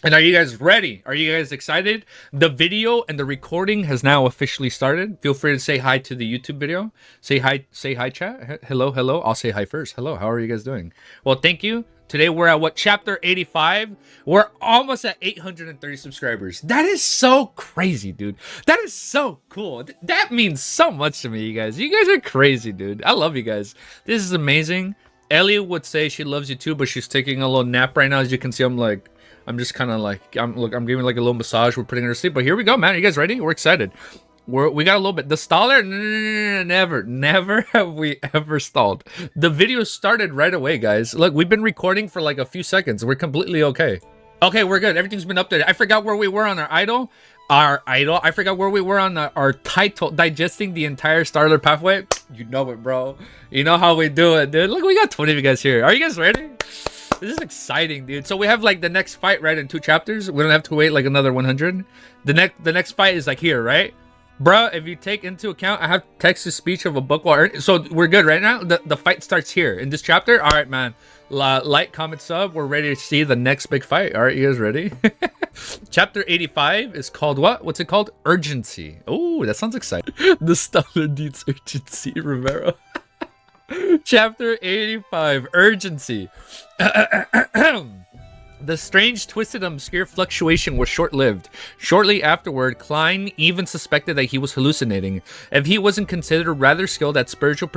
And are you guys ready? Are you guys excited? The video and the recording has now officially started. Feel free to say hi to the YouTube video. Say hi, chat. Hello, hello. I'll say hi first. Hello, how are you guys doing? Well, thank you. Today we're at what, chapter 85? We're almost at 830 subscribers. That is so crazy, dude. That is so cool. That means so much to me, you guys. You guys are crazy, dude. I love you guys. This is amazing. Ellie would say she loves you too, but she's taking a little nap right now. As you can see, I'm just kind of like, I'm giving like a little massage. We're putting her to sleep. But here we go, man. Are you guys ready? We're excited. We got a little bit. The staller? Never have we ever stalled. The video started right away, guys. Look, we've been recording for like a few seconds. We're completely okay. Okay, we're good. Everything's been updated. I forgot where we were on our idol. I forgot where we were on our title. Digesting the entire starter pathway. You know it, bro. You know how we do it, dude. Look, we got 20 of you guys here. Are you guys ready? This is exciting, dude. So we have like the next fight right in 2 chapters. We don't have to wait like another 100. The next fight is like here, right? Bruh, if you take into account, I have text-to-speech of a book while so we're good right now. The fight starts here in this chapter. All right, man. Like, comment, sub. We're ready to see the next big fight. All right, you guys ready? Chapter 85 is called what? What's it called? Urgency. Oh, that sounds exciting. The Stellar needs urgency, Romero. Chapter 85, Urgency. The strange, twisted, obscure fluctuation was short-lived. Shortly afterward, KLEIN even suspected that he was hallucinating. If he wasn't considered rather skilled at spiritual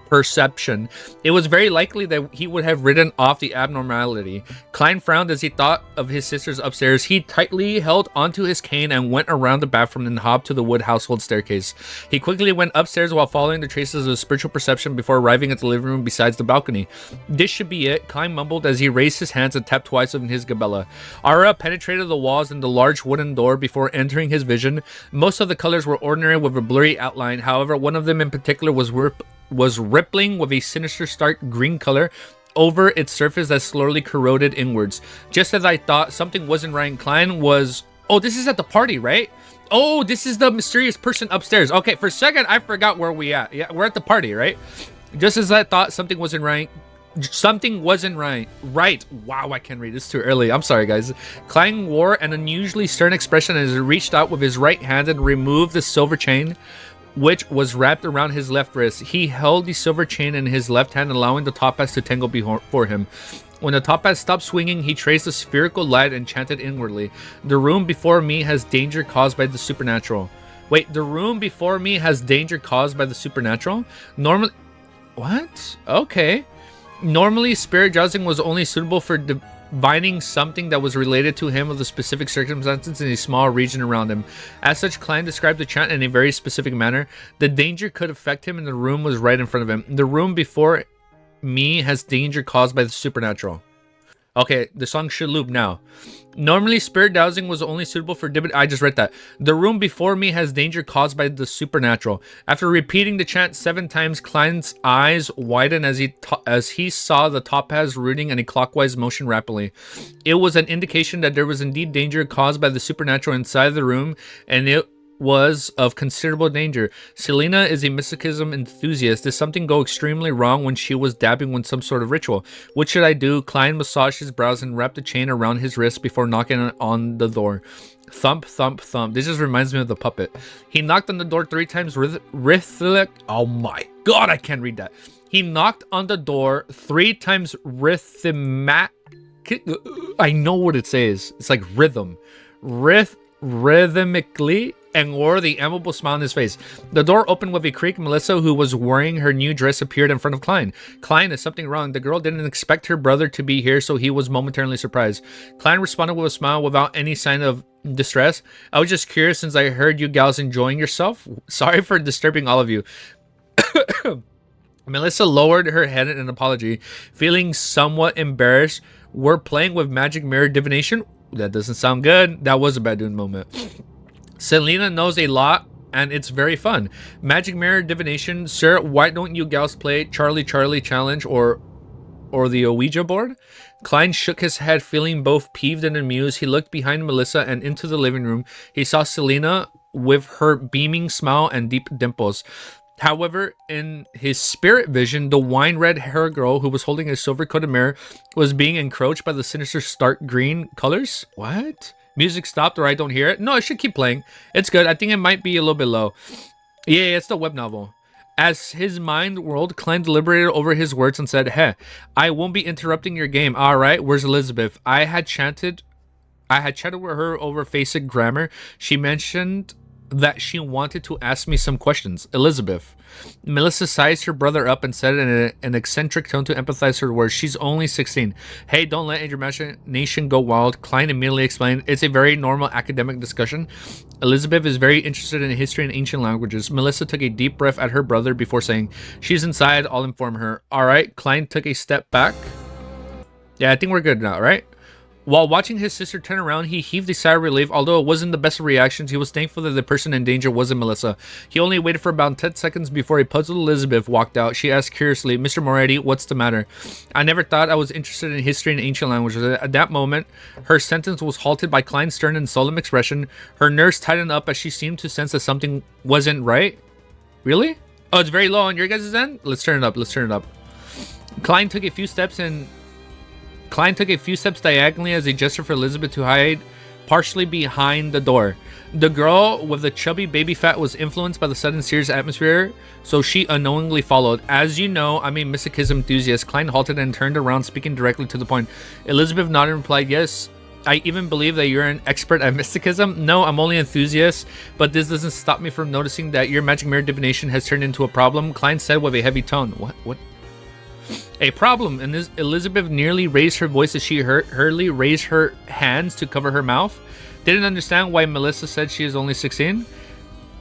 perception, it was very likely that he would have written off the abnormality. KLEIN frowned as he thought of his sisters upstairs. He tightly held onto his cane and went around the bathroom and hopped to the wood household staircase. He quickly went upstairs while following the traces of spiritual perception before arriving at the living room besides the balcony. This should be it, KLEIN mumbled as he raised his hands and tapped twice on his gabella. Aura penetrated the walls and the large wooden door before entering his vision. Most of the colors were ordinary with a blurry outline. However, one of them in particular was rippling with a sinister stark green color over its surface that slowly corroded inwards. Just as I thought, something wasn't right. KLEIN was... Oh, this is at the party, right? Oh, this is the mysterious person upstairs. Okay, for a second, I forgot where we at. Yeah, we're at the party, right? Just as I thought, something wasn't right. Something wasn't right. Wow, I can't read. It's too early. I'm sorry, guys. KLEIN wore an unusually stern expression as he reached out with his right hand and removed the silver chain, which was wrapped around his left wrist. He held the silver chain in his left hand, allowing the topaz to tangle before him. When the topaz stopped swinging, he traced the spherical light and chanted inwardly, "The room before me has danger caused by the supernatural." Wait, the room before me has danger caused by the supernatural? Normally... What? Okay. Normally, spirit jousting was only suitable for divining something that was related to him of the specific circumstances in a small region around him. As such, KLEIN described the chant in a very specific manner. The danger could affect him and the room was right in front of him. The room before me has danger caused by the supernatural. Okay, the song should loop now. Normally, spirit dowsing was only suitable for... I just read that. The room before me has danger caused by the supernatural. After repeating the chant 7 times, KLEIN's eyes widened as he saw the topaz rooting in a clockwise motion rapidly. It was an indication that there was indeed danger caused by the supernatural inside the room, and it was of considerable danger. Selena is a mysticism enthusiast. Did something go extremely wrong when she was dabbing with some sort of ritual? What should I do? KLEIN massaged his brows and wrapped the chain around his wrist before knocking on the door. Thump, thump, thump. This just reminds me of the puppet. He knocked on the door 3 times. Oh my god, I can't read that. He knocked on the door 3 times I know what it says. It's like rhythm. Rhythmically, and wore the amiable smile on his face. The door opened with a creak. Melissa, who was wearing her new dress, appeared in front of KLEIN. "KLEIN, is something wrong?" The girl didn't expect her brother to be here, so he was momentarily surprised. KLEIN responded with a smile without any sign of distress. "I was just curious since I heard you gals enjoying yourself. Sorry for disturbing all of you." Melissa lowered her head in an apology, feeling somewhat embarrassed. "We're playing with magic mirror divination?" That doesn't sound good. That was a bad dude moment. "Selena knows a lot, and it's very fun. Magic mirror divination, sir. Why don't you gals play Charlie Challenge or the Ouija board?" KLEIN shook his head, feeling both peeved and amused. He looked behind Melissa and into the living room. He saw Selena with her beaming smile and deep dimples. However, in his spirit vision, the wine red hair girl who was holding a silver coated mirror was being encroached by the sinister stark green colors. What? Music stopped or I don't hear it? No, it should keep playing. It's good. I think it might be a little bit low. Yeah, it's the web novel. As his mind whirled, Klein deliberated over his words and said, "Hey, I won't be interrupting your game. All right, where's Elizabeth?" I had chatted with her over basic grammar. She mentioned that she wanted to ask me some questions. Elizabeth. Melissa sized her brother up and said in an eccentric tone to empathize her words, "She's only 16. Hey, don't let your imagination go wild." Klein immediately explained, "It's a very normal academic discussion. Elizabeth is very interested in history and ancient languages." Melissa took a deep breath at her brother before saying, "She's inside. I'll inform her." All right. Klein took a step back. Yeah, I think we're good now, right? While watching his sister turn around, he heaved a sigh of relief. Although it wasn't the best of reactions, he was thankful that the person in danger wasn't Melissa. He only waited for about 10 seconds before a puzzled Elizabeth walked out. She asked curiously, "Mr. Moretti, what's the matter?" "I never thought I was interested in history and ancient languages." At that moment, her sentence was halted by Klein's stern and solemn expression. Her nerves tightened up as she seemed to sense that something wasn't right. Really? Oh, it's very low on your guys' end? Let's turn it up. Let's turn it up. Klein took a few steps diagonally as a gesture for Elizabeth to hide partially behind the door. The girl with the chubby baby fat was influenced by the sudden serious atmosphere, so she unknowingly followed. "As you know, I'm a mysticism enthusiast." Klein halted and turned around, speaking directly to the point. Elizabeth nodded and replied, "Yes, I even believe that you're an expert at mysticism." "No, I'm only an enthusiast, but this doesn't stop me from noticing that your magic mirror divination has turned into a problem," Klein said with a heavy tone. What? "A problem?" And this Elizabeth nearly raised her voice as she hurriedly raised her hands to cover her mouth. Didn't understand why Melissa said she is only 16.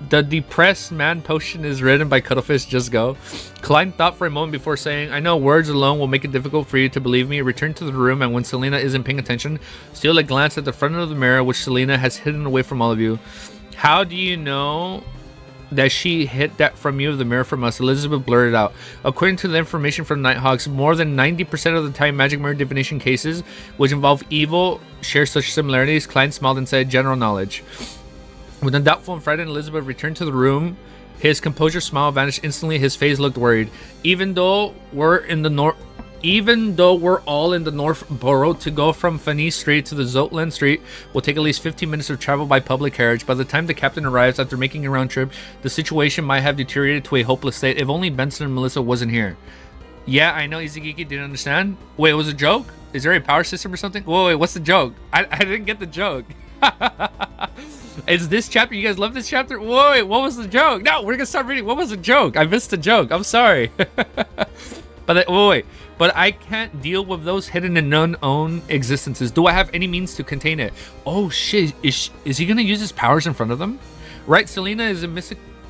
"The depressed man potion is written by Cuttlefish. Just go." Klein thought for a moment before saying, "I know words alone will make it difficult for you to believe me." Return to the room, and when Selena isn't paying attention, steal a glance at the front of the mirror, which Selena has hidden away from all of you. "How do you know that she hid that from you, the mirror from us?" Elizabeth blurted out. "According to the information from Nighthawks, more than 90% of the time magic mirror divination cases which involve evil share such similarities." Klein smiled and said, "General knowledge." With a doubtful and frightened Elizabeth returned to the room, his composure smile vanished instantly. His face looked worried. Even though we're all in the North Borough, to go from Fanny Street to the Zotland Street will take at least 15 minutes of travel by public carriage. By the time the captain arrives after making a round trip, the situation might have deteriorated to a hopeless state. If only Benson and Melissa wasn't here. Yeah, I know Izagiki didn't understand. Wait, it was a joke? Is there a power system or something? Whoa, wait, what's the joke? I didn't get the joke. Is this chapter? You guys love this chapter? Whoa, wait, what was the joke? No, we're gonna start reading. What was the joke? I missed the joke. I'm sorry. But I can't deal with those hidden and unknown existences. Do I have any means to contain it? Oh shit, is he gonna use his powers in front of them? Right, Selena is a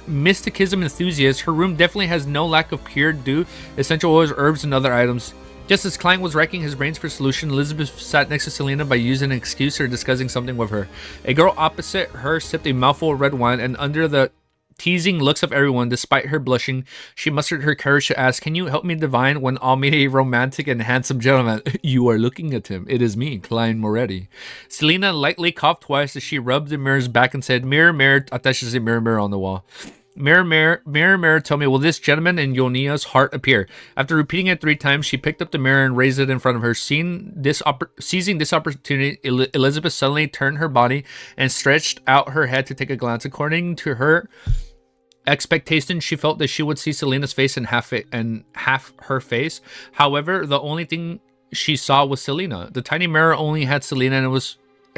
mysticism enthusiast. Her room definitely has no lack of pure dew, essential oils, herbs, and other items. Just as Klein was racking his brains for a solution, Elizabeth sat next to Selena by using an excuse or discussing something with her. A girl opposite her sipped a mouthful of red wine, and under the teasing looks of everyone, despite her blushing, she mustered her courage to ask, "Can you help me divine when I'll meet a romantic and handsome gentleman?" "You are looking at him. It is me, Klein Moretti." Selena lightly coughed twice as she rubbed the mirror's back and said, "Mirror, mirror," I thought she said mirror, mirror on the wall. "Mirror, mirror, mirror, mirror, tell me, will this gentleman in Ionia's heart appear?" After repeating it 3 times, she picked up the mirror and raised it in front of her. Seizing this opportunity, Elizabeth suddenly turned her body and stretched out her head to take a glance. According to her expectation, she felt that she would see Selena's face and half her face. However, the only thing she saw was Selena. The tiny mirror only had Selena, and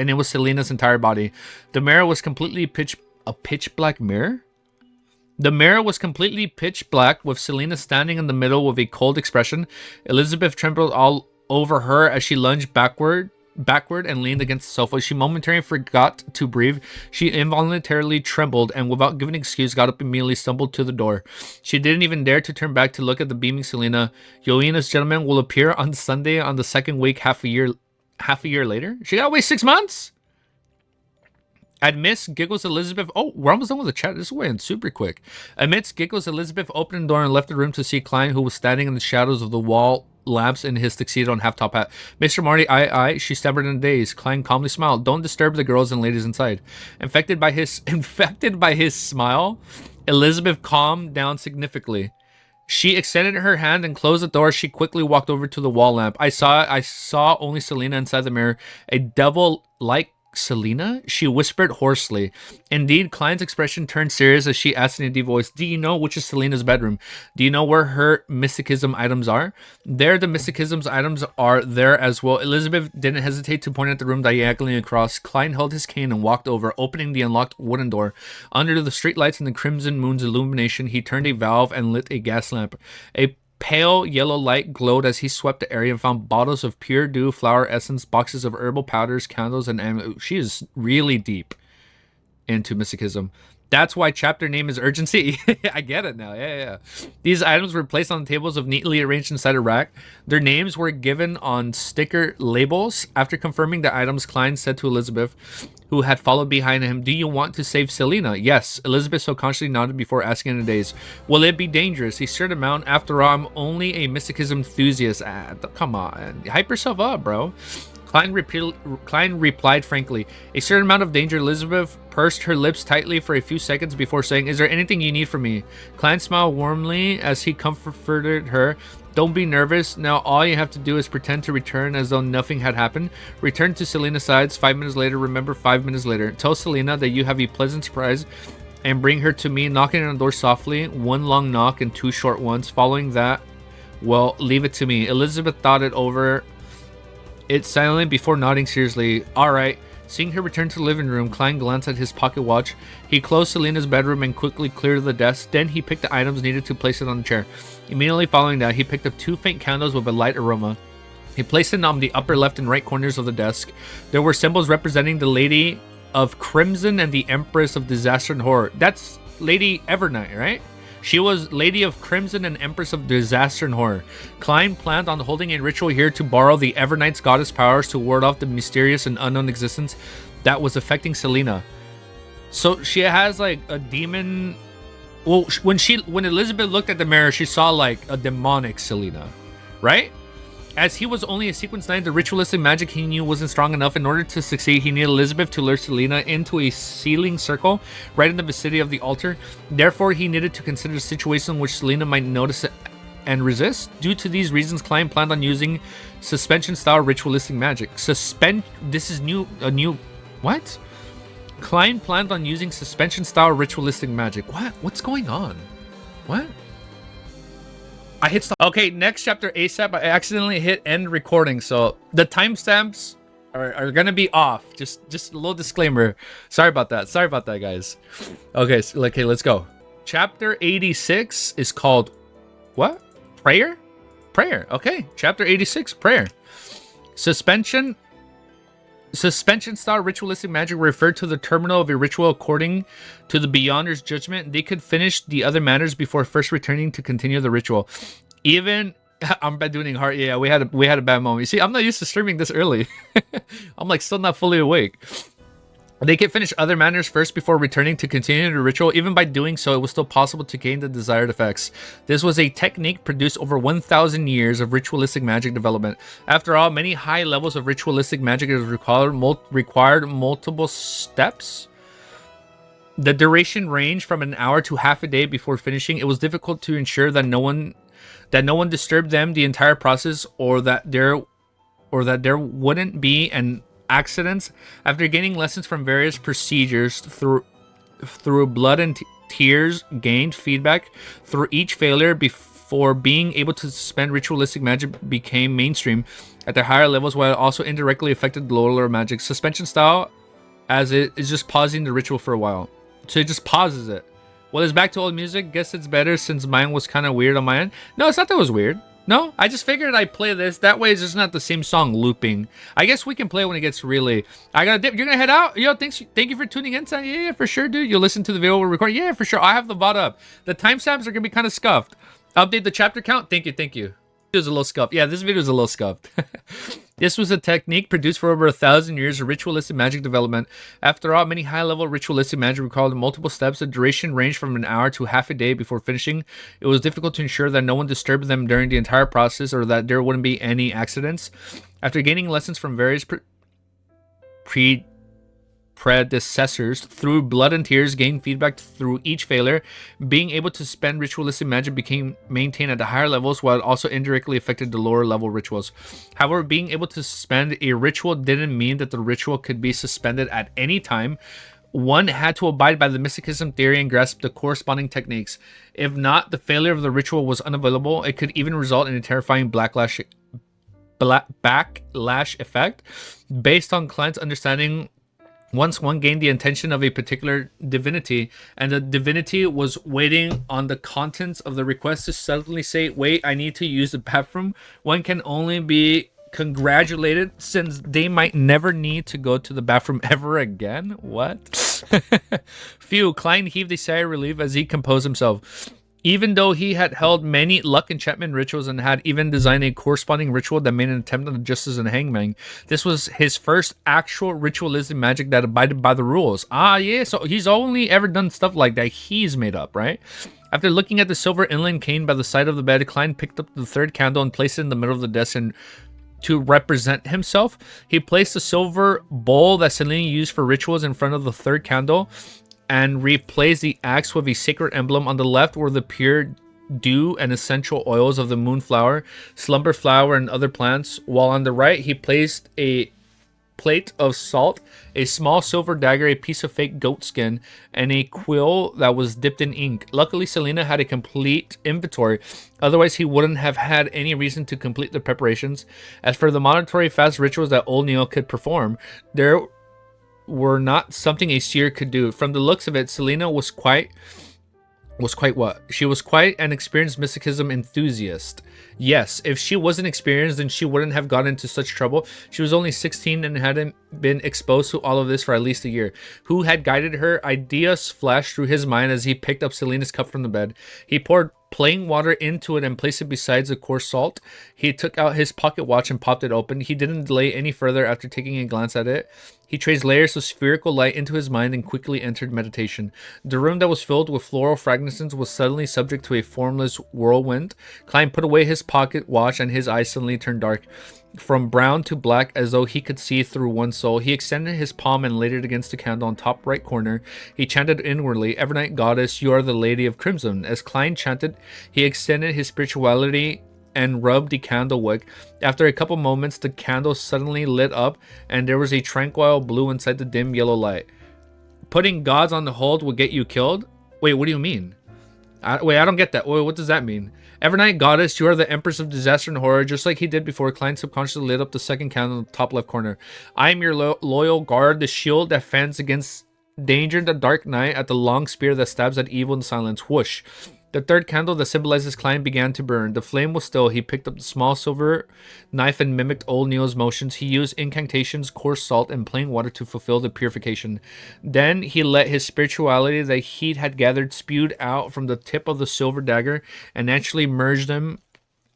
it was Selena's entire body. The mirror was completely pitch black mirror. The mirror was completely pitch black, with Selena standing in the middle with a cold expression. Elizabeth trembled all over her as she lunged backward and leaned against the sofa. She momentarily forgot to breathe. She involuntarily trembled and, without giving an excuse, got up and immediately stumbled to the door. She didn't even dare to turn back to look at the beaming Selena. "Yoina's gentleman will appear on Sunday on the 2nd week, half a year later." She gotta wait 6 months? Amidst giggles, Elizabeth... Oh, we're almost done with the chat. This is way super quick. Amidst giggles, Elizabeth opened the door and left the room to see Klein, who was standing in the shadows of the wall lamps in his tuxedo and half-top hat. "Mr. Marty, I," she stammered in a daze. Klein calmly smiled. "Don't disturb the girls and ladies inside." Infected by his smile, Elizabeth calmed down significantly. She extended her hand and closed the door. She quickly walked over to the wall lamp. I saw only Selena inside the mirror. A devil-like Selena? She whispered hoarsely. Indeed, Klein's expression turned serious as she asked in a deep voice, do you know which is Selena's bedroom? Do you know where her mysticism items are? There, the mysticism items are there as well. Elizabeth didn't hesitate to point at the room diagonally across. Klein held his cane and walked over, opening the unlocked wooden door. Under the streetlights and the crimson moon's illumination, he turned a valve and lit a gas lamp. A pale yellow light glowed as he swept the area and found bottles of pure dew, flower essence, boxes of herbal powders, candles, and amulets. She is really deep into mysticism. That's why chapter name is Urgency. I get it now. Yeah. These items were placed on tables of neatly arranged inside a rack. Their names were given on sticker labels. After confirming the items, Klein said to Elizabeth, who had followed behind him, do you want to save Selena? Yes. Elizabeth subconsciously nodded before asking in a daze, will it be dangerous? A certain amount. After all, I'm only a mysticism enthusiast. Come on. Hype yourself up, bro. Klein replied frankly, a certain amount of danger. Elizabeth pursed her lips tightly for a few seconds before saying, is there anything you need from me? Klein smiled warmly as he comforted her. Don't be nervous. Now all you have to do is pretend to return as though nothing had happened. Return to Selena's sides 5 minutes later. Remember, 5 minutes later. Tell Selena that you have a pleasant surprise and bring her to me, knocking on the door softly. One long knock and 2 short ones. Following that, well, leave it to me. Elizabeth thought it over silently before nodding seriously. All right. Seeing her return to the living room, Klein glanced at his pocket watch. He closed Selena's bedroom and quickly cleared the desk. Then he picked the items needed to place it on the chair. Immediately following that, he picked up 2 faint candles with a light aroma. He placed them on the upper left and right corners of the desk. There were symbols representing the Lady of Crimson and the Empress of Disaster and Horror. That's Lady Evernight, right? She was Lady of Crimson and Empress of Disaster and Horror. Klein planned on holding a ritual here to borrow the Evernight's goddess powers to ward off the mysterious and unknown existence that was affecting Selena. So she has like a demon. Well, when Elizabeth looked at the mirror, she saw like a demonic Selena, right? As he was only a sequence 9, the ritualistic magic he knew wasn't strong enough. In order to succeed, he needed Elizabeth to lure Selena into a sealing circle right in the vicinity of the altar. Therefore, he needed to consider a situation in which Selena might notice it and resist. Due to these reasons, Klein planned on using suspension-style ritualistic magic. What? Klein planned on using suspension-style ritualistic magic. What? What's going on? What? I hit stop. Okay, next chapter ASAP. I accidentally hit end recording, so the timestamps are gonna be off. Just a little disclaimer. Sorry about that. Sorry about that, guys. Okay, let's go. Chapter 86 is called what? Prayer? Prayer. Okay, chapter 86, prayer. Suspension-style ritualistic magic referred to the terminal of a ritual according to the Beyonder's judgment. They could finish the other matters before first returning to continue the ritual. Even I'm bad doing heart. Yeah, we had a bad moment. You see, I'm not used to streaming this early. I'm like still not fully awake. They could finish other matters first before returning to continue the ritual. Even by doing so, it was still possible to gain the desired effects. This was a technique produced over 1,000 years of ritualistic magic development. After all, many high levels of ritualistic magic required multiple steps. The duration ranged from an hour to half a day before finishing. It was difficult to ensure that no one disturbed them the entire process, or that there wouldn't be an accidents. After gaining lessons from various procedures through blood and tears, gained feedback through each failure before being able to suspend ritualistic magic became mainstream at the higher levels, while it also indirectly affected the lower magic. Suspension style, as it is just pausing the ritual for a while. So it just pauses it. Well, it's back to old music. Guess it's better since mine was kind of weird on my end. No, it's not that it was weird. No, I just figured I'd play this. That way it's just not the same song looping. I guess we can play when it gets really... I gotta dip. You're gonna head out? Yo, thank you for tuning in. Yeah, for sure, dude. You'll listen to the video we're recording. Yeah, for sure. I have the VOD up. The timestamps are gonna be kind of scuffed. Update the chapter count. Thank you. It was a little scuffed. Yeah, this video is a little scuffed. This was a technique produced for over 1,000 years of ritualistic magic development. After all, many high-level ritualistic magic required multiple steps. The duration ranged from an hour to half a day before finishing. It was difficult to ensure that no one disturbed them during the entire process, or that there wouldn't be any accidents. After gaining lessons from various predecessors through blood and tears, gained feedback through each failure. Being able to spend ritualistic magic became maintained at the higher levels, while it also indirectly affected the lower level rituals. However, being able to suspend a ritual didn't mean that the ritual could be suspended at any time. One had to abide by the mysticism theory and grasp the corresponding techniques. If not, the failure of the ritual was unavailable. It could even result in a terrifying backlash effect. Based on Klein's understanding, once one gained the attention of a particular divinity, and the divinity was waiting on the contents of the request to suddenly say, wait, I need to use the bathroom, one can only be congratulated, since they might never need to go to the bathroom ever again. What? Phew, Klein heaved a sigh of relief as he composed himself. Even though he had held many luck enchantment rituals and had even designed a corresponding ritual that made an attempt on the justice and hangman, this was his first actual ritualistic magic that abided by the rules. Ah, yeah, so he's only ever done stuff like that he's made up, right? After looking at the silver inland cane by the side of the bed, Klein picked up the third candle and placed it in the middle of the desk, and to represent himself, he placed the silver bowl that Selena used for rituals in front of the third candle, and replaced the axe with a sacred emblem. On the left were the pure dew and essential oils of the moonflower, slumber flower, and other plants, while on the right he placed a plate of salt, a small silver dagger, a piece of fake goat skin, and a quill that was dipped in ink. Luckily, Selena had a complete inventory, otherwise he wouldn't have had any reason to complete the preparations. As for the monitory fast rituals that old Neil could perform, there were not something a seer could do. From the looks of it, Selena was quite what? She was quite an experienced mysticism enthusiast. Yes, if she wasn't experienced, then she wouldn't have gotten into such trouble. She was only 16 and hadn't been exposed to all of this for at least a year. Who had guided her? Ideas flashed through his mind as he picked up Selena's cup from the bed. He poured plain water into it and placed it beside the coarse salt. He took out his pocket watch and popped it open. He didn't delay any further after taking a glance at it. He traced layers of spherical light into his mind and quickly entered meditation. The room that was filled with floral fragrances was suddenly subject to a formless whirlwind. Klein put away his pocket watch and his eyes suddenly turned dark, from brown to black, as though he could see through one's soul. He extended his palm and laid it against the candle on top right corner. He chanted inwardly, "Evernight goddess, you are the lady of crimson." As Klein chanted, he extended his spirituality and rubbed the candle wick. After a couple moments, the candle suddenly lit up, and there was a tranquil blue inside the dim yellow light. Putting gods on the hold will get you killed? Wait, what do you mean? I don't get that. Wait, what does that mean? Evernight goddess, you are the empress of disaster and horror. Just like he did before, Klein subconsciously lit up the second candle in the top left corner. I am your loyal guard, the shield that fends against danger in the dark night, at the long spear that stabs at evil in silence. Whoosh. The third candle that symbolizes Klein began to burn. The flame was still. He picked up the small silver knife and mimicked old Neil's motions. He used incantations, coarse salt, and plain water to fulfill the purification. Then he let his spirituality that he had gathered spewed out from the tip of the silver dagger and naturally merged them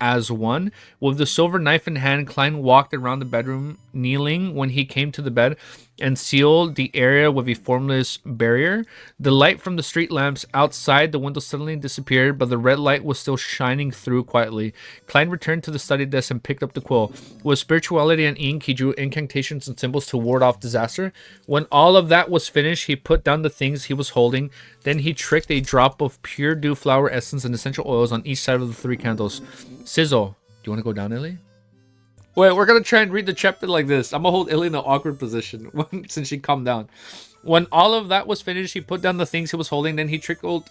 as one. With the silver knife in hand, Klein walked around the bedroom, kneeling when he came to the bed, and sealed the area with a formless barrier. The light from the street lamps outside the window suddenly disappeared, but the red light was still shining through quietly. Klein returned to the study desk and picked up the quill. With spirituality and ink, he drew incantations and symbols to ward off disaster. When all of that was finished, he put down the things he was holding. Then he tricked a drop of pure dew flower essence and essential oils on each side of the three candles. Sizzle. Do you want to go down, Illy? Wait, we're going to try and read the chapter like this. I'm going to hold Illy in an awkward position since she calmed down. When all of that was finished, he put down the things he was holding. Then he trickled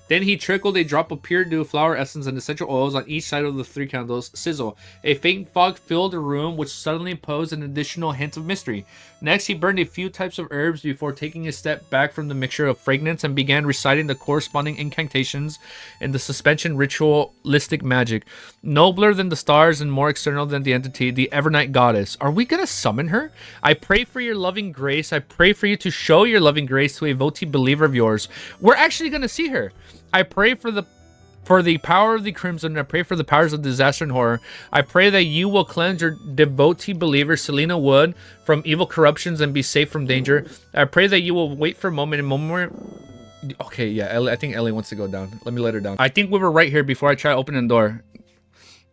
a drop of pure dew, flower essence, and essential oils on each side of the three candles. Sizzle. A faint fog filled the room, which suddenly posed an additional hint of mystery. Next, he burned a few types of herbs before taking a step back from the mixture of fragrance and began reciting the corresponding incantations in the suspension ritualistic magic. Nobler than the stars and more external than the entity, the Evernight goddess. Are we going to summon her? I pray for your loving grace. I pray for you to show your loving grace to a devotee believer of yours. We're actually going to see her. I pray for the power of the crimson. I pray for the powers of disaster and horror. I pray that you will cleanse your devotee believer, Selena Wood, from evil corruptions and be safe from danger. I pray that you will wait for a moment. Okay, yeah, I think Ellie wants to go down. Let me let her down. I think we were right here before I try opening the door.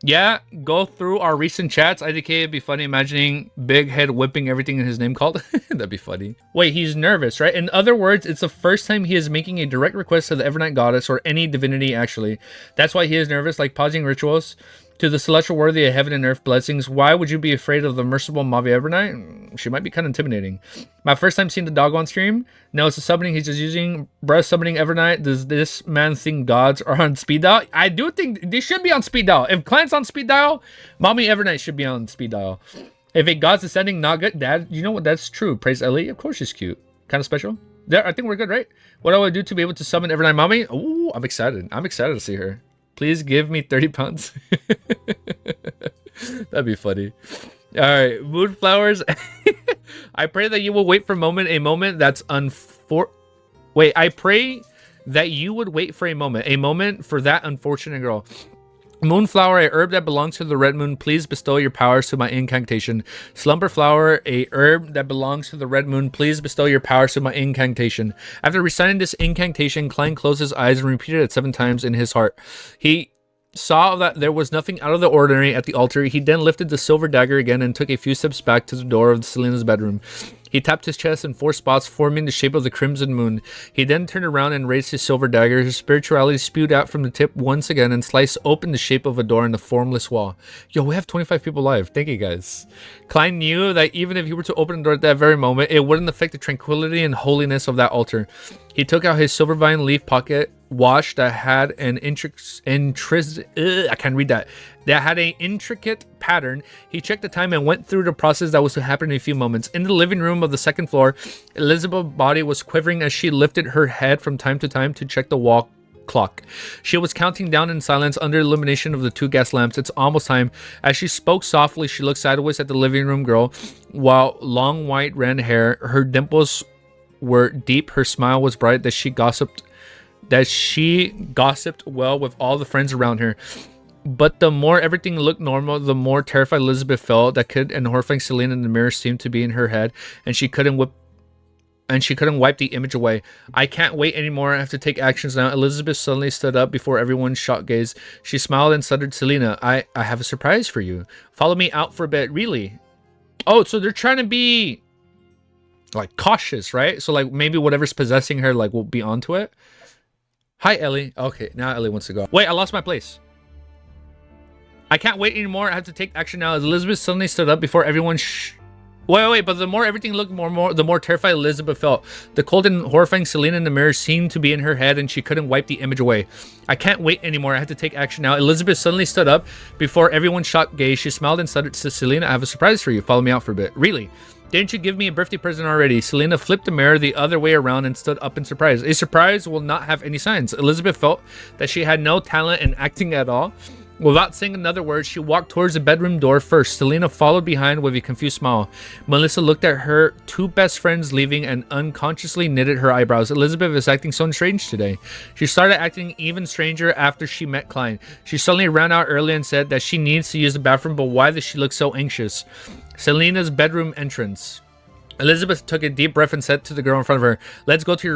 Yeah, go through our recent chats. IDK, it'd be funny imagining Big Head whipping everything in his name called. That'd be funny. Wait, he's nervous, right? In other words, it's the first time he is making a direct request to the Evernight Goddess or any divinity, actually. That's why he is nervous, like pausing rituals to the celestial worthy of heaven and earth blessings. Why would you be afraid of the merciful Mavi Evernight? She might be kind of intimidating. My first time seeing the dog on stream. No, it's a summoning. He's just using breath summoning Evernight. Does this man think gods are on speed dial? I do think they should be on speed dial. If Klein's on speed dial, Mommy Evernight should be on speed dial. If a god's descending, not good. Dad, you know what? That's true. Praise Ellie. Of course she's cute. Kind of special. There, I think we're good, right? What do I do to be able to summon Evernight Mommy? Oh, I'm excited. I'm excited to see her. Please give me 30 pounds. That'd be funny. All right, Moonflowers. I pray that you will wait for a moment that's Wait, I pray that you would wait for a moment for that unfortunate girl. Moonflower, a herb that belongs to the red moon, please bestow your powers to my incantation. Slumberflower, a herb that belongs to the red moon, please bestow your powers to my incantation. After reciting this incantation, Klein closed his eyes and repeated it 7 times in his heart. He saw that there was nothing out of the ordinary at the altar. He then lifted the silver dagger again and took a few steps back to the door of Selena's bedroom. He tapped his chest in 4 spots, forming the shape of the crimson moon. He then turned around and raised his silver dagger. His spirituality spewed out from the tip once again and sliced open the shape of a door in the formless wall. Yo, we have 25 people live. Thank you, guys. Klein knew that even if he were to open the door at that very moment, it wouldn't affect the tranquility and holiness of that altar. He took out his silver vine leaf pocket watch that had an intricate pattern. He checked the time and went through the process that was to happen in a few moments. In the living room of the 2nd floor, Elizabeth's body was quivering as she lifted her head from time to time to check the wall clock. She was counting down in silence under illumination of the 2 gas lamps. It's almost time. As she spoke softly, she looked sideways at the living room girl, while long white ran hair, her dimples were deep, her smile was bright, that she gossiped well with all the friends around her. But the more everything looked normal, the more terrified Elizabeth felt. That kid and horrifying Selena in the mirror seemed to be in her head, and she couldn't wipe the image away. I can't wait anymore. I have to take actions now. Elizabeth suddenly stood up before everyone's shocked gaze. She smiled and stuttered, Selena, I have a surprise for you. Follow me out for a bit. Really? Oh, so they're trying to be like cautious, right? So like maybe whatever's possessing her like will be onto it. Hi, Ellie. Okay, now Ellie wants to go. Wait, I lost my place. I can't wait anymore. I have to take action now. As Elizabeth suddenly stood up before everyone. Wait. But the more everything looked the more terrified Elizabeth felt. The cold and horrifying Selena in the mirror seemed to be in her head, and she couldn't wipe the image away. I can't wait anymore. I have to take action now. Elizabeth suddenly stood up before everyone's shocked gaze. She smiled and stuttered to Selena, I have a surprise for you. Follow me out for a bit. Really? Didn't you give me a birthday present already? Selena flipped the mirror the other way around and stood up in surprise. A surprise will not have any signs. Elizabeth felt that she had no talent in acting at all. Without saying another word, she walked towards the bedroom door first. Selena followed behind with a confused smile. Melissa looked at her 2 best friends leaving and unconsciously knitted her eyebrows. Elizabeth is acting so strange today. She started acting even stranger after she met Klein. She suddenly ran out early and said that she needs to use the bathroom, but why does she look so anxious? Selena's bedroom entrance. Elizabeth took a deep breath and said to the girl in front of her, Let's go to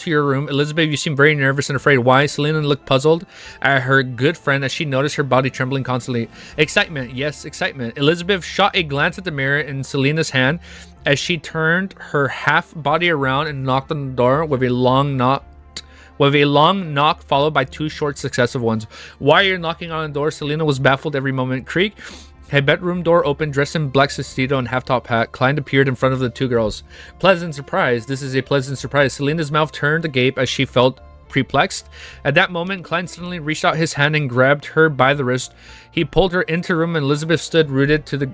your room. Elizabeth, you seem very nervous and afraid. Why? Selena looked puzzled at her good friend as she noticed her body trembling constantly. Excitement. Yes, excitement. Elizabeth shot a glance at the mirror in Selena's hand as she turned her half body around and knocked on the door with a long knock followed by 2 short successive ones. Why are you knocking on the door? Selena was baffled every moment. Creak. Her bedroom door opened, dressed in black tuxedo and half-top hat. Klein appeared in front of the 2 girls. Pleasant surprise. This is a pleasant surprise. Selena's mouth turned agape as she felt perplexed. At that moment, Klein suddenly reached out his hand and grabbed her by the wrist. He pulled her into the room and Elizabeth stood rooted to the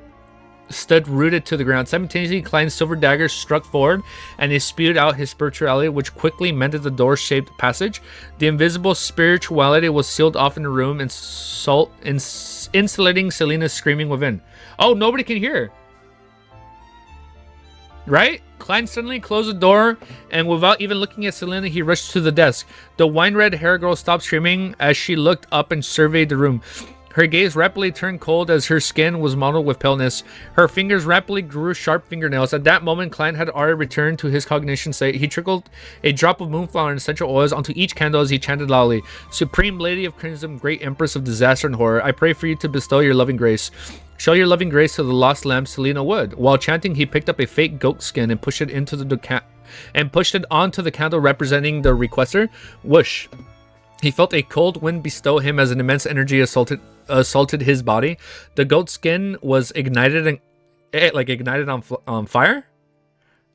ground. Simultaneously, Klein's silver dagger struck forward and he spewed out his spirituality, which quickly mended the door-shaped passage. The invisible spirituality was sealed off in the room, insulating Selena's screaming within. Oh, nobody can hear. Right? Klein suddenly closed the door, and without even looking at Selena, he rushed to the desk. The wine-red hair girl stopped screaming as she looked up and surveyed the room. Her gaze rapidly turned cold as her skin was mottled with paleness. Her fingers rapidly grew sharp fingernails. At that moment, Klein had already returned to his cognition state. He trickled a drop of moonflower and essential oils onto each candle as he chanted loudly, "Supreme Lady of Crimson, Great Empress of Disaster and Horror, I pray for you to bestow your loving grace. Show your loving grace to the lost lamb Selena Wood." While chanting, he picked up a fake goat skin and pushed it onto the candle representing the requester. Whoosh. He felt a cold wind bestow him as an immense energy assaulted his body. The goat skin was ignited on fire.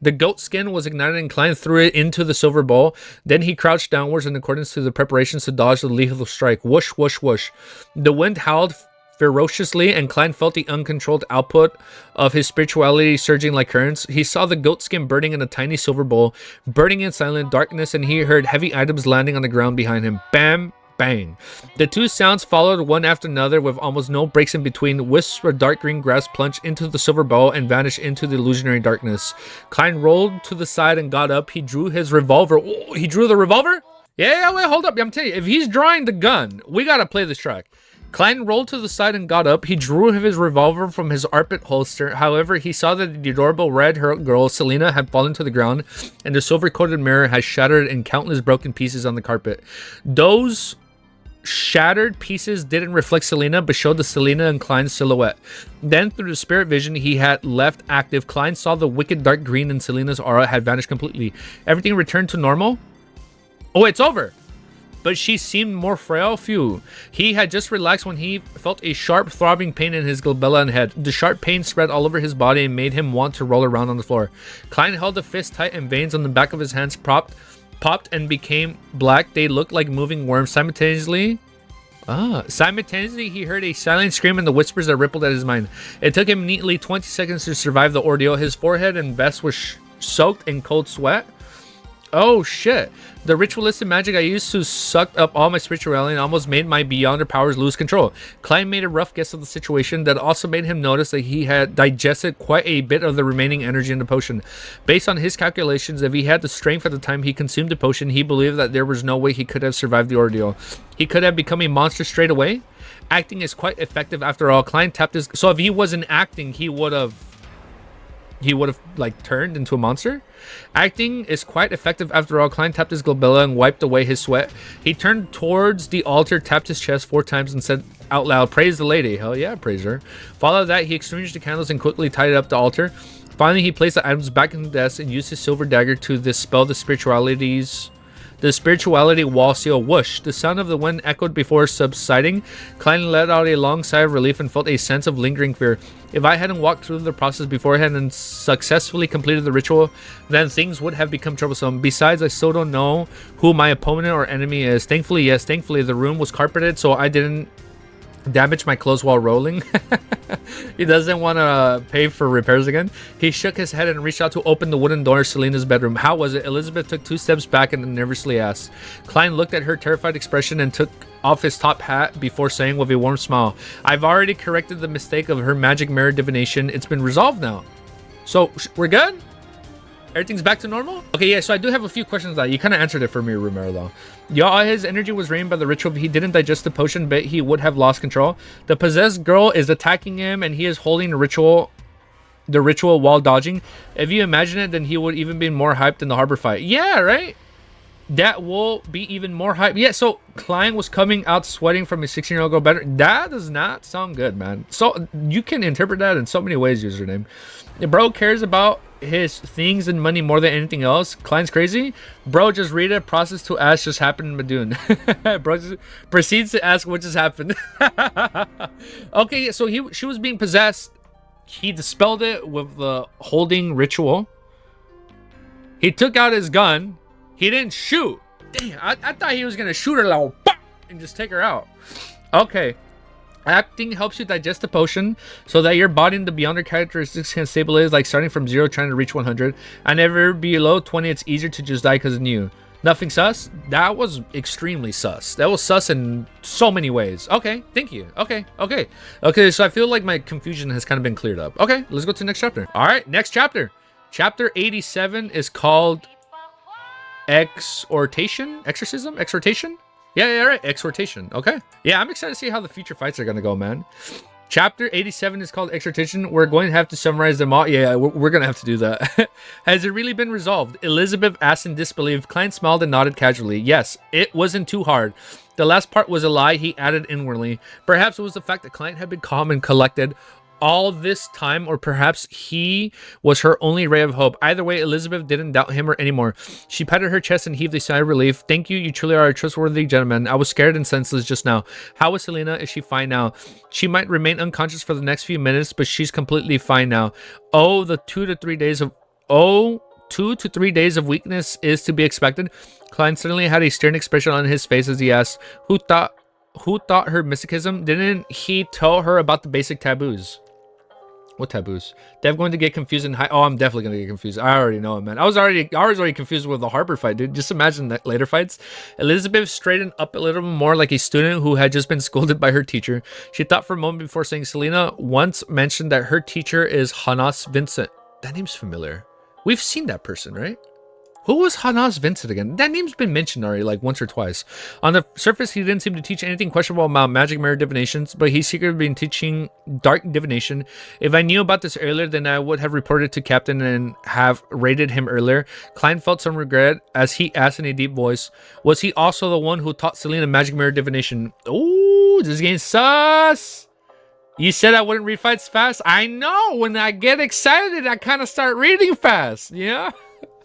The goat skin was ignited and Klein threw it into the silver bowl. Then he crouched downwards in accordance to the preparations to dodge the lethal strike. Whoosh, whoosh, whoosh. The wind howled ferociously, and Klein felt the uncontrolled output of his spirituality surging like currents. He saw the goat skin burning in a tiny silver bowl, burning in silent darkness, and he heard heavy items landing on the ground behind him. Bam, bang. The two sounds followed one after another with almost no breaks in between. Wisps of dark green grass plunged into the silver bowl and vanished into the illusionary darkness. Klein rolled to the side and got up. He drew his revolver. Oh, he drew the revolver? Yeah, wait, hold up. I'm telling you, if he's drawing the gun, we gotta play this track. Klein rolled to the side and got up. He drew his revolver from his armpit holster. However, he saw that the adorable red-haired girl, Selena, had fallen to the ground, and the silver-coated mirror had shattered in countless broken pieces on the carpet. Those shattered pieces didn't reflect Selena, but showed the Selena and Klein silhouette. Then, through the spirit vision he had left active, Klein saw the wicked dark green in Selena's aura had vanished completely. Everything returned to normal. Oh, it's over. But she seemed more frail. Phew. He had just relaxed when he felt a sharp throbbing pain in his glabella and head. The sharp pain spread all over his body and made him want to roll around on the floor. Klein held the fist tight and veins on the back of his hands popped and became black. They looked like moving worms. Simultaneously, he heard a silent scream and the whispers that rippled at his mind. It took him neatly 20 seconds to survive the ordeal. His forehead and vest was soaked in cold sweat. Oh shit. The ritualistic magic I used to sucked up all my spirituality and almost made my beyonder powers lose control. Klein made a rough guess of the situation that also made him notice that he had digested quite a bit of the remaining energy in the potion. Based on his calculations, if he had the strength at the time he consumed the potion, he believed that there was no way he could have survived the ordeal. He could have become a monster straight away. Acting is quite effective after all. Klein tapped his... So if he wasn't acting, he would have like turned into a monster. Acting is quite effective after all. Klein tapped his glabella and wiped away his sweat. He turned towards the altar, tapped his chest 4 times and said out loud, "Praise the lady." Hell yeah, praise her. Following that, he exchanged the candles and quickly tied up the altar. Finally, he placed the items back in the desk and used his silver dagger to dispel the spirituality wall seal. Whoosh. The sound of the wind echoed before subsiding. Klein let out a long sigh of relief and felt a sense of lingering fear. If I hadn't walked through the process beforehand and successfully completed the ritual, then things would have become troublesome. Besides, I still don't know who my opponent or enemy is. Thankfully, the room was carpeted, so I didn't damage my clothes while rolling. He doesn't want to pay for repairs again. He shook his head and reached out to open the wooden door of Selena's bedroom. How was it? Elizabeth took 2 steps back and nervously asked. Klein looked at her terrified expression and took off his top hat before saying with a warm smile, "I've already corrected the mistake of her magic mirror divination. It's been resolved now. So we're good? Everything's back to normal?" Okay, yeah, so I do have a few questions that you kind of answered it for me, Romero, though. Yeah, his energy was drained by the ritual. If he didn't digest the potion, but he would have lost control. The possessed girl is attacking him, and he is holding the ritual while dodging. If you imagine it, then he would even be more hyped in the harbor fight. Yeah, right? That will be even more hype. Yeah, so Klein was coming out sweating from his 16-year-old girl better. That does not sound good, man. So you can interpret that in so many ways, username. The bro cares about his things and money more than anything else. Klein's crazy. Bro, just read it. Process to ask just happened in Madoon. Bro just proceeds to ask what just happened. Okay, so she was being possessed. He dispelled it with the holding ritual. He took out his gun. He didn't shoot. Damn, I thought he was gonna shoot her like and just take her out. Okay. Acting helps you digest the potion so that your body and the beyonder characteristics can stabilize, like starting from 0 trying to reach 100. And ever below 20, it's easier to just die because it's new. Nothing sus? That was extremely sus. That was sus in so many ways. Okay, thank you. Okay, so I feel like my confusion has kind of been cleared up. Okay, let's go to the next chapter. All right, next chapter. Chapter 87 is called Exhortation? Exorcism? Exhortation? Yeah, right. Exhortation. Okay. Yeah, I'm excited to see how the future fights are going to go, man. Chapter 87 is called Exhortation. We're going to have to summarize them all. Yeah, we're going to have to do that. Has it really been resolved? Elizabeth asked in disbelief. Klein smiled and nodded casually. Yes, it wasn't too hard. The last part was a lie, he added inwardly. Perhaps it was the fact that Klein had been calm and collected all this time, or perhaps he was her only ray of hope. Either way, Elizabeth didn't doubt him or anymore. She patted her chest and heaved a sigh of relief. Thank you, you truly are a trustworthy gentleman. I was scared and senseless just now. How is Selena? Is she fine now? She might remain unconscious for the next few minutes, but she's completely fine now. Oh, the 2 to 3 days of 2 to 3 days of weakness is to be expected. Klein suddenly had a stern expression on his face as he asked, who taught her mysticism? Didn't he tell her about the basic taboos? What taboos? Dev going to get confused and oh, I'm definitely going to get confused. I already know it, man. I was already confused with the Harper fight, dude. Just imagine that later fights. Elizabeth straightened up a little more like a student who had just been scolded by her teacher. She thought for a moment before saying, Selena once mentioned that her teacher is Hanas Vincent. That name's familiar. We've seen that person, right? Who was Hanas Vincent again? That name's been mentioned already like once or twice. On the surface, he didn't seem to teach anything questionable about magic mirror divinations, but he's secretly been teaching dark divination. If I knew about this earlier, then I would have reported to Captain and have raided him earlier. Klein felt some regret as he asked in a deep voice, was he also the one who taught Selena magic mirror divination? Ooh, this game sus! You said I wouldn't read fights fast? I know! When I get excited, I kind of start reading fast, yeah?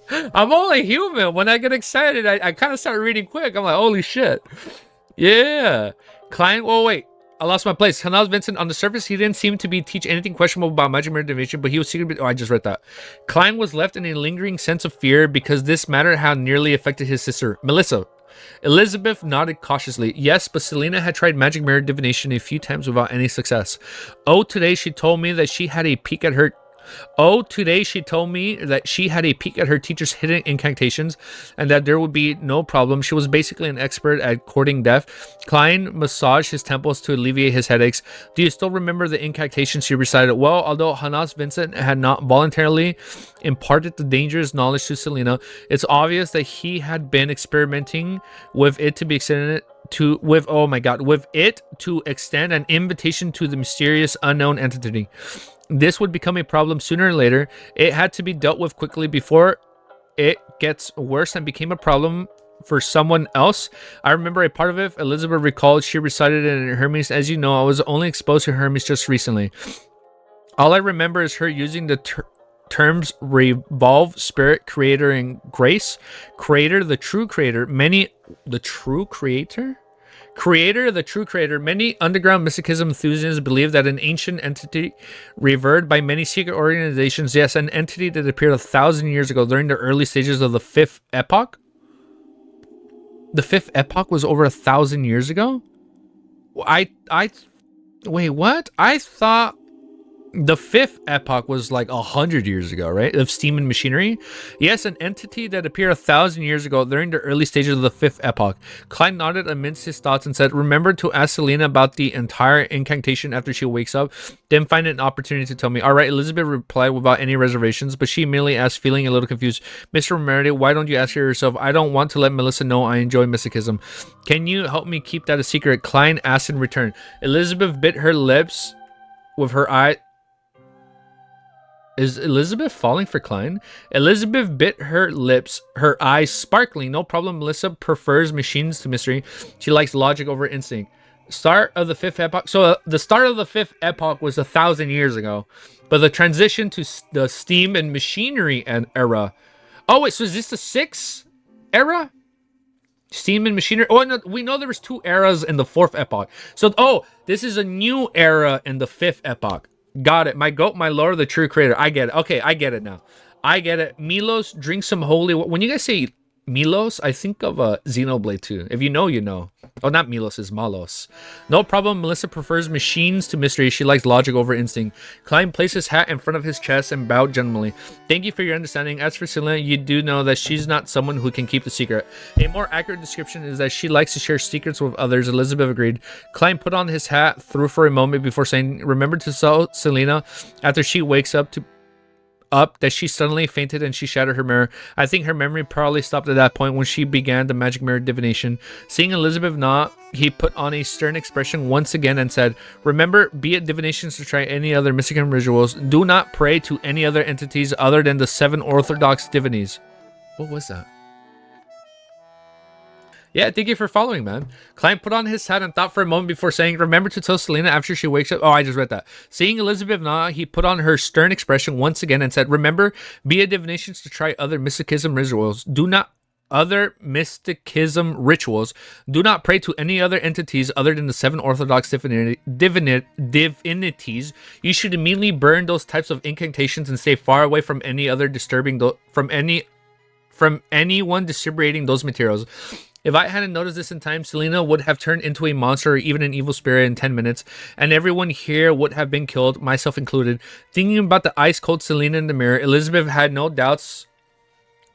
I'm only human. When I get excited, I kind of start reading quick. I'm like, holy shit. Yeah. Klein, oh, wait. I lost my place. Hanas Vincent, on the surface, he didn't seem to be teach anything questionable about magic mirror divination, but he was secretly... Oh, I just read that. Klein was left in a lingering sense of fear because this matter had nearly affected his sister, Melissa. Elizabeth nodded cautiously. Yes, but Selena had tried magic mirror divination a few times without any success. Oh, today she told me that she had a peek at her teacher's hidden incantations and that there would be no problem. She was basically an expert at courting death. Klein massaged his temples to alleviate his headaches. Do you still remember the incantations she recited? Well, although Hanas Vincent had not voluntarily imparted the dangerous knowledge to Selena, it's obvious that he had been experimenting with it to be extended with it to extend an invitation to the mysterious unknown entity. This would become a problem sooner or later. It had to be dealt with quickly before it gets worse and became a problem for someone else. I remember a part of it. Elizabeth recalled she recited it in Hermes. As you know, I was only exposed to Hermes just recently. All I remember is her using the terms revolve, spirit, creator, and grace. Creator, the true creator. The true creator? Creator, the true creator. Many underground mysticism enthusiasts believe that an ancient entity revered by many secret organizations, yes, an entity that appeared 1,000 years ago during the early stages of the Fifth Epoch. The Fifth Epoch was over 1,000 years ago? Wait, what? I thought the Fifth Epoch was like 100 years ago, right? Of steam and machinery. Yes, an entity that appeared 1,000 years ago during the early stages of the Fifth Epoch. Klein nodded amidst his thoughts and said, remember to ask Selena about the entire incantation after she wakes up. Then find an opportunity to tell me. All right, Elizabeth replied without any reservations, but she immediately asked, feeling a little confused, Mr. Meredith, why don't you ask her yourself? I don't want to let Melissa know I enjoy mysticism. Can you help me keep that a secret? Klein asked in return. Elizabeth bit her lips with her eye. Is Elizabeth falling for Klein? Elizabeth bit her lips, her eyes sparkling. No problem, Melissa prefers machines to mystery. She likes logic over instinct. Start of the Fifth Epoch. So the start of the Fifth Epoch was 1,000 years ago. But the transition to the steam and machinery era. Oh, wait, so is this the Sixth era? Steam and machinery. Oh, no, we know there was 2 eras in the Fourth Epoch. So, this is a new era in the Fifth Epoch. Got it. My goat, my lord, the true creator. I get it. Okay, I get it now. I get it. Milos, drink some holy... When you guys say Milos, I think of Xenoblade 2. If you know, you know. Oh, not Milos, it's Malos. No problem. Melissa prefers machines to mystery. She likes logic over instinct. Klein placed his hat in front of his chest and bowed gently. Thank you for your understanding. As for Selena, you do know that she's not someone who can keep the secret. A more accurate description is that she likes to share secrets with others. Elizabeth agreed. Klein put on his hat, threw for a moment before saying, remember to tell Selena after she wakes up to up that she suddenly fainted and she shattered her mirror. I think her memory probably stopped at that point when she began the magic mirror divination. Seeing Elizabeth not, he put on a stern expression once again and said, "Remember, be it divinations to try any other mystical rituals. Do not pray to any other entities other than the 7 orthodox divinities." What was that? Yeah, thank you for following, man. Klein put on his hat and thought for a moment before saying, "Remember to tell Selena after she wakes up." Oh, I just read that. Seeing Elizabeth not, he put on her stern expression once again and said, "Remember, be it divinations to try other mysticism rituals. Do not Do not pray to any other entities other than the 7 orthodox divinities. You should immediately burn those types of incantations and stay far away from any other from anyone distributing those materials. If I hadn't noticed this in time, Selena would have turned into a monster or even an evil spirit in 10 minutes, and everyone here would have been killed, myself included." Thinking about the ice-cold Selena in the mirror, Elizabeth had no doubts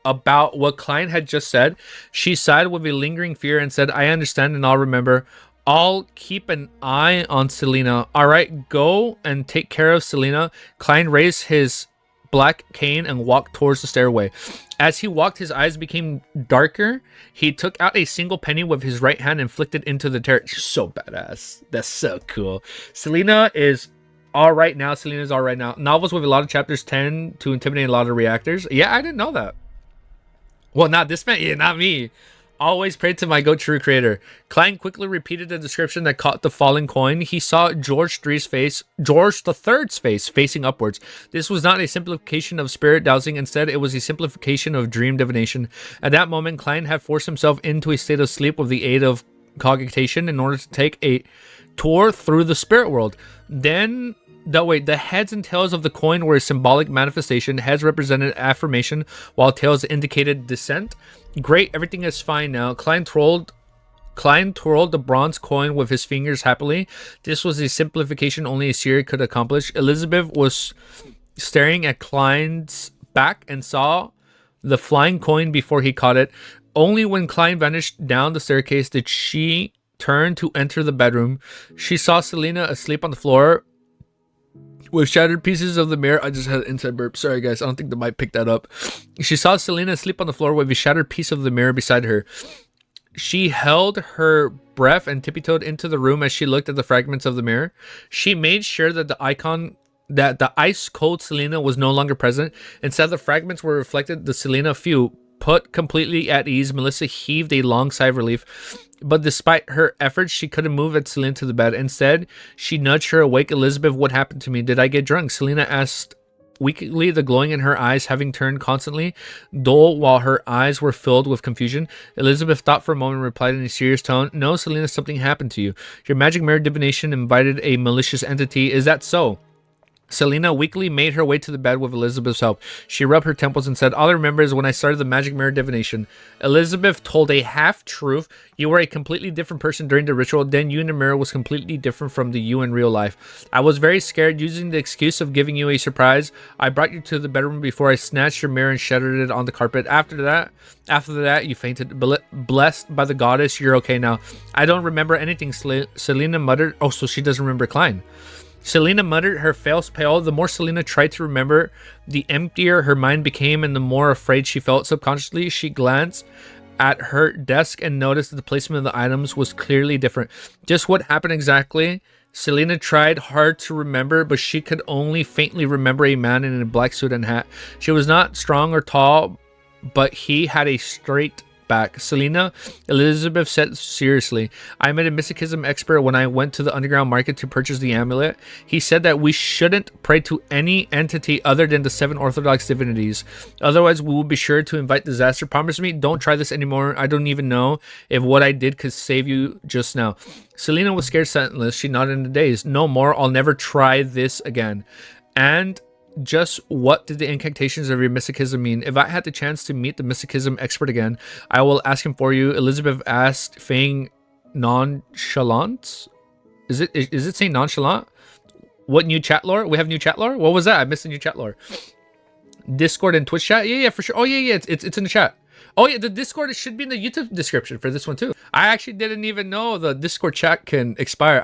about what Klein had just said. She sighed with a lingering fear and said, "I understand and I'll remember. I'll keep an eye on Selena. All right, go and take care of Selena." Klein raised his black cane and walked towards the stairway. As he walked, his eyes became darker. He took out a single penny with his right hand and flicked it into the turret. So badass. That's so cool. Selena is all right now. Selena's all right now. Novels with a lot of chapters tend to intimidate a lot of reactors. Yeah, I didn't know that. Well, not this man. Yeah, not me. Always pray to my goat true creator. Klein quickly repeated the description that caught the falling coin. He saw George the Third's face facing upwards. This was not a simplification of spirit dowsing. Instead, it was a simplification of dream divination. At that moment, Klein had forced himself into a state of sleep with the aid of cogitation in order to take a tour through the spirit world. Then the heads and tails of the coin were a symbolic manifestation. Heads represented affirmation, while tails indicated descent. Great, everything is fine now. Klein twirled the bronze coin with his fingers happily. This was a simplification only a seer could accomplish. Elizabeth was staring at Klein's back and saw the flying coin before he caught it. Only when Klein vanished down the staircase did she turn to enter the bedroom. She saw Selena asleep on the floor with shattered pieces of the mirror. I just had an inside burp. Sorry, guys. I don't think the mic picked that up. She saw Selena asleep on the floor with a shattered piece of the mirror beside her. She held her breath and tiptoed into the room as she looked at the fragments of the mirror. She made sure that the ice-cold Selena was no longer present. Instead, the fragments were reflected the Selena few. Put completely at ease, Melissa heaved a long sigh of relief. But despite her efforts, she couldn't move Selena to the bed. Instead, she nudged her awake. "Elizabeth, what happened to me? Did I get drunk?" Selena asked weakly, the glowing in her eyes having turned constantly dull while her eyes were filled with confusion. Elizabeth thought for a moment and replied in a serious tone, "No, Selena, something happened to you. Your magic mirror divination invited a malicious entity. Is that so?" Selena weakly made her way to the bed with Elizabeth's help. She rubbed her temples and said, "All I remember is when I started the magic mirror divination." Elizabeth told a half-truth. "You were a completely different person during the ritual. Then you in the mirror was completely different from the you in real life. I was very scared. Using the excuse of giving you a surprise, I brought you to the bedroom before I snatched your mirror and shattered it on the carpet. After that, you fainted. Blessed by the goddess, you're okay now." "I don't remember anything," Selena muttered. Oh, so she doesn't remember Klein. Selena muttered, her face pale. The more Selena tried to remember, the emptier her mind became and the more afraid she felt. Subconsciously, she glanced at her desk and noticed that the placement of the items was clearly different. Just what happened exactly? Selena tried hard to remember, but she could only faintly remember a man in a black suit and hat. She was not strong or tall, but he had a straight back. "Selena," Elizabeth said seriously, "I met a mysticism expert when I went to the underground market to purchase the amulet. He said that we shouldn't pray to any entity other than the 7 orthodox divinities. Otherwise, we will be sure to invite disaster. Promise me, don't try this anymore. I don't even know if what I did could save you just now." Selena was scared senseless. She nodded in a daze. "No more. I'll never try this again." And just what did the incantations of your mysticism mean? "If I had the chance to meet the mysticism expert again, I will ask him for you," Elizabeth asked, feigning nonchalant. Is it saying nonchalant? What new chat lore? We have new chat lore? What was that? I missed the new chat lore. Discord and Twitch chat? Yeah, for sure. Oh, yeah, it's in the chat. Oh, yeah, the Discord should be in the YouTube description for this one, too. I actually didn't even know the Discord chat can expire.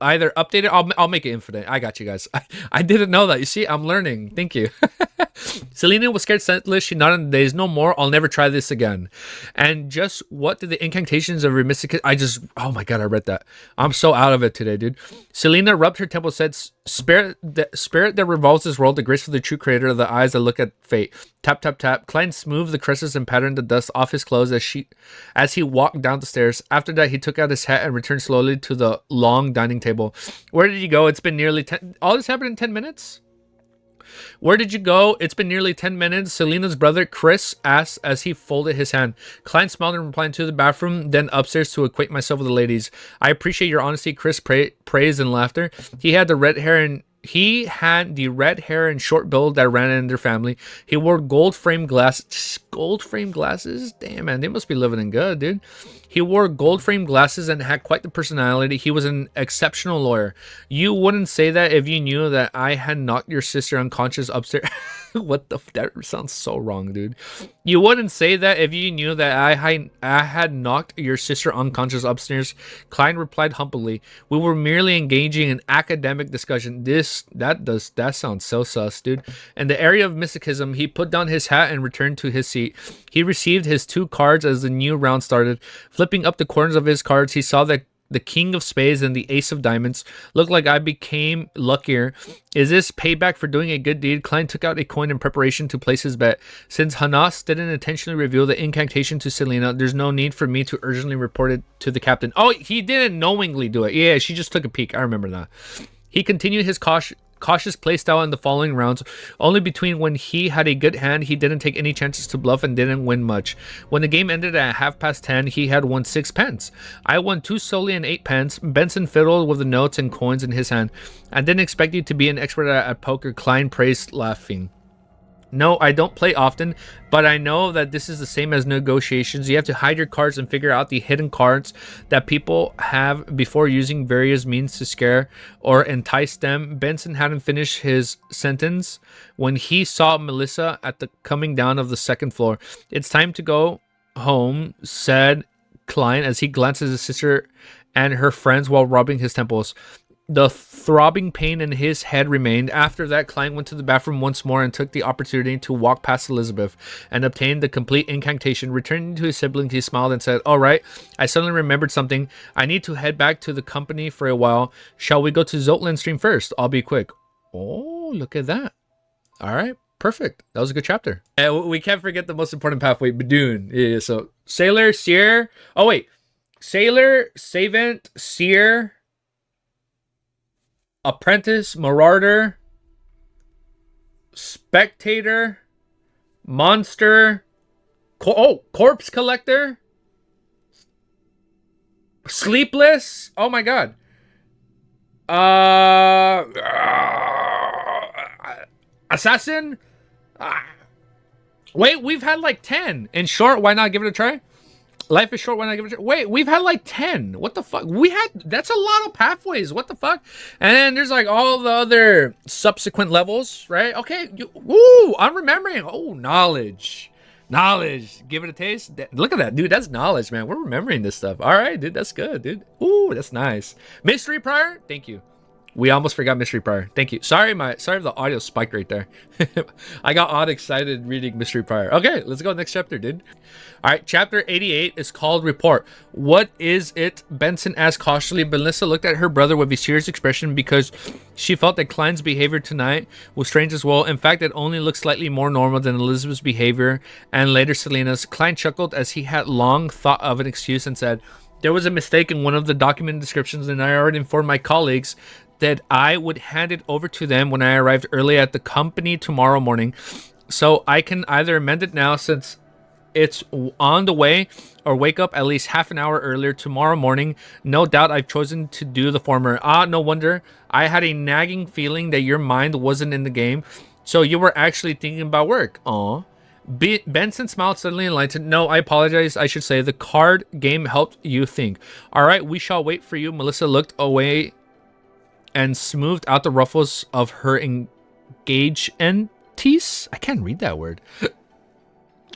either update it. I'll make it infinite. I got you guys. I didn't know that. You see, I'm learning. Thank you. Selena was scared senseless. She nodded, "Days no more. I'll never try this again." And just what did the incantations of her mystic? Oh my god, I read that. I'm so out of it today, dude. Selena rubbed her temple, said, spirit that revolves this world, the grace of the true creator of the eyes that look at fate. Tap, tap, tap. Klein smoothed the crescents and patterned the dust off his clothes as he walked down the stairs. After that, he took out his hat and returned slowly to the long dining table. Where did you go? It's been nearly 10... All this happened in 10 minutes? Where did you go? It's been nearly 10 minutes. Selena's brother, Chris, asked as he folded his hand. Klein smiled and replied, to the bathroom, then upstairs to acquaint myself with the ladies. I appreciate your honesty, Chris praised and laughter. He had the red hair and short build that ran in their family. He wore gold frame glasses. Gold frame glasses? Damn, man, they must be living in good, dude. He wore gold frame glasses and had quite the personality. He was an exceptional lawyer. You wouldn't say that if you knew that I had knocked your sister unconscious upstairs. What the? That sounds so wrong, dude. You wouldn't say that if you knew that I had knocked your sister unconscious upstairs. Klein replied humbly. We were merely engaging in academic discussion. That sounds so sus, dude. In the area of mysticism, he put down his hat and returned to his seat. He received his 2 cards as the new round started. Flipping up the corners of his cards, he saw that the king of spades and the ace of diamonds. Looked like I became luckier. Is this payback for doing a good deed? Klein took out a coin in preparation to place his bet. Since Hanas didn't intentionally reveal the incantation to Selena, there's no need for me to urgently report it to the captain. Oh, he didn't knowingly do it. Yeah, she just took a peek. I remember that. He continued his cautious playstyle in the following rounds. Only between when he had a good hand, he didn't take any chances to bluff and didn't win much. When the game ended at 10:30, he had won 6 pence. I won 2 solely and 8 pence. Benson fiddled with the notes and coins in his hand. I didn't expect you to be an expert at poker, Klein praised, laughing. No, I don't play often, but I know that this is the same as negotiations. You have to hide your cards and figure out the hidden cards that people have before using various means to scare or entice them. Benson hadn't finished his sentence when he saw Melissa at the coming down of the 2nd floor. It's time to go home, said Klein as he glanced at his sister and her friends while rubbing his temples. The throbbing pain in his head remained. After that, Klein went to the bathroom once more and took the opportunity to walk past Elizabeth and obtain the complete incantation. Returning to his siblings, he smiled and said, all right, I suddenly remembered something. I need to head back to the company for a while. Shall we go to Zotland stream first? I'll be quick. Oh, look at that. All right, perfect. That was a good chapter. And we can't forget the most important pathway, Badoon. Yeah, so Sailor, Seer. Oh, wait. Sailor, Savant, Seer, Apprentice, Marauder, Spectator, Monster, Corpse Collector, Sleepless. Oh my god. Assassin. Wait, we've had like 10. In short, why not give it a try? Life is short, why not give it a try? Wait, we've had like 10. What the fuck? That's a lot of pathways. What the fuck? And then there's like all the other subsequent levels, right? Okay. Ooh, I'm remembering. Oh, knowledge. Give it a taste. Look at that, dude. That's knowledge, man. We're remembering this stuff. All right, dude. That's good, dude. Ooh, that's nice. Mystery Prior. Thank you. We almost forgot Mystery Prior. Thank you. Sorry if the audio spiked right there. I got odd excited reading Mystery Prior. Okay, let's go next chapter, dude. All right, chapter 88 is called Report. What is it? Benson asked cautiously. Melissa looked at her brother with a serious expression because she felt that Klein's behavior tonight was strange as well. In fact, it only looked slightly more normal than Elizabeth's behavior and later Selena's. Klein chuckled as he had long thought of an excuse and said, there was a mistake in one of the document descriptions and I already informed my colleagues that I would hand it over to them when I arrived early at the company tomorrow morning. So I can either amend it now since it's on the way or wake up at least half an hour earlier tomorrow morning. No doubt I've chosen to do the former. No wonder. I had a nagging feeling that your mind wasn't in the game. So you were actually thinking about work. Aw. Benson smiled suddenly enlightened. No, I apologize. I should say the card game helped you think. All right, we shall wait for you. Melissa looked away and smoothed out the ruffles of her engagements. I can't read that word.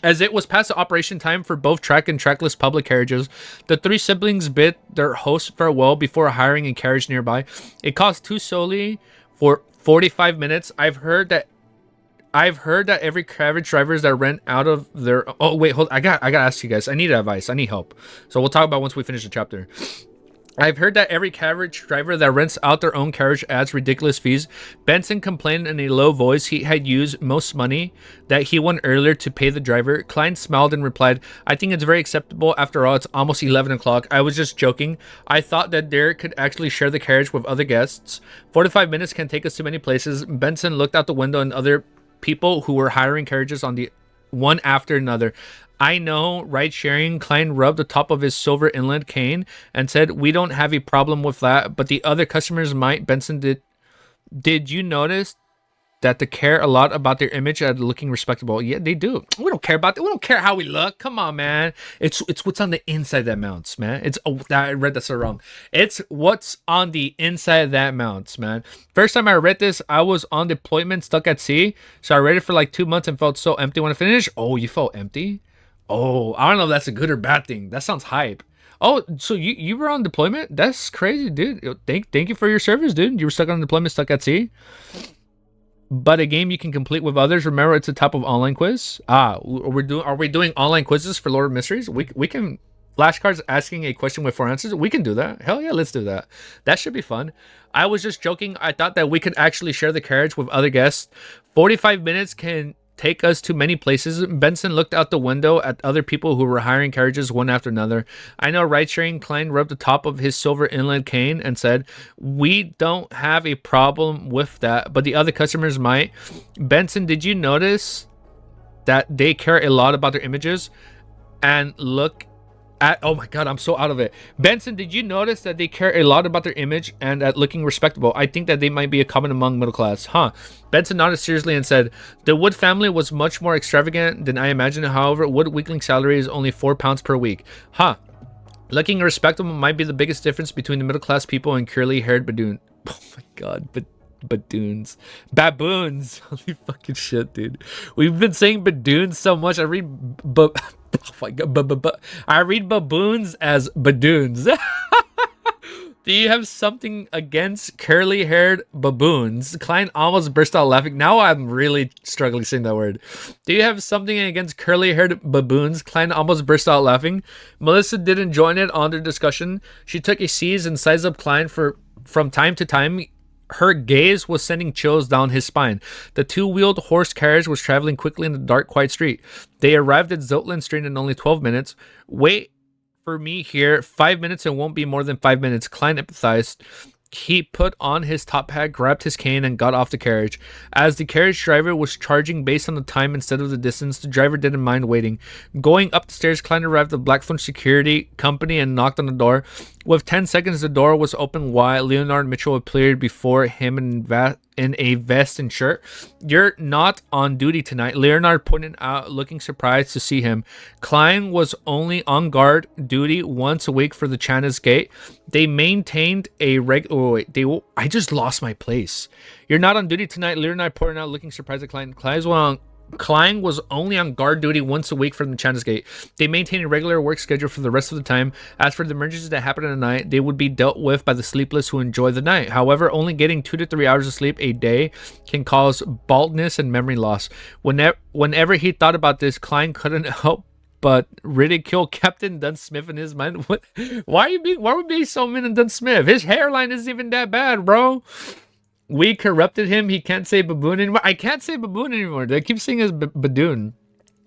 As it was past the operation time for both track and trackless public carriages, the three siblings bid their host farewell before hiring a carriage nearby. It cost 2 solely for 45 minutes. I've heard that every carriage drivers that rent out of their... Oh, wait, hold. I gotta ask you guys. I need advice. I need help. So we'll talk about once we finish the chapter. I've heard that every carriage driver that rents out their own carriage adds ridiculous fees. Benson complained in a low voice he had used most money that he won earlier to pay the driver. Klein smiled and replied, I think it's very acceptable. After all, it's almost 11 o'clock. I was just joking. I thought that Derek could actually share the carriage with other guests. 45 minutes can take us to many places. Benson looked out the window and other people who were hiring carriages on the one after another. I know, ride sharing. Klein rubbed the top of his silver inland cane and said, we don't have a problem with that, but the other customers might. Benson did you notice that they care a lot about their image and looking respectable? Yeah, they do. We don't care about that. We don't care how we look. Come on, man. It's what's on the inside that mounts, man. It's I read that so wrong. It's what's on the inside that mounts, man. First time I read this, I was on deployment stuck at sea. So I read it for like 2 months and felt so empty when I finished. Oh, you felt empty? Oh, I don't know if that's a good or bad thing. That sounds hype. Oh, so you were on deployment? That's crazy, dude. Thank you for your service, dude. You were stuck on deployment, stuck at sea. But a game you can complete with others. Remember, it's a type of online quiz. Are we doing online quizzes for Lord of Mysteries? We can flashcards asking a question with 4 answers. We can do that. Hell yeah, let's do that. That should be fun. I was just joking. I thought that we could actually share the carriage with other guests. 45 minutes can take us to many places. Benson looked out the window at other people who were hiring carriages one after another. I know, ride-sharing. Klein rubbed the top of his silver inland cane and said, we don't have a problem with that, but the other customers might. Benson, did you notice that they care a lot about their images and look at... Oh my god, I'm so out of it. Benson, did you notice that they care a lot about their image and at looking respectable? I think that they might be a common among middle class. Huh. Benson nodded seriously and said, the Wood family was much more extravagant than I imagined. However, Wood weekling salary is only £4 per week. Huh. Looking respectable might be the biggest difference between the middle class people and curly-haired baboon. Oh my god, baboons. Baboons. Holy fucking shit, dude. We've been saying baboons so much. I read oh my god, I read baboons as badoons. Do you have something against curly-haired baboons? Klein almost burst out laughing. Now I'm really struggling saying that word. Do you have something against curly-haired baboons? Klein almost burst out laughing. Melissa didn't join it on their discussion. She took a seize and sized up Klein from time to time. Her gaze was sending chills down his spine. The two-wheeled horse carriage was traveling quickly in the dark, quiet street. They arrived at Zotland Street in only 12 minutes. Wait for me here. 5 minutes and won't be more than 5 minutes. Klein empathized. He put on his top hat, grabbed his cane, and got off the carriage. As the carriage driver was charging based on the time instead of the distance, the driver didn't mind waiting. Going up the stairs, Klein arrived at the Blackphone Security Company and knocked on the door. With 10 seconds, the door was open wide. Leonard Mitchell appeared before him in a vest and shirt. You're not on duty tonight, Leonard pointed out, looking surprised to see him. Klein was only on guard duty once a week for the China's Gate. They maintained a I just lost my place. You're not on duty tonight, Leonard pointed out, looking surprised at Klein. Klein was only on guard duty once a week from the China's Gate. They maintained a regular work schedule for the rest of the time. As for the emergencies that happened at night, they would be dealt with by the sleepless who enjoy the night. However, only getting 2 to 3 hours of sleep a day can cause baldness and memory loss. Whenever he thought about this, Klein couldn't help but ridicule Captain Dunsmith in his mind. Why are we being so mean to Dunsmith? His hairline isn't even that bad, bro. We corrupted him. He can't say baboon anymore. I can't say baboon anymore. They keep saying as badoon.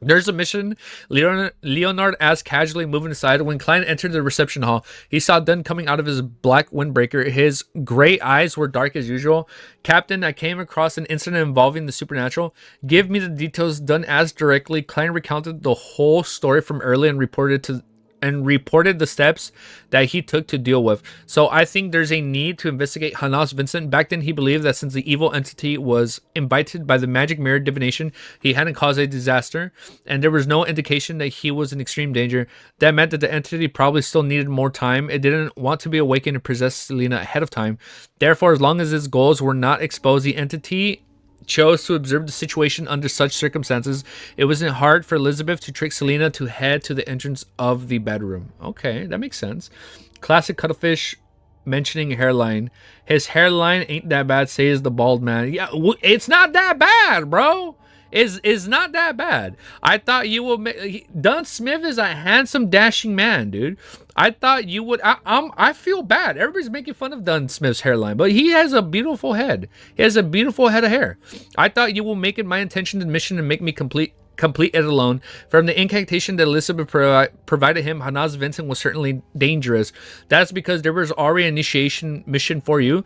There's a mission, Leonard asked casually, moving aside. When Klein entered the reception hall, he saw Dunn coming out of his black windbreaker. His gray eyes were dark as usual. Captain, I came across an incident involving the supernatural. Give me the details, Dunn asked directly. Klein recounted the whole story from earlier and reported the steps that he took to deal with. So I think there's a need to investigate Hanas Vincent. Back then, he believed that since the evil entity was invited by the magic mirror divination, he hadn't caused a disaster, and there was no indication that he was in extreme danger. That meant that the entity probably still needed more time. It didn't want to be awakened and possess Selena ahead of time. Therefore, as long as its goals were not expose the entity chose to observe the situation under such circumstances. It wasn't hard for Elizabeth to trick Selena to head to the entrance of the bedroom. Okay, that makes sense. Classic cuttlefish mentioning hairline. His hairline ain't that bad, says the bald man. Yeah, it's not that bad, bro. Is not that bad. I thought you would make... Dunn Smith is a handsome, dashing man, dude. I thought you would... I feel bad. Everybody's making fun of Dunn Smith's hairline, but he has a beautiful head. He has a beautiful head of hair. I thought you will make it my intention and mission to make me complete it alone. From the incantation that Elizabeth provided him, Hana's Vincent was certainly dangerous. That's because there was already an initiation mission for you.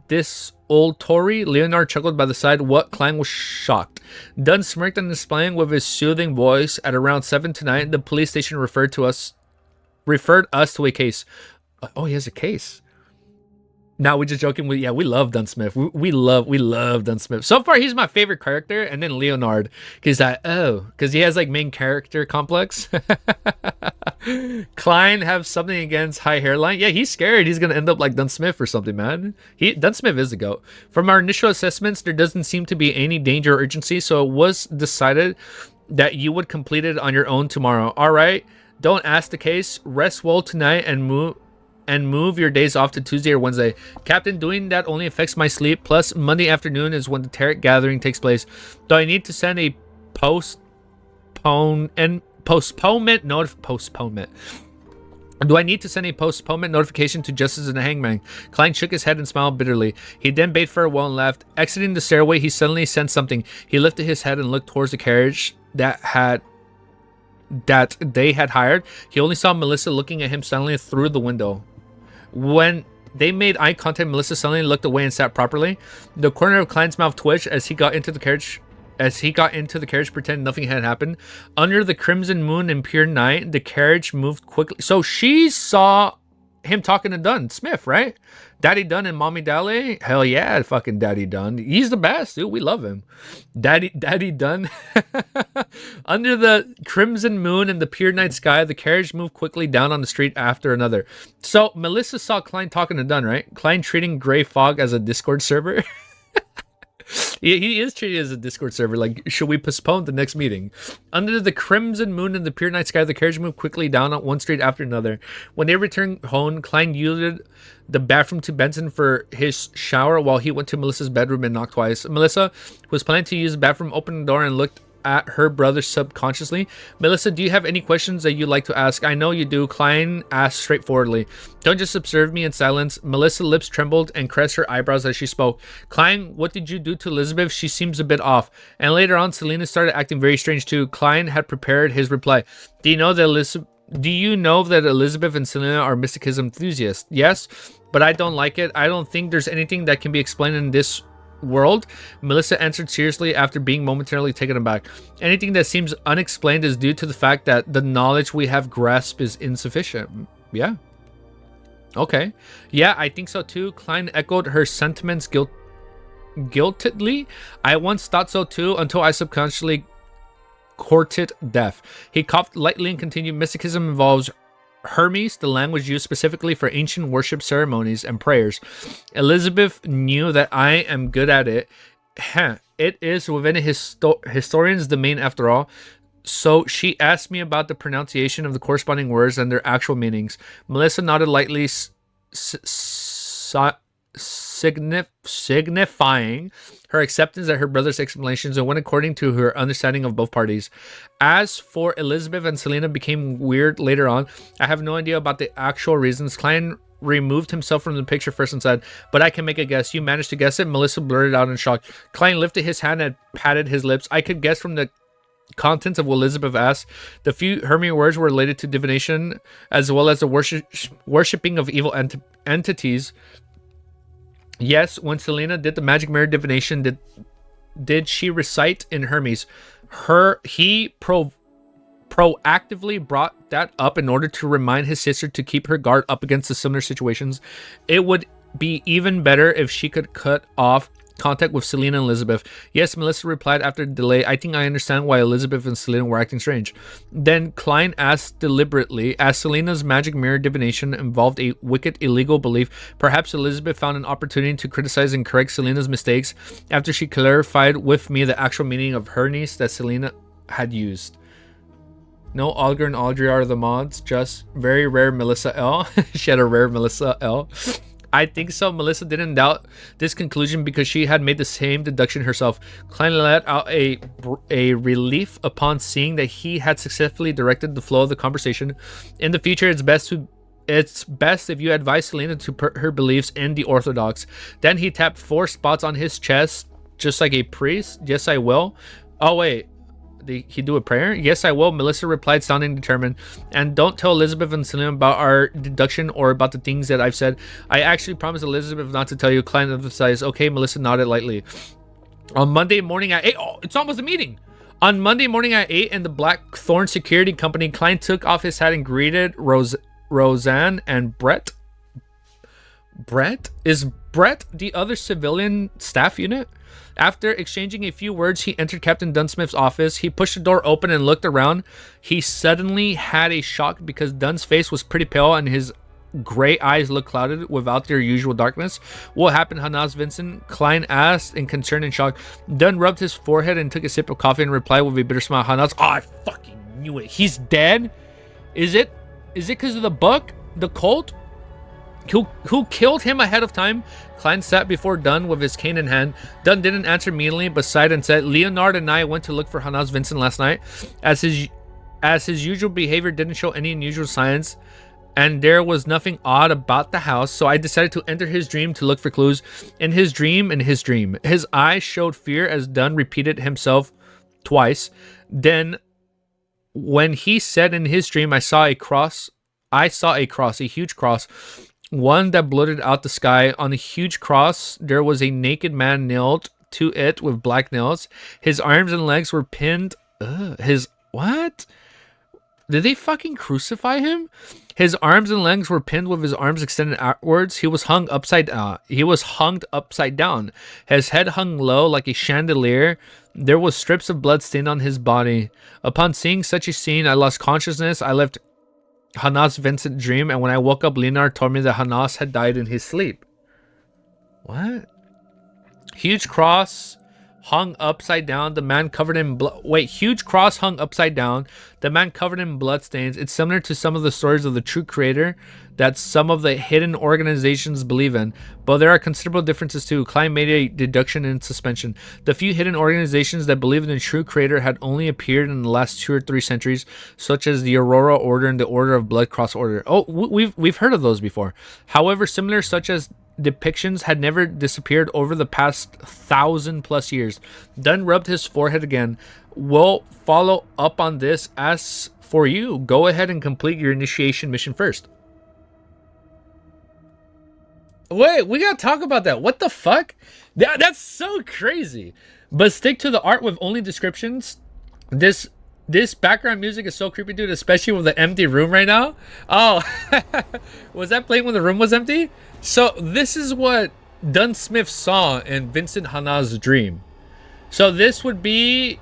This old Tory, Leonard chuckled by the side. What? Klein was shocked. Dunn smirked and explained with his soothing voice. At around 7 tonight, the police station referred us to a case. Oh, he has a case. Now we're just joking. We love Dunn Smith. We love Dunn Smith. So far, he's my favorite character, and then Leonard, because he has like main character complex. Klein have something against high hairline. Yeah, he's scared he's gonna end up like Dunn Smith or something, man. Dunn Smith is the GOAT. From our initial assessments, there doesn't seem to be any danger or urgency, so it was decided that you would complete it on your own tomorrow. All right, don't ask the case. Rest well tonight and move your days off to Tuesday or Wednesday. Captain, doing that only affects my sleep. Plus, Monday afternoon is when the Tarot gathering takes place. Do I need to send a postponement notification to Justice and the Hangman? Klein shook his head and smiled bitterly. He then bade farewell and left. Exiting the stairway, he suddenly sensed something. He lifted his head and looked towards the carriage that they had hired. He only saw Melissa looking at him silently through the window. When they made eye contact, Melissa suddenly looked away and sat properly. The corner of Klein's mouth twitched as he got into the carriage, pretending nothing had happened. Under the crimson moon and pure night, the carriage moved quickly. So she saw him talking to Dunn Smith, right? Daddy Dunn and Mommy Dally. Hell yeah, fucking Daddy Dunn. He's the best, dude. We love him. Daddy Dunn. Under the crimson moon and the pure night sky, the carriage moved quickly down on the street after another. So Melissa saw Klein talking to Dunn, right? Klein treating Grey Fog as a Discord server. He is treated as a Discord server. Like, should we postpone the next meeting? Under the crimson moon and the pure night sky, the carriage moved quickly down on one street after another. When they returned home, Klein yielded the bathroom to Benson for his shower while he went to Melissa's bedroom and knocked twice. Melissa, who was planning to use the bathroom, opened the door and looked at her brother subconsciously. Melissa, do you have any questions that you'd like to ask? I know you do. Klein asked straightforwardly. Don't just observe me in silence. Melissa's lips trembled and caressed her eyebrows as she spoke. Klein, what did you do to Elizabeth? She seems a bit off. And later on, Selena started acting very strange too. Klein had prepared his reply. Do you know that Elizabeth and Selena are mysticism enthusiasts? Yes, but I don't like it. I don't think there's anything that can be explained in this world. Melissa answered seriously after being momentarily taken aback. Anything that seems unexplained is due to the fact that the knowledge we have grasped is insufficient. Yeah. Okay. Yeah, I think so too. Klein echoed her sentiments guiltedly. I once thought so too until I subconsciously courted death. He coughed lightly and continued. Mysticism involves Hermes, the language used specifically for ancient worship ceremonies and prayers. Elizabeth knew that I am good at it. It is within a historian's domain after all. So she asked me about the pronunciation of the corresponding words and their actual meanings. Melissa nodded lightly, signifying her acceptance at her brother's explanations and went according to her understanding of both parties. As for Elizabeth and Selena became weird later on, I have no idea about the actual reasons. Klein removed himself from the picture first and said, but I can make a guess. You managed to guess it? Melissa blurted out in shock. Klein lifted his hand and patted his lips. I could guess from the contents of what Elizabeth asked. The few Hermit words were related to divination as well as the worshipping of evil entities. Yes, when Selena did the magic mirror divination, did she recite in Hermes? He proactively brought that up in order to remind his sister to keep her guard up against the similar situations. It would be even better if she could cut off contact with Selena and Elizabeth. Yes, Melissa replied after the delay. I think I understand why Elizabeth and Selena were acting strange. Then KLEIN asked deliberately, as Selena's magic mirror divination involved a wicked illegal belief, perhaps Elizabeth found an opportunity to criticize and correct Selena's mistakes after she clarified with me the actual meaning of her niece that Selena had used. No, Olga and Audrey are the mods, just very rare Melissa L. She had a rare Melissa L. I think so. Melissa didn't doubt this conclusion because she had made the same deduction herself. KLEIN let out a relief upon seeing that he had successfully directed the flow of the conversation. In the future, it's best if you advise Selena to put her beliefs in the orthodox. Then he tapped 4 spots on his chest, just like a priest. Yes, I will. Oh, wait. Did he do a prayer? Yes, I will. Melissa replied, sounding determined. And don't tell Elizabeth and Selena about our deduction or about the things that I've said. I actually promised Elizabeth not to tell you. KLEIN emphasized. Okay, Melissa nodded lightly. On Monday morning at 8. Oh, it's almost a meeting. On Monday morning at 8 in the Blackthorn Security Company, KLEIN took off his hat and greeted Roseanne and Brett. Brett? Is Brett the other civilian staff unit? After exchanging a few words, he entered Captain Dunsmith's office. He pushed the door open and looked around. He suddenly had a shock because Dunn's face was pretty pale and his gray eyes looked clouded without their usual darkness. What happened, Hanas Vincent? KLEIN asked in concern and shock. Dunn rubbed his forehead and took a sip of coffee and replied with a bitter smile. Hanas, oh, I fucking knew it. He's dead? Is it because of the book? The cult? Who killed him ahead of time? KLEIN sat before Dunn with his cane in hand. Dunn didn't answer immediately, but sighed and said, Leonard and I went to look for Hanas Vincent last night. As his usual behavior didn't show any unusual signs, and there was nothing odd about the house, so I decided to enter his dream to look for clues. In his dream, his eyes showed fear as Dunn repeated himself twice. Then, when he said in his dream, I saw a cross, a huge cross, one that blotted out the sky. On a huge cross, there was a naked man nailed to it with black nails. His arms and legs were pinned. What? Did they fucking crucify him? His arms and legs were pinned with his arms extended outwards. He was hung upside down. His head hung low like a chandelier. There was strips of blood stained on his body. Upon seeing such a scene, I lost consciousness. I left Hanas Vincent dream, and when I woke up, Leonard told me that Hanas had died in his sleep. What? Huge cross hung upside down. The man covered in blood. Wait, huge cross hung upside down. The man covered in bloodstains. It's similar to some of the stories of the true creator that some of the hidden organizations believe in, but there are considerable differences too. KLEIN made a deduction in suspension. The few hidden organizations that believed in the true creator had only appeared in the last 2 or 3 centuries, such as the Aurora Order and the Order of Blood Cross Order. Oh, we've heard of those before. However, similar such as depictions had never disappeared over the past 1,000+ years. Dunn rubbed his forehead again. We'll follow up on this. As for you, go ahead and complete your initiation mission first. Wait, we gotta talk about that. What the fuck? That's so crazy. But stick to the art with only descriptions. This background music is so creepy, dude, especially with the empty room right now. Oh, was that playing when the room was empty? So this is what Dunn Smith saw in Vincent Hana's dream. So this would be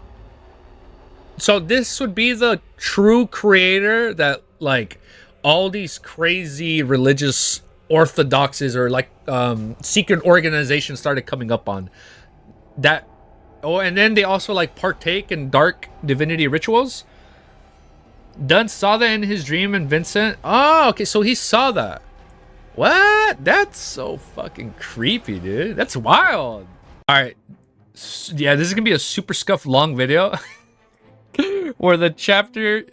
the true creator that, like, all these crazy religious orthodoxies or like secret organizations started coming up on that. Oh, and then they also like partake in dark divinity rituals. Dunn saw that in his dream, and Vincent, oh, okay, so he saw that. What? That's so fucking creepy, dude. That's wild. All right, yeah, this is gonna be a super scuffed long video where the chapter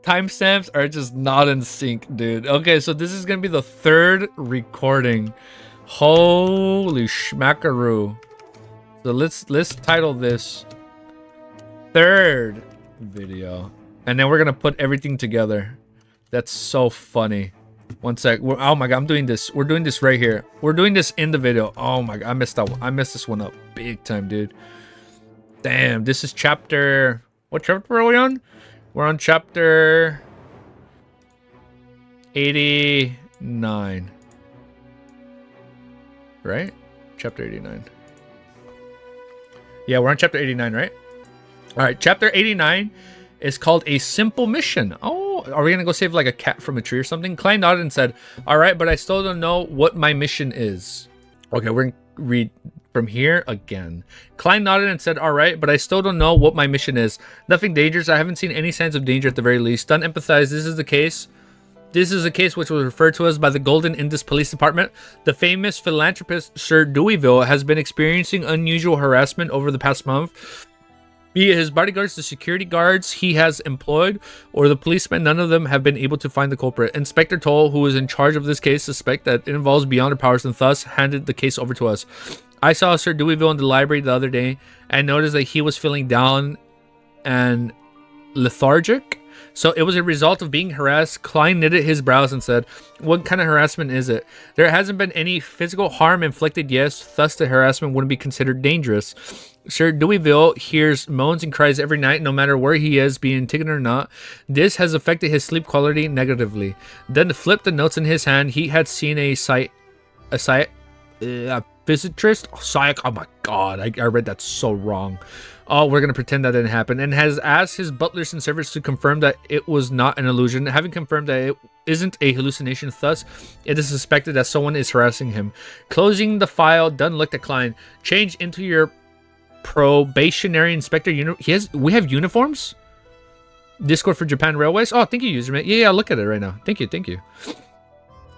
timestamps are just not in sync, dude. Okay, so this is gonna be the 3rd recording. Holy schmackaroo. So let's title this 3rd video, and then we're gonna put everything together. That's so funny. One sec. Oh my god, I'm doing this. We're doing this right here. We're doing this in the video. Oh my god, I messed up. I messed this one up big time, dude. Damn, this is chapter. What chapter are we on? We're on chapter 89. Right? Chapter 89. Yeah, we're on chapter 89, right? All right, chapter 89 is called A Simple Mission. Oh, are we going to go save like a cat from a tree or something? KLEIN nodded and said, all right, but I still don't know what my mission is. Okay, we're going to read from here again. KLEIN nodded and said, all right, but I still don't know what my mission is. Nothing dangerous. I haven't seen any signs of danger at the very least. Dunn empathized. This is the case. This is a case which was referred to as by the Golden Indus Police Department. The famous philanthropist Sir Deweyville has been experiencing unusual harassment over the past month. Be it his bodyguards, the security guards he has employed, or the policemen, none of them have been able to find the culprit. Inspector Toll, who is in charge of this case, suspect that it involves beyond their powers and thus handed the case over to us. I saw Sir Deweyville in the library the other day and noticed that he was feeling down and lethargic. So it was a result of being harassed. KLEIN knitted his brows and said, what kind of harassment is it? There hasn't been any physical harm inflicted, yes, thus the harassment wouldn't be considered dangerous. Sir Deweyville hears moans and cries every night, no matter where he is, being taken or not. This has affected his sleep quality negatively. Then to flip the notes in his hand, he had seen a visitress. Oh my god, I read that so wrong. Oh, we're going to pretend that didn't happen. And has asked his butlers and servants to confirm that it was not an illusion. Having confirmed that it isn't a hallucination, thus, it is suspected that someone is harassing him. Closing the file, Dunn looked at KLEIN. Change into your probationary inspector we have uniforms? Discord for Japan Railways? Oh, thank you, username. Yeah, I'll look at it right now. Thank you.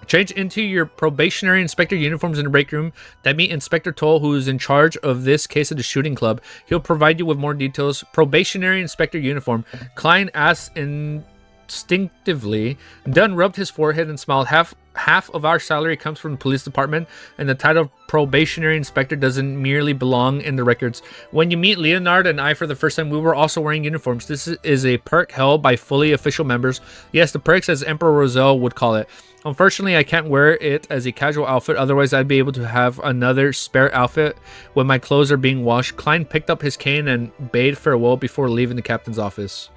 Change into your probationary inspector uniforms in the break room. That meet Inspector Toll, who is in charge of this case at the shooting club. He'll provide you with more details. Probationary inspector uniform. KLEIN asked instinctively. Dunn rubbed his forehead and smiled. Half of our salary comes from the police department, and the title of probationary inspector doesn't merely belong in the records. When you meet Leonard and I for the first time, we were also wearing uniforms. This is a perk held by fully official members. Yes, the perks, as Emperor Roselle would call it. Unfortunately, I can't wear it as a casual outfit, otherwise I'd be able to have another spare outfit when my clothes are being washed. KLEIN picked up his cane and bade farewell before leaving the captain's office.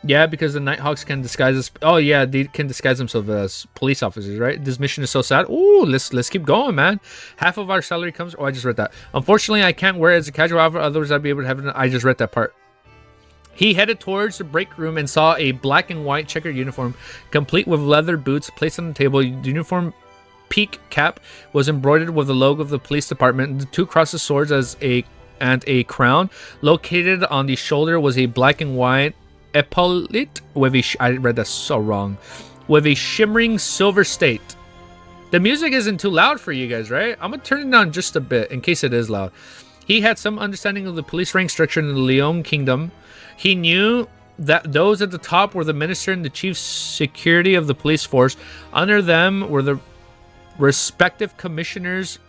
Yeah, because the Nighthawks can disguise us. Oh yeah, they can disguise themselves as police officers, right? This mission is so sad. Ooh, let's keep going, man. Half of our salary comes. Oh, I just read that. Unfortunately, I can't wear it as a casual outfit, otherwise I'd be able to have it. I just read that part. He headed towards the break room and saw a black and white checkered uniform, complete with leather boots, placed on the table. The uniform peak cap was embroidered with the logo of the police department. The two crosses swords and a crown. Located on the shoulder was a black and white epaulette with I read that so wrong. With a shimmering silver state. The music isn't too loud for you guys, right? I'm gonna turn it down just a bit in case it is loud. He had some understanding of the police rank structure in the Leon Kingdom. He knew that those at the top were the minister and the chief security of the police force. Under them were the respective commissioners,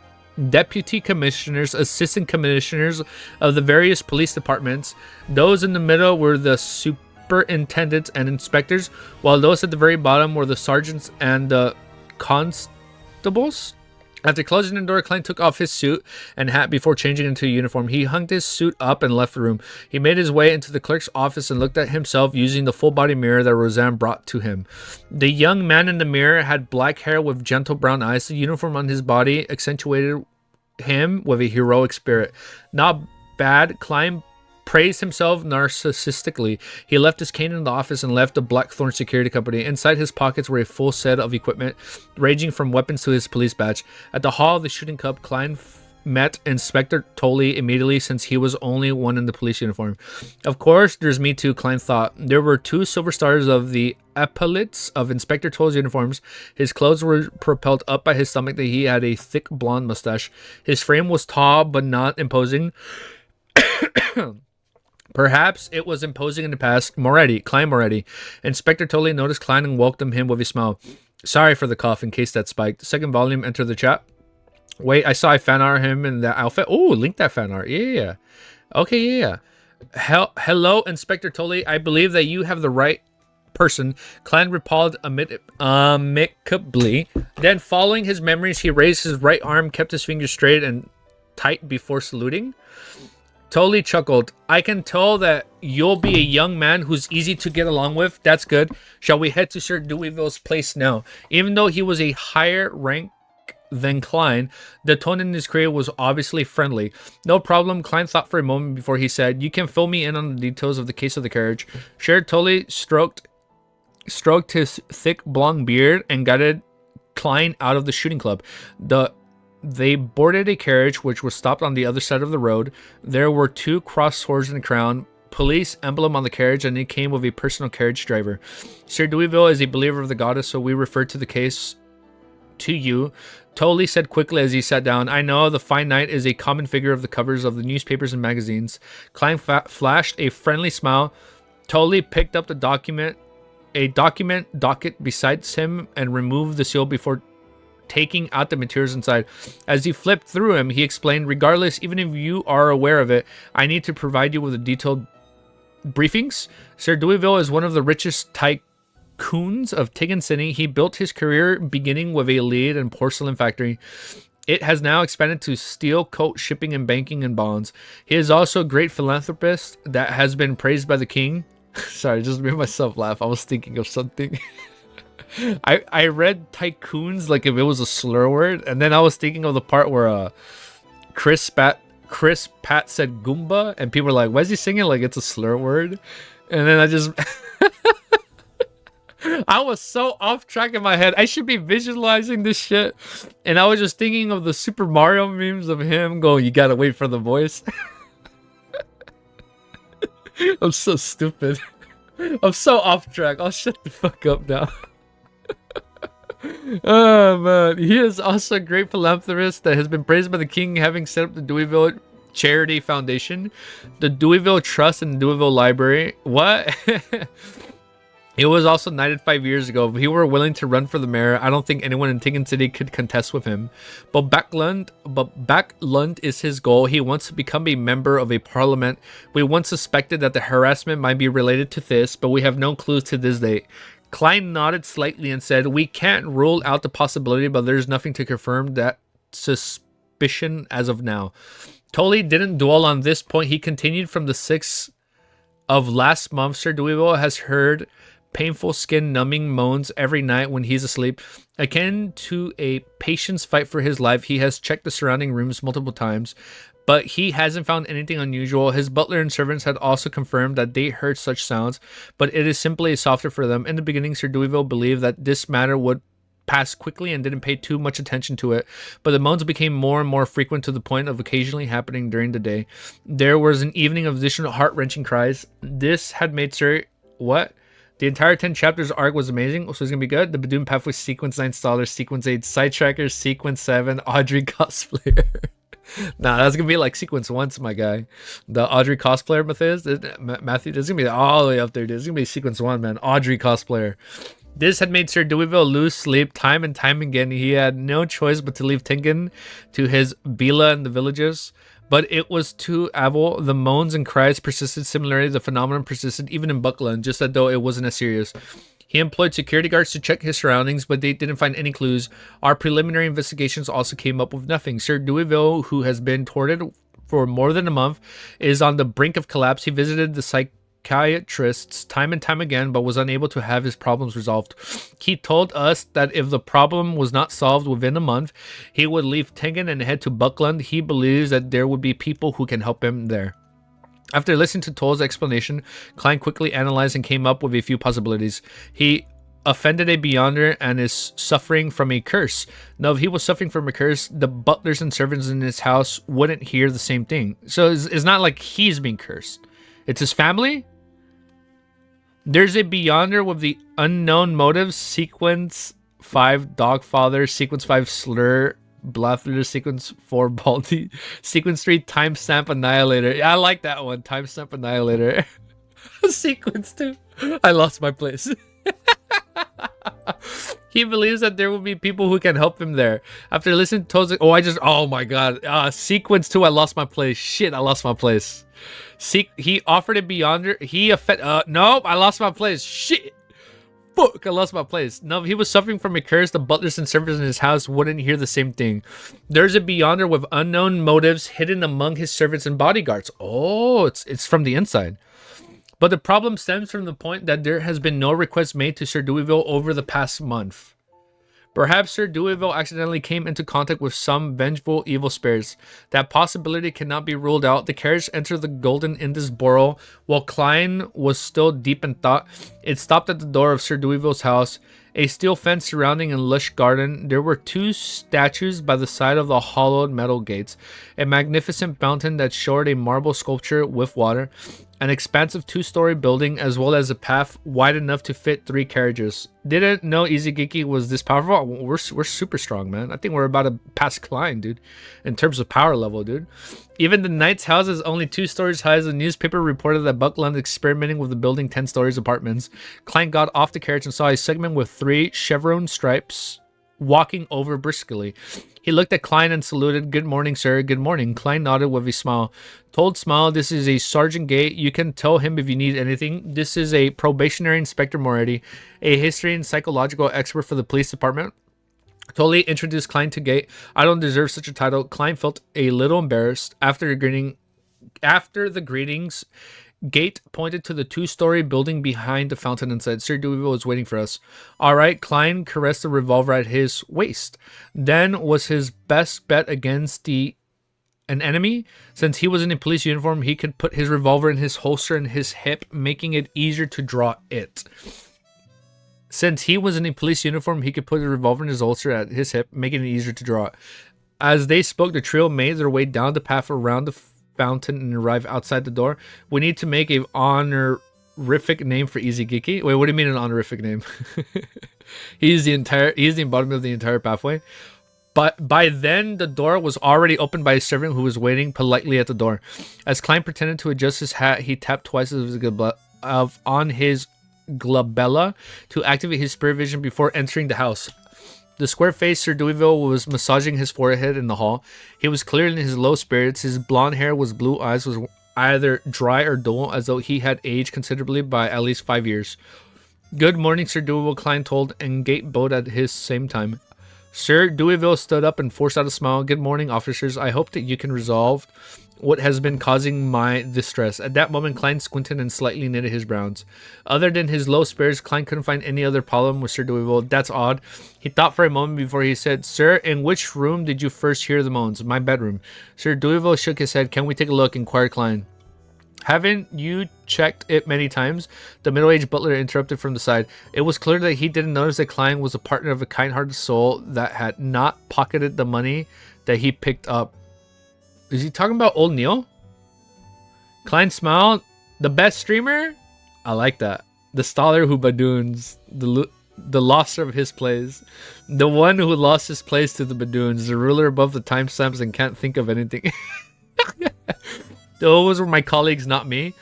deputy commissioners, assistant commissioners of the various police departments. Those in the middle were the superintendents and inspectors, while those at the very bottom were the sergeants and the constables. After closing the door, KLEIN took off his suit and hat before changing into a uniform. He hung his suit up and left the room. He made his way into the clerk's office and looked at himself using the full-body mirror that Roseanne brought to him. The young man in the mirror had black hair with gentle brown eyes. The uniform on his body accentuated him with a heroic spirit. Not bad. KLEIN praised himself narcissistically. He left his cane in the office and left the Blackthorn Security Company. Inside his pockets were a full set of equipment, ranging from weapons to his police badge. At the hall of the shooting club, KLEIN met Inspector Tolle immediately, since he was only one in the police uniform. Of course, there's me too, KLEIN thought. There were two silver stars of the epaulettes of Inspector Tolle's uniforms. His clothes were propelled up by his stomach. That he had a thick blonde mustache. His frame was tall but not imposing. Perhaps it was imposing in the past. KLEIN Moretti. Inspector Tolle noticed KLEIN and welcomed him with a smile. Sorry for the cough in case that spiked. Second volume, enter the chat. Wait, I saw a fan art of him in that outfit. Oh, link that fan art. Yeah. Okay, yeah. Hello, Inspector Tolle. I believe that you have the right person. KLEIN replied amicably. Then, following his memories, he raised his right arm, kept his fingers straight and tight before saluting. Tolle chuckled. I can tell that you'll be a young man who's easy to get along with. That's good. Shall we head to Sir Deweyville's place now? Even though he was a higher rank than KLEIN, the tone in his query was obviously friendly. No problem, KLEIN thought for a moment before he said, "You can fill me in on the details of the case of the carriage." Sher totally stroked his thick blonde beard and guided KLEIN out of the shooting club. They boarded a carriage which was stopped on the other side of the road. There were 2 cross swords and a crown, police emblem on the carriage, and it came with a personal carriage driver. Sir Deweyville is a believer of the goddess, so we refer to the case to you. Tolly said quickly as he sat down, "I know the fine knight is a common figure of the covers of the newspapers and magazines." KLEIN flashed a friendly smile. Tolly picked up the docket beside him and removed the seal before taking out the materials inside. As he flipped through him, he explained, "Regardless, even if you are aware of it, I need to provide you with a detailed briefings. Sir Deweyville is one of the richest tycoons of Tigan City. He built his career beginning with a lead and porcelain factory. It has now expanded to steel, coat, shipping, and banking and bonds. He is also a great philanthropist that has been praised by the king." Sorry, just made myself laugh. I was thinking of something. I read tycoons like if it was a slur word, and then I was thinking of the part where Chris Pat said Goomba, and people were like, "Why is he singing like it's a slur word?" And then I just I was so off track in my head. I should be visualizing this shit, and I was just thinking of the Super Mario memes of him going, "You gotta wait for the voice." I'm so stupid. I'm so off track. I'll shut the fuck up now. Oh man, he is also a great philanthropist that has been praised by the king, having set up the Deweyville Charity Foundation, the Deweyville Trust, and the Deweyville Library. What? He was also knighted 5 years ago. If he were willing to run for the mayor, I don't think anyone in Tigan City could contest with him. But Backlund is his goal. He wants to become a member of a parliament. We once suspected that the harassment might be related to this, but we have no clues to this date. KLEIN nodded slightly and said, "We can't rule out the possibility, but there's nothing to confirm that suspicion as of now." Tolly didn't dwell on this point. He continued, "From the 6th of last month, Sir Deweyville has heard painful skin-numbing moans every night when he's asleep. Akin to a patient's fight for his life, he has checked the surrounding rooms multiple times, but he hasn't found anything unusual. His butler and servants had also confirmed that they heard such sounds, but it is simply softer for them. In the beginning, Sir Deweyville believed that this matter would pass quickly and didn't pay too much attention to it, but the moans became more and more frequent to the point of occasionally happening during the day. There was an evening of additional heart-wrenching cries. This had made Sir... What? The entire 10 chapters arc was amazing, so it's gonna be good. The Badoon Pathway Sequence 9 Staller, Sequence 8 Sidetracker, Sequence 7 Audrey Cosplayer. Nah, that's gonna be like Sequence 1, my guy. The Audrey Cosplayer Matthew, this is gonna be all the way up there, dude. This is gonna be Sequence 1, man. Audrey Cosplayer. This had made Sir Deweyville lose sleep time and time again. He had no choice but to leave Tinkin to his Bila in the villages. But it was too able. The moans and cries persisted. Similarly, the phenomenon persisted even in Buckland, just as though it wasn't as serious. He employed security guards to check his surroundings, but they didn't find any clues. Our preliminary investigations also came up with nothing. Sir Deweyville, who has been tortured for more than a month, is on the brink of collapse. He visited the psychiatrists time and time again, but was unable to have his problems resolved. He told us that if the problem was not solved within a month, he would leave Tengen and head to Buckland. He believes that there would be people who can help him there. After listening to Toll's explanation, KLEIN quickly analyzed and came up with a few possibilities. He offended a beyonder and is suffering from a curse. Now, if he was suffering from a curse, the butlers and servants in his house wouldn't hear the same thing. So it's not like he's being cursed. It's his family? There's a beyonder with the unknown motives. Sequence 5 Dogfather, Sequence 5 Slur, Blathler, Sequence 4 Baldy, Sequence 3 Timestamp Annihilator. I like that one, Timestamp Annihilator. Sequence 2, I lost my place. He believes that there will be people who can help him there. After listening to oh my god, Sequence 2, I lost my place. Shit, I lost my place. He offered a beyonder. Nope, I lost my place. Shit. Fuck, I lost my place. No, he was suffering from a curse. The butlers and servants in his house wouldn't hear the same thing. There's a beyonder with unknown motives hidden among his servants and bodyguards. Oh, it's from the inside. But the problem stems from the point that there has been no request made to Sir Deweyville over the past month. Perhaps Sir Deweyville accidentally came into contact with some vengeful evil spirits. That possibility cannot be ruled out. The carriage entered the Golden Indus Borough while Klein was still deep in thought. It stopped at the door of Sir Deweyville's house, a steel fence surrounding a lush garden. There were two statues by the side of the hollowed metal gates, a magnificent fountain that showed a marble sculpture with water, an expansive two-story building, as well as a path wide enough to fit 3 carriages. Didn't know Izigiki was this powerful. We're super strong, man. I think we're about to pass Klein, dude, in terms of power level, dude. Even the knight's house is only 2 stories high, as the newspaper reported that Buckland experimenting with the building 10 stories apartments. Klein got off the carriage and saw a segment with 3 chevron stripes walking over briskly. He looked at Klein and saluted. "Good morning, sir." "Good morning." Klein nodded with a smile. Told Smile, "This is a Sergeant Gate. You can tell him if you need anything. This is a probationary Inspector Moretti, a history and psychological expert for the police department." Tully introduced Klein to Gate. "I don't deserve such a title." Klein felt a little embarrassed. After the greetings, Gate pointed to the 2-story building behind the fountain and said, "Sir Deweyville is waiting for us." "All right." Klein caressed the revolver at his waist. Then was his best bet against an enemy. Since he was in a police uniform, he could put his revolver in his holster in his hip, making it easier to draw it. Since he was in a police uniform, he could put his revolver in his holster at his hip, making it easier to draw it. As they spoke, the trio made their way down the path around the fountain and arrived outside the door. "We need to make a honorific name for Izigiki." Wait, what do you mean an honorific name? He's the embodiment of the entire pathway. But by then, the door was already opened by a servant who was waiting politely at the door. As Klein pretended to adjust his hat, he tapped twice on his glabella to activate his spirit vision before entering the house. The square-faced Sir Deweyville was massaging his forehead in the hall. He was clearly in his low spirits. His blonde hair was blue, eyes was either dry or dull, as though he had aged considerably by at least 5 years. "Good morning, Sir Deweyville," Klein told, and Gate bowed at his same time. Sir Deweyville stood up and forced out a smile. "Good morning, officers. I hope that you can resolve what has been causing my distress." At that moment, Klein squinted and slightly knitted his brows. Other than his low spirits, Klein couldn't find any other problem with Sir Deweyville. "That's odd." He thought for a moment before he said, "Sir, in which room did you first hear the moans?" "My bedroom." Sir Deweyville shook his head. "Can we take a look?" inquired Klein. "Haven't you checked it many times?" The middle-aged butler interrupted from the side. It was clear that he didn't notice that Klein was a partner of a kind-hearted soul that had not pocketed the money that he picked up. Is he talking about old Neil? Klein smiled. "The best streamer?" "I like that. The scholar who badoons, the loster of his plays. The one who lost his place to the badoons, the ruler above the timestamps and can't think of anything." Those were my colleagues, not me.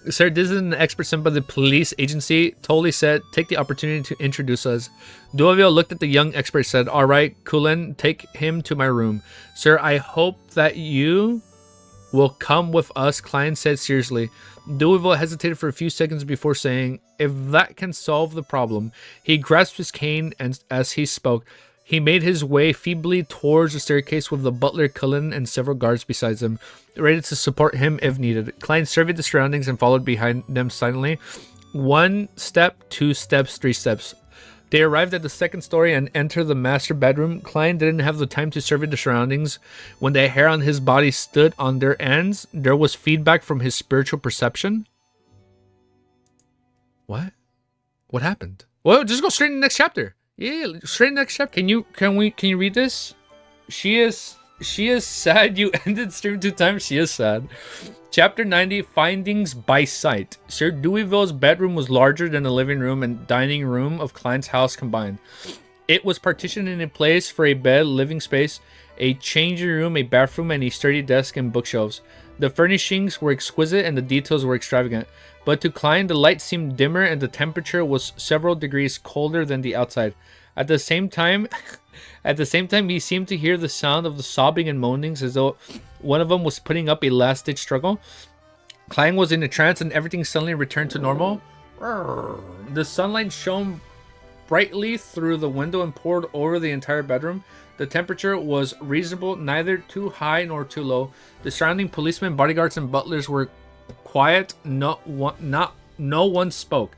"Sir, this is an expert sent by the police agency." Tolly said, "Take the opportunity to introduce us." Deweyville looked at the young expert and said, "All right, KLEIN, take him to my room." "Sir, I hope that you will come with us," Klein said seriously. Deweyville hesitated for a few seconds before saying, "If that can solve the problem." He grasped his cane, and as he spoke, he made his way feebly towards the staircase with the butler KLEIN and several guards beside him, ready to support him if needed. Klein surveyed the surroundings and followed behind them silently. 1 step, 2 steps, 3 steps. They arrived at the 2nd story and entered the master bedroom. Klein didn't have the time to survey the surroundings. When the hair on his body stood on their ends, there was feedback from his spiritual perception. What? What happened? Well, just go straight in the next chapter. Yeah, straight in the next chapter. Can you read this? She is sad you ended stream 2 times. She is sad. Chapter 90, Findings by Sight. Sir Deweyville's bedroom was larger than the living room and dining room of Klein's house combined. It was partitioned in a place for a bed, living space, a changing room, a bathroom, and a sturdy desk and bookshelves. The furnishings were exquisite and the details were extravagant. But to Klein, the light seemed dimmer and the temperature was several degrees colder than the outside. At the same time, he seemed to hear the sound of the sobbing and moanings as though one of them was putting up a last-ditch struggle. Klein was in a trance and everything suddenly returned to normal. The sunlight shone brightly through the window and poured over the entire bedroom. The temperature was reasonable, neither too high nor too low. The surrounding policemen, bodyguards, and butlers were quiet. No one spoke.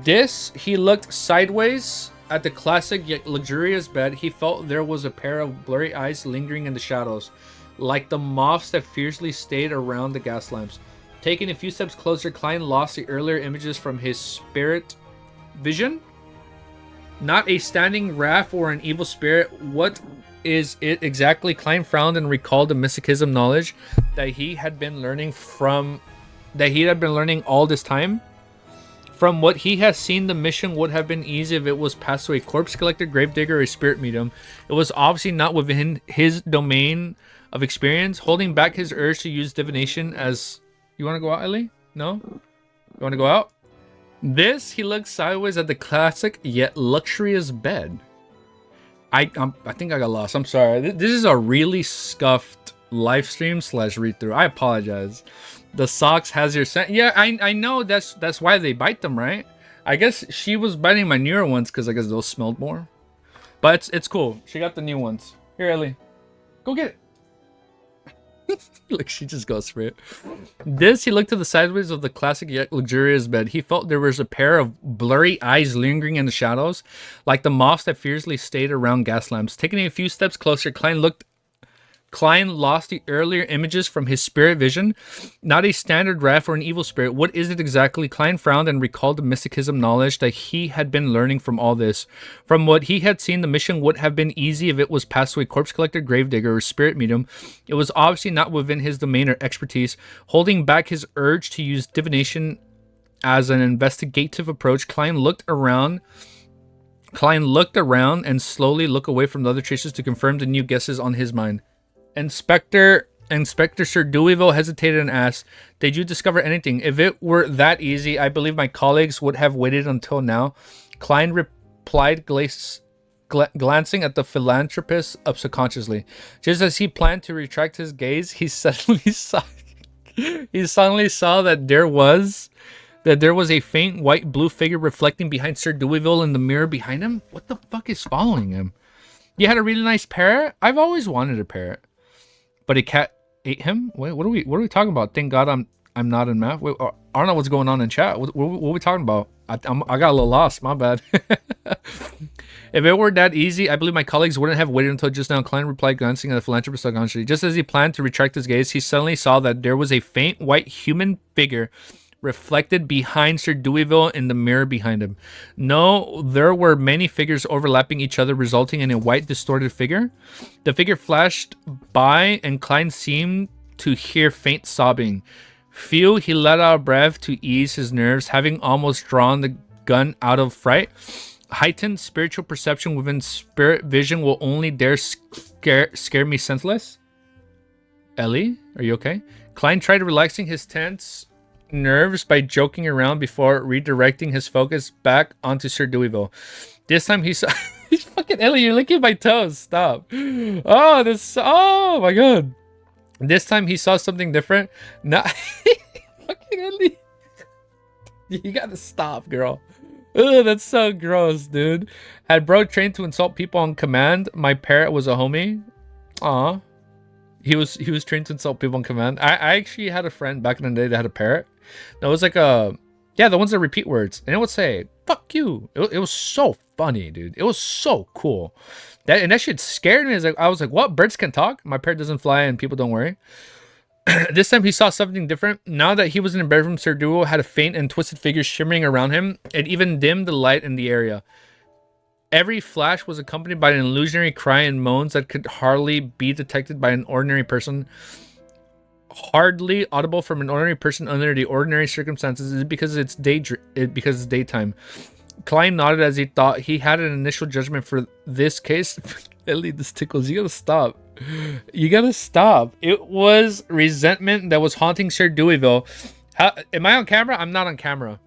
He looked sideways at the classic yet luxurious bed, he felt there was a pair of blurry eyes lingering in the shadows, like the moths that fiercely stayed around the gas lamps. Taking a few steps closer, KLEIN lost the earlier images from his spirit vision. Not a standing wrath or an evil spirit. What is it exactly? KLEIN frowned and recalled the mysticism knowledge that he had been learning all this time. From what he has seen, the mission would have been easy if it was passed to a corpse collector, gravedigger, or a spirit medium. It was obviously not within his domain of experience, holding back his urge to use divination as... You want to go out, Ellie? No? You want to go out? This, he looked sideways at the classic yet luxurious bed. I think I got lost. I'm sorry. This is a really scuffed live stream / read through. I apologize. The socks has your scent. Yeah, I know that's why they bite them, right? I guess she was biting my newer ones because I guess those smelled more. But it's cool. She got the new ones. Here, Ellie. Go get it. Look, she just goes for it. This, he looked to the sideways of the classic yet luxurious bed. He felt there was a pair of blurry eyes lingering in the shadows, like the moths that fiercely stayed around gas lamps. Taking a few steps closer, KLEIN lost the earlier images from his spirit vision. Not a standard wrath or an evil spirit. What is it exactly? KLEIN frowned and recalled the mysticism knowledge that he had been learning from all this. From what he had seen, the mission would have been easy if it was passed to a corpse collector, gravedigger, or spirit medium. It was obviously not within his domain or expertise, holding back his urge to use divination as an investigative approach. KLEIN looked around and slowly looked away from the other traces to confirm the new guesses on his mind. Inspector shortvideo hesitated and asked, "Did you discover anything? If it were that easy, I believe my colleagues would have waited until now." KLEIN replied, glancing at the philanthropist subconsciously. Just as he planned to retract his gaze, he suddenly saw that there was a faint white-blue figure reflecting behind Sir Deweyville in the mirror behind him. What the fuck is following him? You had a really nice parrot? I've always wanted a parrot. But a cat ate him? Wait, what are we talking about? Thank God I'm not in math. Wait, I don't know what's going on in chat. What are we talking about? I got a little lost. My bad. If it were that easy, I believe my colleagues wouldn't have waited until just now. KLEIN replied, glancing at the philanthropist subconsciously. Just as he planned to retract his gaze, he suddenly saw that there was a faint white human figure reflected behind Sir Deweyville in the mirror behind him. No, there were many figures overlapping each other, resulting in a white distorted figure. The figure flashed by, and KLEIN seemed to hear faint sobbing. Phew, he let out a breath to ease his nerves, having almost drawn the gun out of fright. Heightened spiritual perception within spirit vision will only dare scare me senseless. Ellie, are you okay? KLEIN tried relaxing his tense nerves by joking around before redirecting his focus back onto Sir Deweyville. This time he saw... He's fucking Ellie, you're licking my toes. Stop. Oh my god. This time he saw something different. Not... Fucking Ellie. You gotta stop, girl. Ugh, that's so gross, dude. Had bro trained to insult people on command. My parrot was a homie. Aw. He was trained to insult people on command. I actually had a friend back in the day that had a parrot. That was like the ones that repeat words, and it would say "fuck you." It was so funny, dude. It was so cool. That shit scared me. I was like, "What? Birds can talk? My parrot doesn't fly, and people don't worry." This time he saw something different. Now that he was in the bedroom, Sir Duo had a faint and twisted figure shimmering around him. It even dimmed the light in the area. Every flash was accompanied by an illusionary cry and moans that could hardly be detected by an ordinary person. Hardly audible from an ordinary person under the ordinary circumstances is because it's daytime. KLEIN nodded as he thought he had an initial judgment for this case. Ellie, this tickles. You gotta stop. You gotta stop. It was resentment that was haunting Sir Deweyville. Am I on camera? I'm not on camera.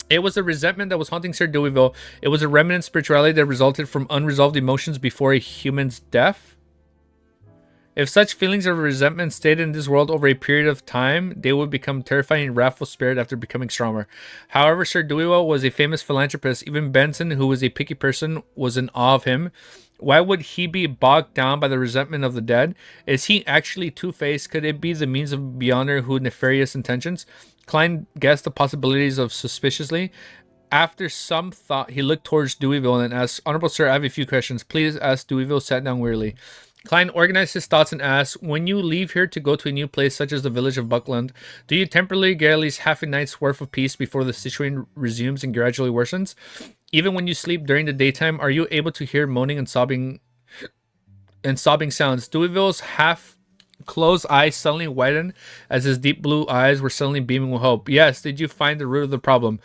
It was a resentment that was haunting Sir Deweyville. It was a remnant spirituality that resulted from unresolved emotions before a human's death. If such feelings of resentment stayed in this world over a period of time, they would become terrifying and wrathful spirit after becoming stronger. However, Sir Deweyville was a famous philanthropist. Even Benson, who was a picky person, was in awe of him. Why would he be bogged down by the resentment of the dead? Is he actually two-faced? Could it be the means of beyonder who nefarious intentions? KLEIN guessed the possibilities of suspiciously. After some thought, he looked towards Deweyville and asked, Honorable Sir, I have a few questions. Please ask. Deweyville sat down wearily. Klein organized his thoughts and asked, when you leave here to go to a new place such as the village of Buckland, do you temporarily get at least half a night's worth of peace before the situation resumes and gradually worsens? Even when you sleep during the daytime, are you able to hear moaning and sobbing sounds? Deweyville's half-closed eyes suddenly widened as his deep blue eyes were suddenly beaming with hope. Yes, did you find the root of the problem?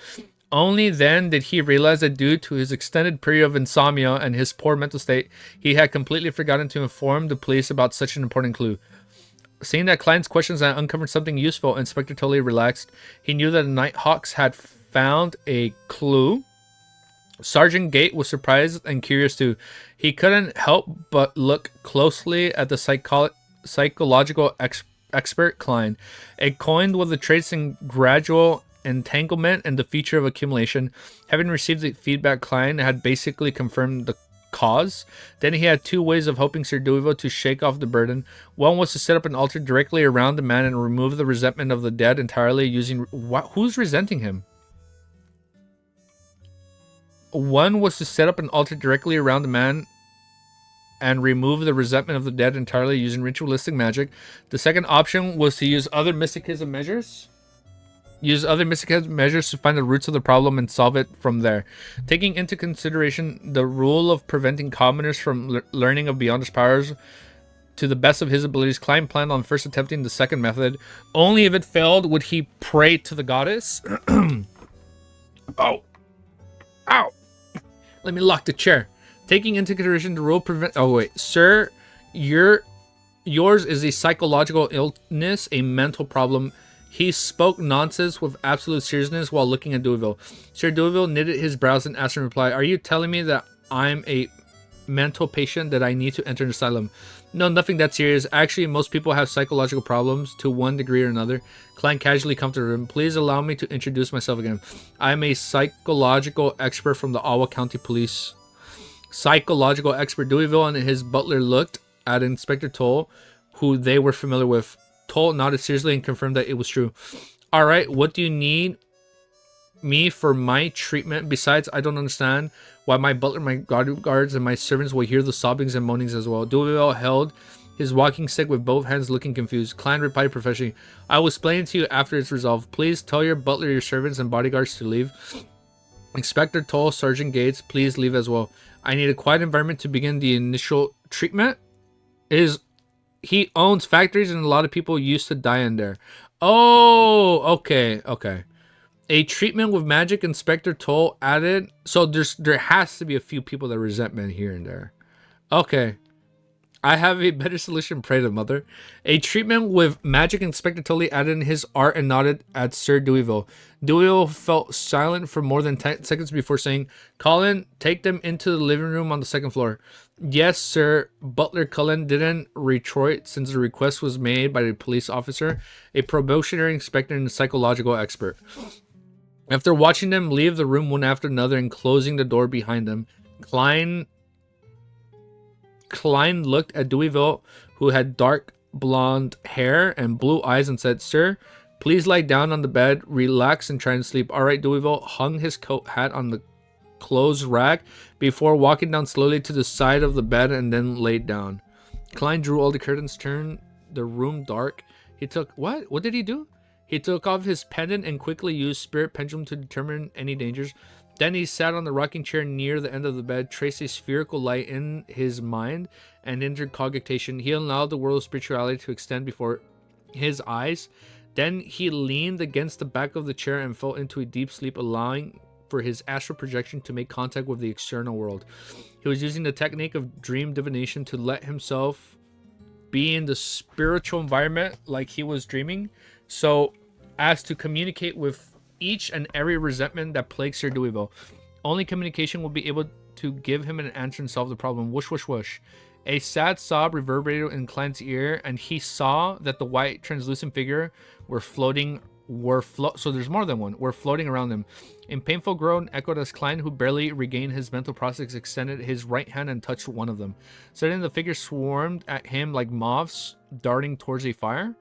Only then did he realize that due to his extended period of insomnia and his poor mental state, he had completely forgotten to inform the police about such an important clue. Seeing that Klein's questions had uncovered something useful, Inspector totally relaxed. He knew that the Nighthawks had found a clue. Sergeant Gate was surprised and curious too. He couldn't help but look closely at the psychological expert Klein. Acquainted with the traits in gradual entanglement and the feature of accumulation, having received the feedback, Klein had basically confirmed the cause. Then he had two ways of hoping Sir Deweyville to shake off the burden. One was to set up an altar directly around the man and remove the resentment of the dead entirely using... Who's resenting him? One was to set up an altar directly around the man and remove the resentment of the dead entirely using ritualistic magic. The second option was to use other mysticism measures. Use other mysticism measures to find the roots of the problem and solve it from there. Taking into consideration the rule of preventing commoners from learning of beyond his powers to the best of his abilities, Klein planned on first attempting the second method. Only if it failed would he pray to the goddess. Oh. Ow. Let me lock the chair. Taking into consideration the rule prevent... Oh, wait. Sir, yours is a psychological illness, a mental problem. He spoke nonsense with absolute seriousness while looking at Deweyville. Sir Deweyville knitted his brows and asked in reply, are you telling me that I'm a mental patient that I need to enter an asylum? No, nothing that serious. Actually, most people have psychological problems to one degree or another. Klein casually comforted him. Please allow me to introduce myself again. I'm a psychological expert from the Ottawa County Police. Psychological expert. Deweyville and his butler looked at Inspector Toll, who they were familiar with. Toll nodded seriously and confirmed that it was true. All right, what do you need me for my treatment? Besides, I don't understand why my butler, my guards, and my servants will hear the sobbings and moanings as well. Deweyville held his walking stick with both hands, looking confused. Klein replied professionally, I will explain it to you after it's resolved. Please tell your butler, your servants, and bodyguards to leave. Inspector Toll, Sergeant Gates, please leave as well. I need a quiet environment to begin the initial treatment. He owns factories and a lot of people used to die in there. Oh, okay. A treatment with magic, Inspector Toll added. So there has to be a few people that resentment here and there. Okay. I have a better solution, pray to mother. A treatment with magic, Inspector Toll added in his art and nodded at Sir Deweyville. Deweyville felt silent for more than 10 seconds before saying, Colin, take them into the living room on the second floor. Yes, sir. Butler Cullen didn't retort since the request was made by the police officer, a probationary inspector, and a psychological expert. After watching them leave the room one after another and closing the door behind them, Klein looked at Deweyville, who had dark blonde hair and blue eyes, and said, Sir, please lie down on the bed, relax, and try and sleep. All right, Deweyville hung his coat hat on the clothes rack before walking down slowly to the side of the bed and then laid down. Klein drew all the curtains, turned the room dark. He took... What did he do? He took off his pendant and quickly used spirit pendulum to determine any dangers. Then he sat on the rocking chair near the end of the bed, traced a spherical light in his mind, and entered cogitation. He allowed the world of spirituality to extend before his eyes. Then he leaned against the back of the chair and fell into a deep sleep, allowing for his astral projection to make contact with the external world. He was using the technique of dream divination to let himself be in the spiritual environment like he was dreaming, so as to communicate with each and every resentment that plagues Sir Deweyville. Only communication will be able to give him an answer and solve the problem. Whoosh, whoosh, whoosh. A sad sob reverberated in Klein's ear, and he saw that the white translucent figure so there's more than one, were floating around him. In painful groan echoed as Klein, who barely regained his mental process, extended his right hand and touched one of them. Suddenly the figure swarmed at him like moths darting towards a fire.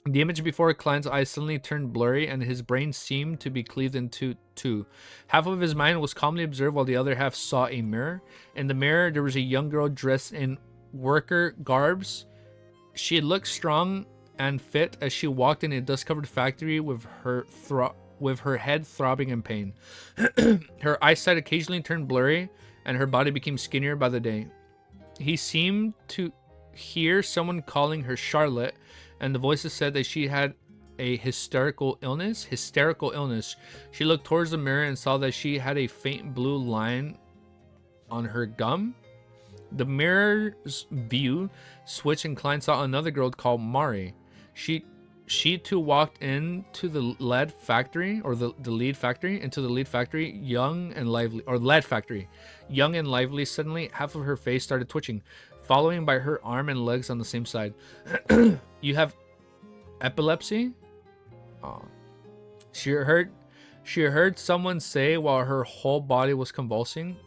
The image before Klein's eyes suddenly turned blurry, and his brain seemed to be cleaved into two. Half of his mind was calmly observed, while the other half saw a mirror. In the mirror, there was a young girl dressed in worker garbs. She looked strong and fit as she walked in a dust-covered factory with her head throbbing in pain. Her eyesight occasionally turned blurry, and her body became skinnier by the day. He seemed to hear someone calling her Charlotte, and the voices said that she had a hysterical illness. She looked towards the mirror and saw that she had a faint blue line on her gum. The mirror's view switched, and Klein saw another girl called Mari. She too walked into the lead factory, or the lead factory, young and lively, or lead factory, young and lively. Suddenly, half of her face started twitching, following by her arm and legs on the same side. You have epilepsy? Oh. She heard someone say while her whole body was convulsing.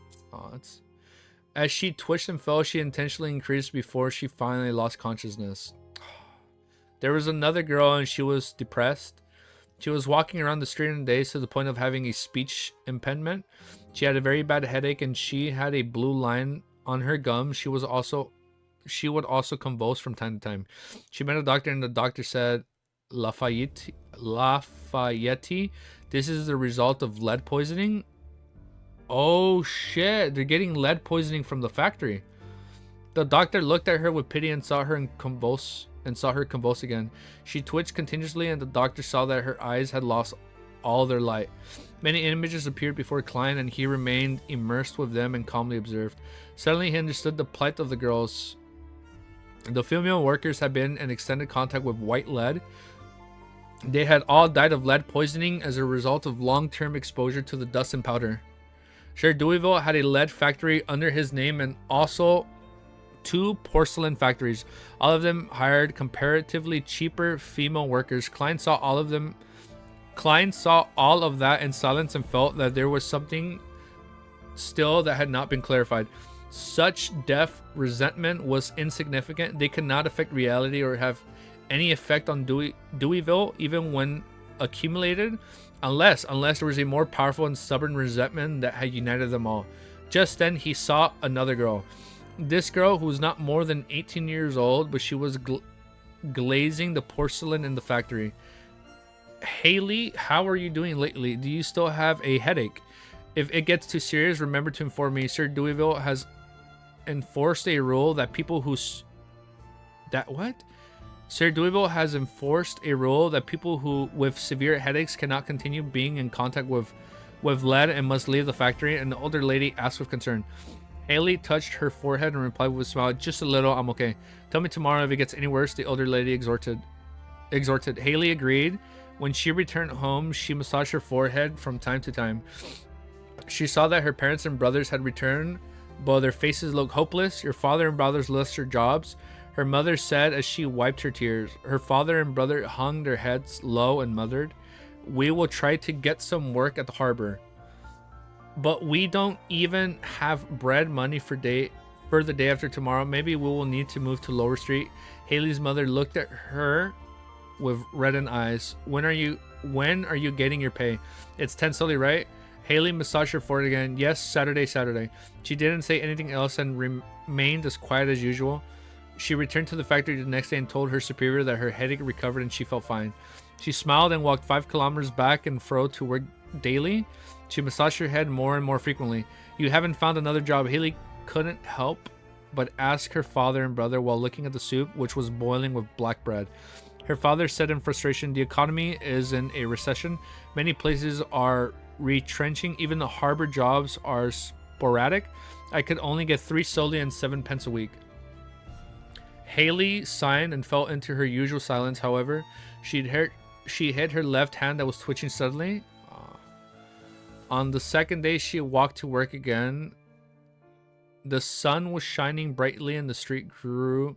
As she twitched and fell, she intentionally increased before she finally lost consciousness. There was another girl, and she was depressed. She was walking around the street in days to the point of having a speech impediment. She had a very bad headache, and she had a blue line on her gum. She would also convulse from time to time. She met a doctor, and the doctor said, Lafayette, this is the result of lead poisoning. Oh shit, they're getting lead poisoning from the factory. The doctor looked at her with pity and saw her convulse again. She twitched continuously, and the doctor saw that her eyes had lost all their light. Many images appeared before Klein, and he remained immersed with them and calmly observed. Suddenly he understood the plight of the girls. The female workers had been in extended contact with white lead. They had all died of lead poisoning as a result of long-term exposure to the dust and powder. Sir Deweyville had a lead factory under his name, and also 2 porcelain factories. All of them hired comparatively cheaper female workers. Klein saw all of that in silence and felt that there was something still that had not been clarified. Such deaf resentment was insignificant. They could not affect reality or have any effect on Deweyville, even when accumulated, unless there was a more powerful and stubborn resentment that had united them all. Just then he saw another girl. This girl, who was not more than 18 years old, but she was glazing the porcelain in the factory. Haley, how are you doing lately? Do you still have a headache? If it gets too serious, remember to inform me. Sir Deweyville has enforced a rule that people who... Sir Deweyville has enforced a rule that people who with severe headaches cannot continue being in contact with lead and must leave the factory. And the older lady asked with concern. Haley touched her forehead and replied with a smile, "Just a little, I'm okay. Tell me tomorrow if it gets any worse," the older lady exhorted. Haley agreed. When she returned home, she massaged her forehead from time to time. She saw that her parents and brothers had returned, but their faces looked hopeless. Your father and brothers lost their jobs, her mother said as she wiped her tears. Her father and brother hung their heads low and muttered, "We will try to get some work at the harbor, but we don't even have bread money for the day after tomorrow. Maybe we will need to move to Lower Street." Haley's mother looked at her with reddened eyes. When are you getting your pay? It's 10 solely, right? Haley massaged her forehead again. Yes, Saturday. She didn't say anything else and remained as quiet as usual. She returned to the factory the next day and told her superior that her headache recovered and she felt fine. She smiled and walked 5 kilometers back and fro to work daily. She massaged her head more and more frequently. "You haven't found another job?" Haley couldn't help but ask her father and brother while looking at the soup, which was boiling with black bread. Her father said in frustration, "The economy is in a recession. Many places are retrenching. Even the harbor jobs are sporadic. I could only get 3 soldi and 7 pence a week." Haley sighed and fell into her usual silence. However, she hit her left hand that was twitching suddenly. On the second day, she walked to work again. The sun was shining brightly and the street grew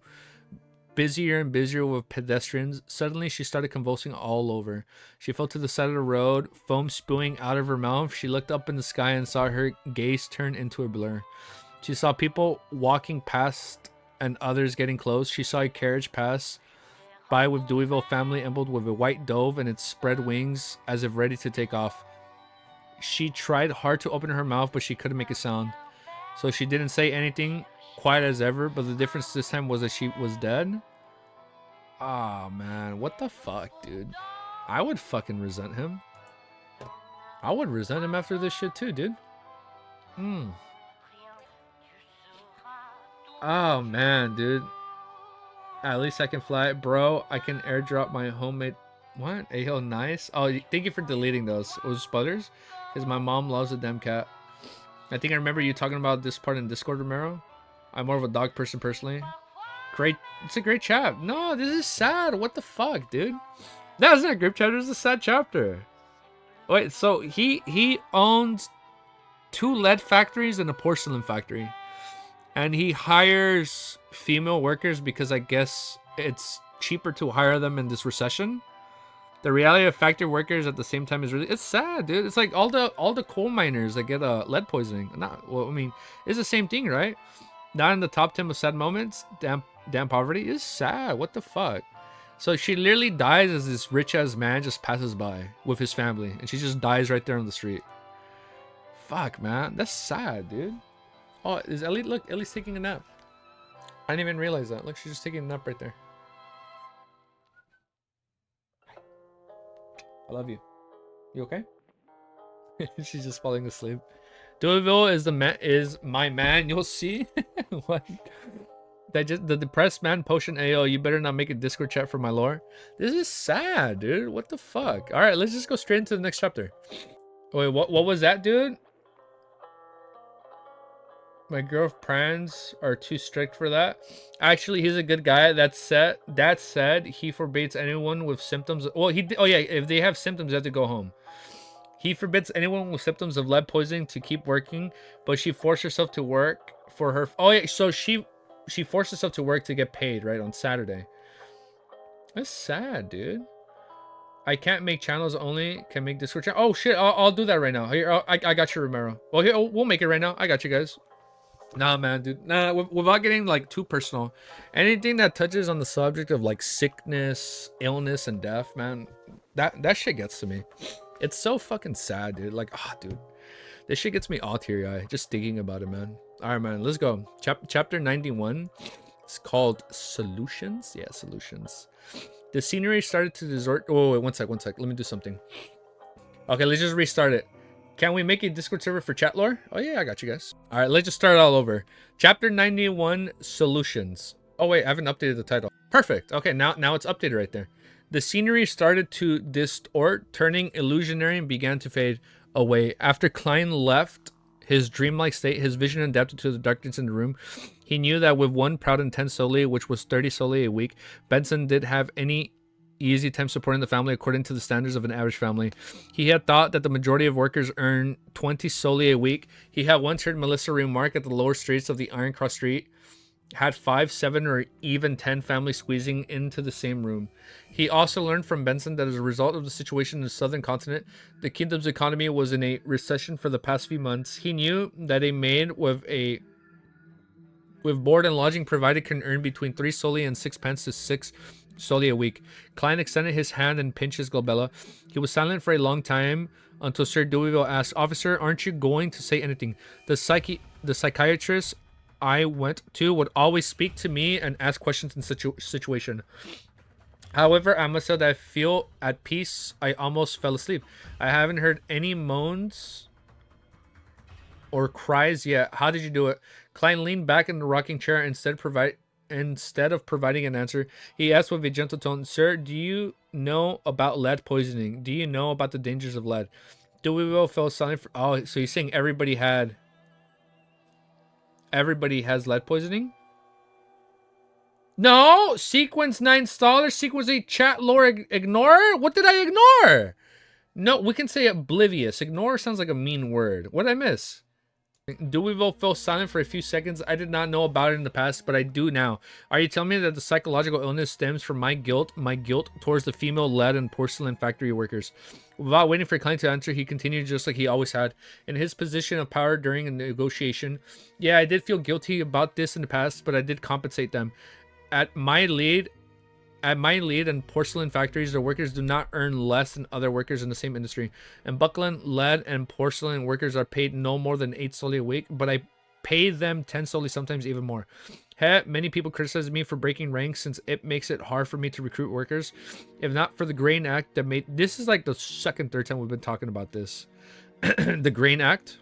busier and busier with pedestrians. Suddenly, she started convulsing all over. She fell to the side of the road, foam spewing out of her mouth. She looked up in the sky and saw her gaze turn into a blur. She saw people walking past and others getting close. She saw a carriage pass by with Deweyville family embled with a white dove and its spread wings as if ready to take off. She tried hard to open her mouth, but she couldn't make a sound. So she didn't say anything, quiet as ever, but the difference this time was that she was dead. Ah, man. What the fuck, dude? I would fucking resent him. I would resent him after this shit too, dude. Oh, man, dude. At least I can fly. Bro, I can airdrop my homemade... What? Ayo, nice. Oh, thank you for deleting those. It was sputters? Because my mom loves a damn cat. I think I remember you talking about this part in Discord, Romero. I'm more of a dog person personally. Great. It's a great chat. No, this is sad. What the fuck, dude? That's not a group chat. It's a sad chapter. Wait, so he owns 2 lead factories and a porcelain factory. And he hires female workers because I guess it's cheaper to hire them in this recession. The reality of factory workers at the same time is really, it's sad, dude. It's like all the coal miners that get lead poisoning. Not, well, I mean, it's the same thing, right? Not in the top 10 of sad moments. Damn poverty is sad. What the fuck? So she literally dies as this rich ass man just passes by with his family, and she just dies right there on the street. Fuck, man, that's sad, dude. Oh, is Ellie? Look, Ellie's taking a nap. I didn't even realize that. Look, she's just taking a nap right there. I love you. You okay? She's just falling asleep. Deweyville is my man. You'll see. What? The depressed man potion AO. You better not make a Discord chat for my lore. This is sad, dude. What the fuck? All right, let's just go straight into the next chapter. Wait, what was that, dude? My girlfriends are too strict for that. Actually, he's a good guy. That said, he forbids anyone with symptoms. Well, oh yeah, if they have symptoms, they have to go home. He forbids anyone with symptoms of lead poisoning to keep working, but she forced herself to work for her. Oh yeah, so she forced herself to work to get paid, right, on Saturday. That's sad, dude. I can't make channels, only can make Discord channel. Oh shit, I'll do that right now. Here, I got you, Romero. Well, here, we'll make it right now. I got you guys. Nah, man, dude. Nah, without getting like too personal, anything that touches on the subject of like sickness, illness, and death, man, that shit gets to me. It's so fucking sad, dude. Like, ah, dude, this shit gets me all teary-eyed just thinking about it, man. All right, man, let's go. Chapter 91. It's called Solutions. Yeah, Solutions. The scenery started to resort. Oh, wait, one sec. Let me do something. Okay, let's just restart it. Can we make a Discord server for chat lore? Oh yeah, I got you guys. All right, let's just start all over. Chapter 91, Solutions. Oh wait, I haven't updated the title. Perfect. Okay, now it's updated right there. The scenery started to distort, turning illusionary, and began to fade away. After KLEIN left his dreamlike state, his vision adapted to the darkness in the room. He knew that with one proud and 10 soli, which was 30 soli a week, Benson did have any easy time supporting the family according to the standards of an average family. He had thought that the majority of workers earn 20 soli a week. He had once heard Melissa remark at the lower streets of the Iron Cross Street had 5, 7, or even 10 families squeezing into the same room. He also learned from Benson that as a result of the situation in the southern continent, the kingdom's economy was in a recession for the past few months. He knew that a maid with board and lodging provided can earn between 3 soli and 6 pence to 6 soli a week. KLEIN extended his hand and pinched his glabella. He was silent for a long time until Sir Deweyville asked, "Officer, aren't you going to say anything?" The psychiatrist I went to would always speak to me and ask questions in situation. However, I must say that I feel at peace. I almost fell asleep. I haven't heard any moans or cries yet. How did you do it? KLEIN leaned back in the rocking chair. Instead of providing an answer, he asked with a gentle tone, "Sir, do you know about lead poisoning? Do you know about the dangers of lead?" Deweyville fell silent for... Oh, so he's saying everybody has lead poisoning? No! Sequence 9 installer, sequence 8 chat lore ignore? What did I ignore? No, we can say oblivious. Ignore sounds like a mean word. What did I miss? Deweyville fell silent for a few seconds. I did not know about it in the past, but I do now. Are you telling me that the psychological illness stems from my guilt towards the female lead and porcelain factory workers? Without waiting for KLEIN to answer, he continued just like he always had. In his position of power during a negotiation, yeah, I did feel guilty about this in the past, but I did compensate them. At my lead, At my lead and porcelain factories, the workers do not earn less than other workers in the same industry. In Buckland, lead and porcelain workers are paid no more than 8 solely a week, but I pay them 10 solely, sometimes even more. Many people criticize me for breaking ranks since it makes it hard for me to recruit workers. If not for the Grain Act that made... This is like the third time we've been talking about this. The Grain Act.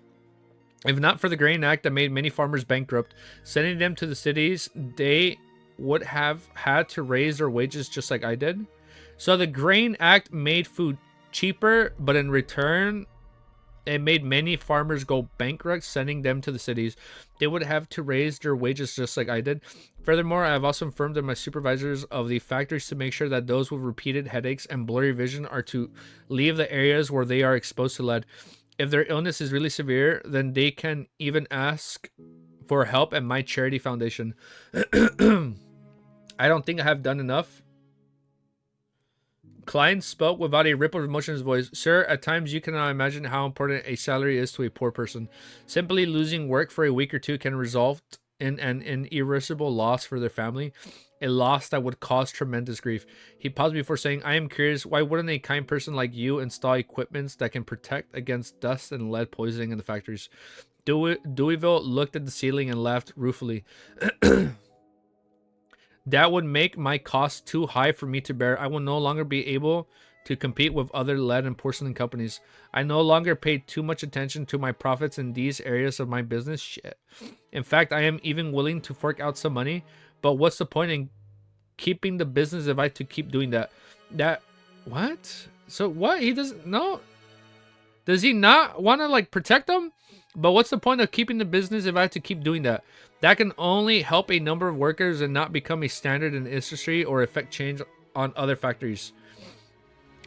If not for the Grain Act that made many farmers bankrupt, sending them to the cities, they would have had to raise their wages just like I did. So the Grain Act made food cheaper, but in return, it made many farmers go bankrupt, sending them to the cities. They would have to raise their wages just like I did. Furthermore, I have also informed my supervisors of the factories to make sure that those with repeated headaches and blurry vision are to leave the areas where they are exposed to lead. If their illness is really severe, then they can even ask for help at my charity foundation. I don't think I have done enough. Klein spoke without a ripple of emotion in his voice. Sir, at times you cannot imagine how important a salary is to a poor person. Simply losing work for a week or two can result in an irreversible loss for their family, a loss that would cause tremendous grief. He paused before saying, I am curious, why wouldn't a kind person like you install equipments that can protect against dust and lead poisoning in the factories? Deweyville looked at the ceiling and laughed ruefully. That would make my costs too high for me to bear. I will no longer be able to compete with other lead and porcelain companies. I no longer pay too much attention to my profits in these areas of my business. Shit. In fact, I am even willing to fork out some money. But what's the point in keeping the business if I to keep doing that? What? So what? He doesn't know. Does he not want to like protect them? But what's the point of keeping the business if I have to keep doing that? That can only help a number of workers and not become a standard in the industry or affect change on other factories.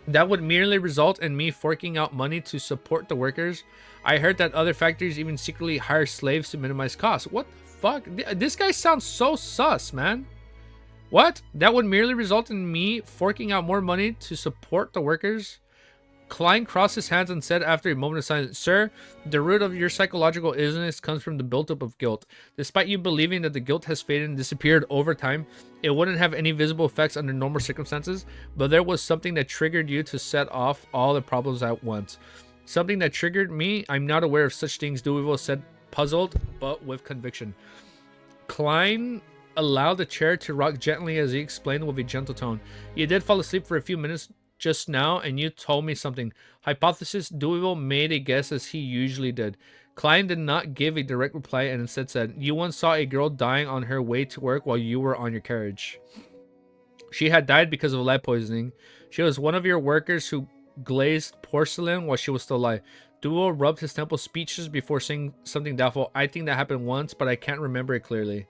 That would merely result in me forking out money to support the workers. I heard that other factories even secretly hire slaves to minimize costs. What the fuck? This guy sounds so sus, man. What? That would merely result in me forking out more money to support the workers? Klein crossed his hands and said after a moment of silence, Sir, the root of your psychological illness comes from the buildup of guilt. Despite you believing that the guilt has faded and disappeared over time, it wouldn't have any visible effects under normal circumstances, but there was something that triggered you to set off all the problems at once. Something that triggered me? I'm not aware of such things, Deweyville said, puzzled, but with conviction. Klein allowed the chair to rock gently as he explained with a gentle tone. You did fall asleep for a few minutes just now, and you told me something. Hypothesis, Deweyville made a guess as he usually did. Klein did not give a direct reply and instead said, You once saw a girl dying on her way to work while you were on your carriage. She had died because of lead poisoning. She was one of your workers who glazed porcelain while she was still alive. Deweyville rubbed his temple, speechless before saying something doubtful. I think that happened once, but I can't remember it clearly.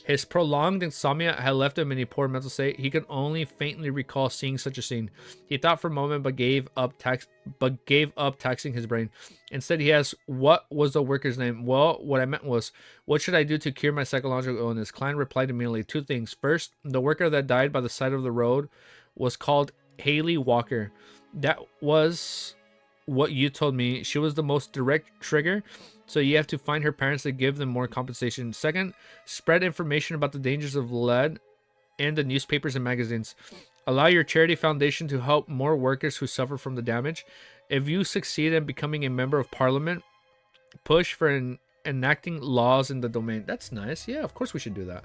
His prolonged insomnia had left him in a poor mental state. He could only faintly recall seeing such a scene. He thought for a moment, but gave up taxing his brain. Instead, he asked, "What was the worker's name?" Well, what I meant was, "What should I do to cure my psychological illness?" Klein replied immediately. Two things. First, the worker that died by the side of the road was called Haley Walker. That was what you told me. She was the most direct trigger. So you have to find her parents to give them more compensation. Second, spread information about the dangers of lead in the newspapers and magazines. Allow your charity foundation to help more workers who suffer from the damage. If you succeed in becoming a member of parliament, push for enacting laws in the domain. That's nice. Yeah, of course we should do that.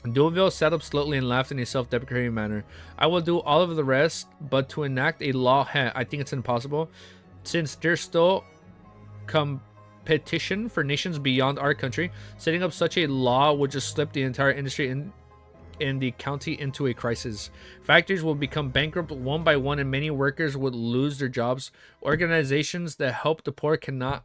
Deweyville sat up slowly and laughed in a self-deprecating manner. I will do all of the rest, but to enact a law, I think it's impossible. Since there's still competition for nations beyond our country, setting up such a law would just slip the entire industry in the county into a crisis. Factories will become bankrupt one by one and many workers would lose their jobs. Organizations that help the poor cannot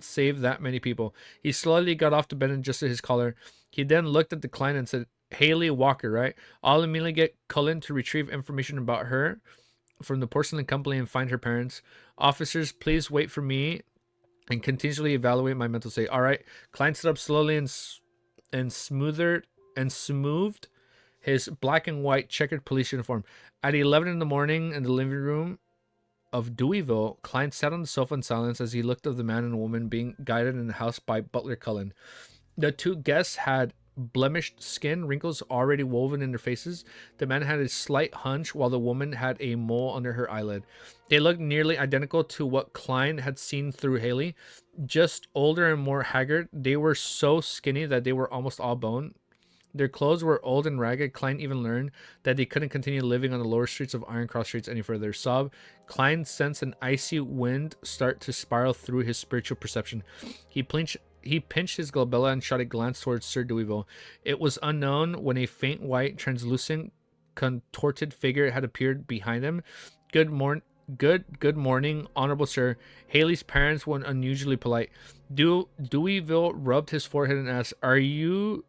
save that many people. He slowly got off the bed and adjusted his collar. He then looked at the client and said, Haley Walker, right? I'll immediately get Cullen to retrieve information about her from the porcelain company and find her parents. Officers, please wait for me and continually evaluate my mental state. All right. Klein stood up slowly and smoothed his black and white checkered police uniform. At 11 in the morning in the living room of Deweyville, Klein sat on the sofa in silence as he looked at the man and woman being guided in the house by Butler Cullen. The two guests had blemished skin, wrinkles already woven in their faces. The man had a slight hunch, while the woman had a mole under her eyelid. They looked nearly identical to what KLEIN had seen through Haley, just older and more haggard. They were so skinny that they were almost all bone. Their clothes were old and ragged. KLEIN even learned that they couldn't continue living on the lower streets of Iron Cross Streets any further. Sob, KLEIN sensed an icy wind start to spiral through his spiritual perception. He pinched his glabella and shot a glance towards Sir Deweyville. It was unknown when a faint white, translucent, contorted figure had appeared behind him. Good morning, honorable sir. Haley's parents were unusually polite. Deweyville rubbed his forehead and asked, Are the